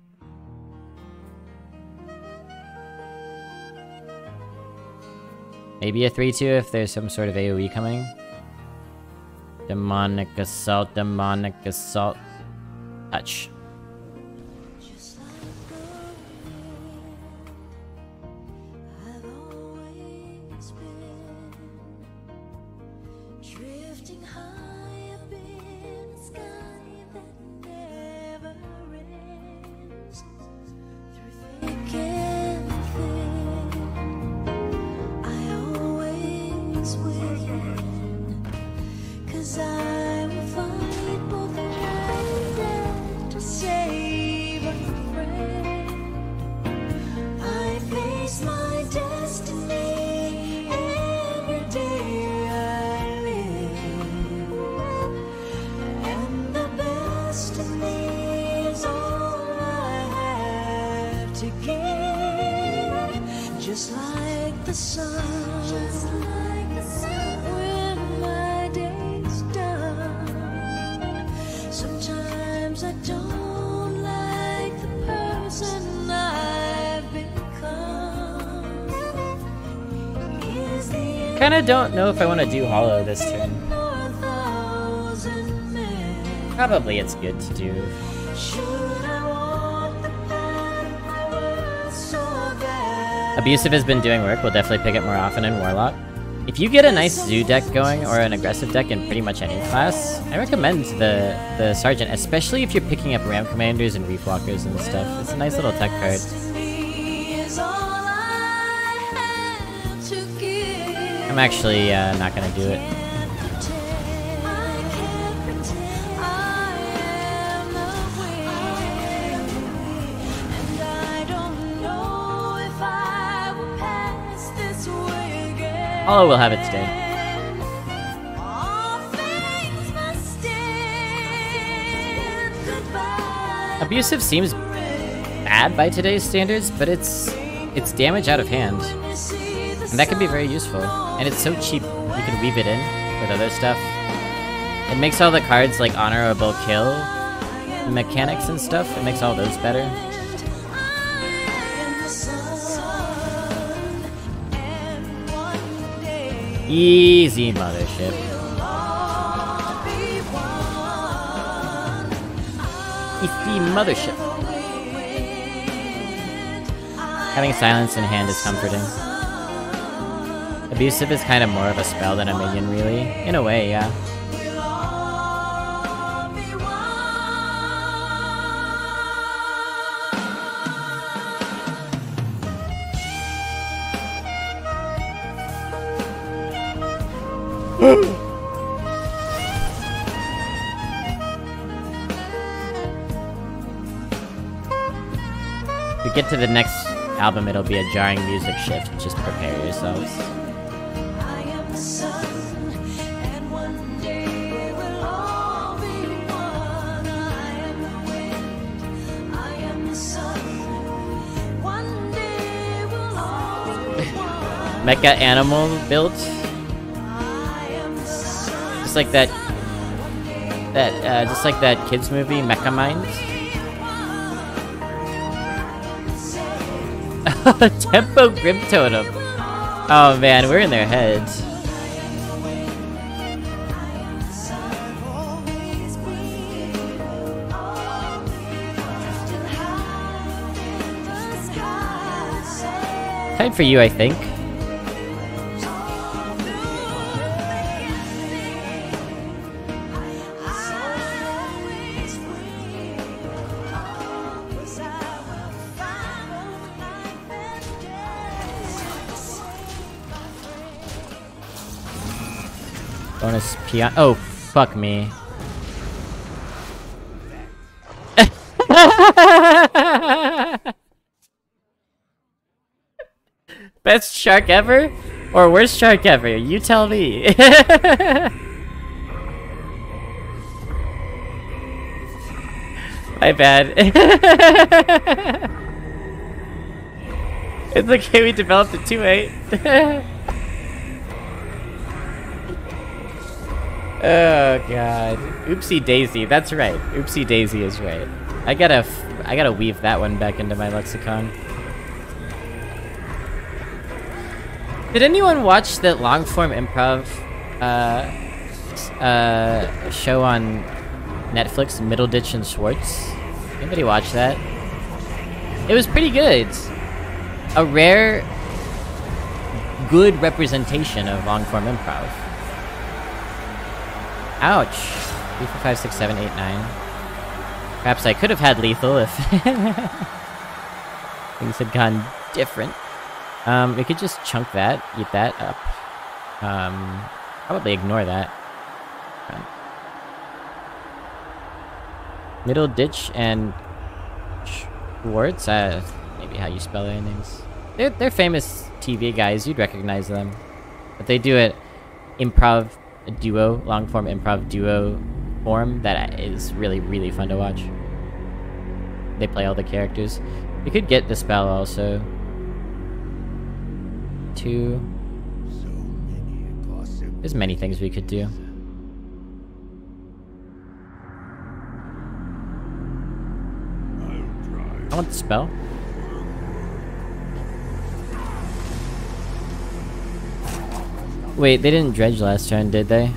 Maybe a 3-2 if there's some sort of AoE coming. Demonic Assault, Demonic Assault. Touch. Just like the sun, when my day's done. Sometimes I don't like the person I've become. Kinda don't know if I want to do Hollow this turn. Probably it's good to do. Abusive has been doing work, we'll definitely pick it more often in Warlock. If you get a nice Zoo deck going, or an aggressive deck in pretty much any class, I recommend the Sergeant, especially if you're picking up Ram Commanders and Reef Walkers and stuff. It's a nice little tech card. I'm actually not gonna do it. Hollow will have its day. Abusive seems bad by today's standards, but it's damage out of hand. And that can be very useful. And it's so cheap, you can weave it in with other stuff. It makes all the cards like honorable kill mechanics and stuff, it makes all those better. Easy, mothership. Easy, mothership. Having silence in hand is comforting. Abusive is kind of more of a spell than a minion, really. In a way, yeah. If we get to the next album, it'll be a jarring music shift. Just prepare yourselves. Mecha animal build. Just like that kids movie, Mecha Mind. Tempo Grim Totem. Oh man, we're in their heads. Time for you, I think. Bonus peon. Oh, fuck me. Best shark ever? Or worst shark ever? You tell me. My bad. It's okay, we developed it too late. Oh god. Oopsie daisy, that's right. Oopsie daisy is right. I gotta weave that one back into my lexicon. Did anyone watch that long-form improv show on Netflix, Middleditch and Schwartz? Anybody watch that? It was pretty good. A rare, good representation of long-form improv. Ouch. 3, 4, 5, 6, 7, 8, 9. Perhaps I could have had lethal if things had gone different. We could just chunk that, eat that up. Probably ignore that. Middleditch and Schwartz, maybe how you spell their names. They're famous TV guys, you'd recognize them. But they do it improv duo, long form improv duo form that is really, really fun to watch. They play all the characters. You could get the spell also. 2. There's many things we could do. I want the spell. Wait, they didn't dredge last turn, did they?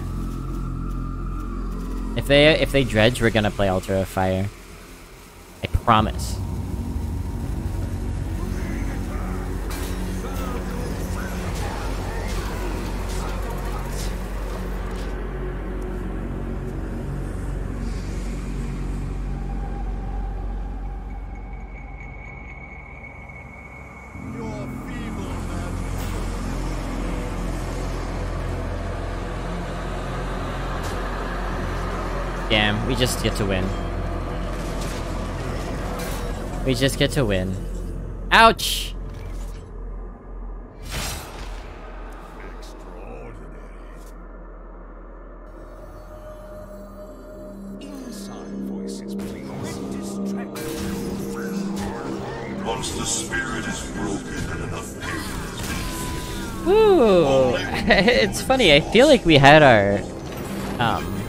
If they dredge, we're gonna play Altar of Fire. I promise. Damn, we just get to win. We just get to win. Ouch! Inside voices, please. Once the spirit is broken and enough pain has been Ooh! It's funny, I feel like we had our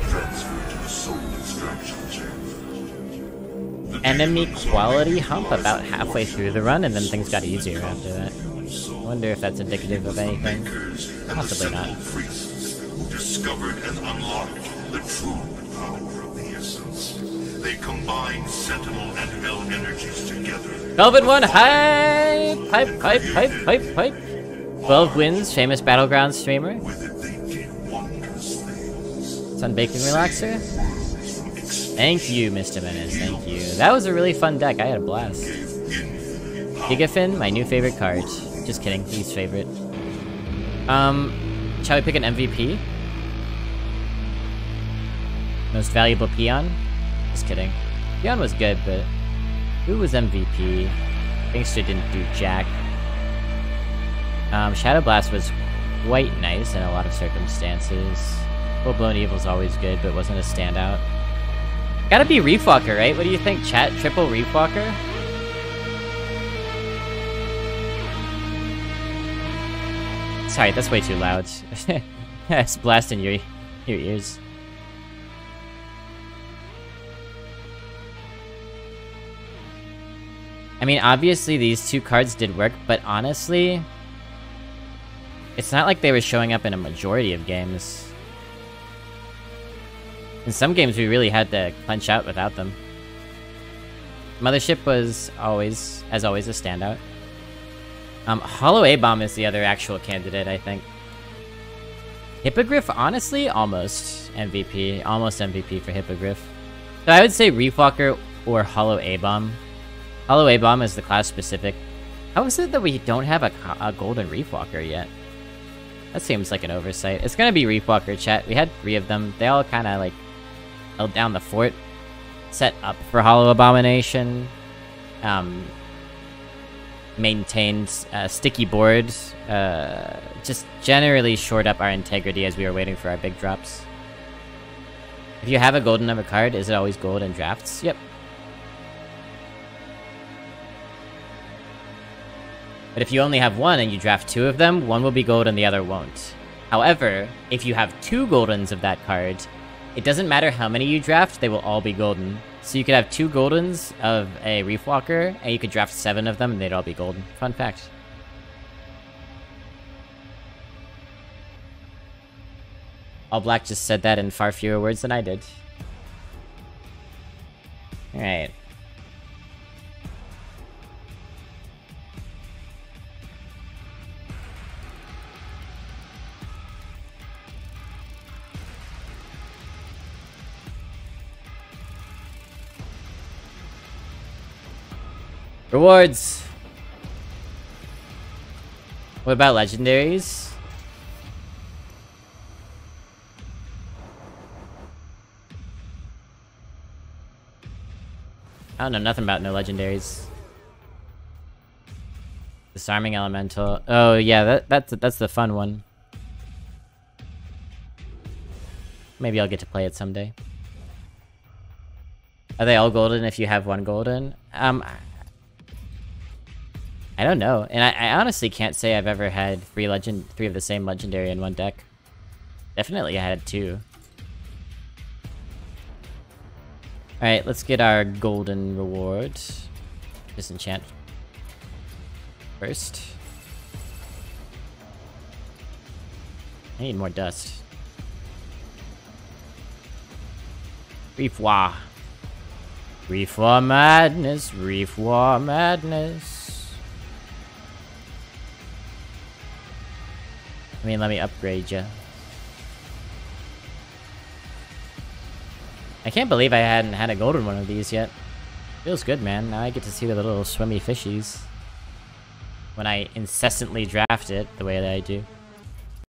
transferred to the soul extraction chamber. The enemy demons are quality ready hump to about rise halfway through the run, and then things got easier after that. I wonder if that's indicative of anything. makers and Possibly the not. simple priests who discovered and unlocked the true power of the essence. They combine sentinel and hell energies together. Velvet One, hype! Hype, hype, hype, hype, hype! 12 wins, famous Battleground streamer. With it they did wondrous things. Sunbaking Relaxer. Thank you, Mr. Menace, thank you. That was a really fun deck, I had a blast. Gigafin, my new favorite card. Just kidding, least favorite. Shall we pick an MVP? Most valuable peon? Just kidding. Peon was good, but who was MVP? Gangster didn't do jack. Shadow Blast was quite nice in a lot of circumstances. Full Blown Evil's always good, but wasn't a standout. Gotta be Reefwalker, right? What do you think, chat? Triple Reefwalker? Sorry, that's way too loud. It's blasting your ears. I mean, obviously these two cards did work, but honestly, it's not like they were showing up in a majority of games. In some games, we really had to punch out without them. Mothership was always, as always, a standout. Hollow A-Bomb is the other actual candidate, I think. Hippogriff, honestly, almost MVP. Almost MVP for Hippogriff. So I would say Reefwalker or Hollow A-Bomb. Hollow A-Bomb is the class specific. How is it that we don't have a golden Reefwalker yet? That seems like an oversight. It's gonna be Reefwalker, chat. We had 3 of them. They all kind of like held down the fort. Set up for Hollow Abomination. Maintained sticky boards. Just generally shored up our integrity as we were waiting for our big drops. If you have a golden number card, is it always gold in drafts? Yep. But if you only have one and you draft 2 of them, one will be gold and the other won't. However, if you have 2 goldens of that card, it doesn't matter how many you draft, they will all be golden. So you could have 2 goldens of a Reefwalker, and you could draft 7 of them and they'd all be golden. Fun fact. All Black just said that in far fewer words than I did. Alright. Rewards! What about legendaries? I don't know nothing about no legendaries. Disarming Elemental. Oh yeah, that's the fun one. Maybe I'll get to play it someday. Are they all golden if you have one golden? I don't know, and I honestly can't say I've ever had three of the same legendary in one deck. Definitely I had 2. Alright, let's get our golden reward. Disenchant first. I need more dust. Reef War. Reef War Madness, Reef War Madness. I mean, let me upgrade you. I can't believe I hadn't had a golden one of these yet. Feels good, man. Now I get to see the little swimmy fishies when I incessantly draft it the way that I do.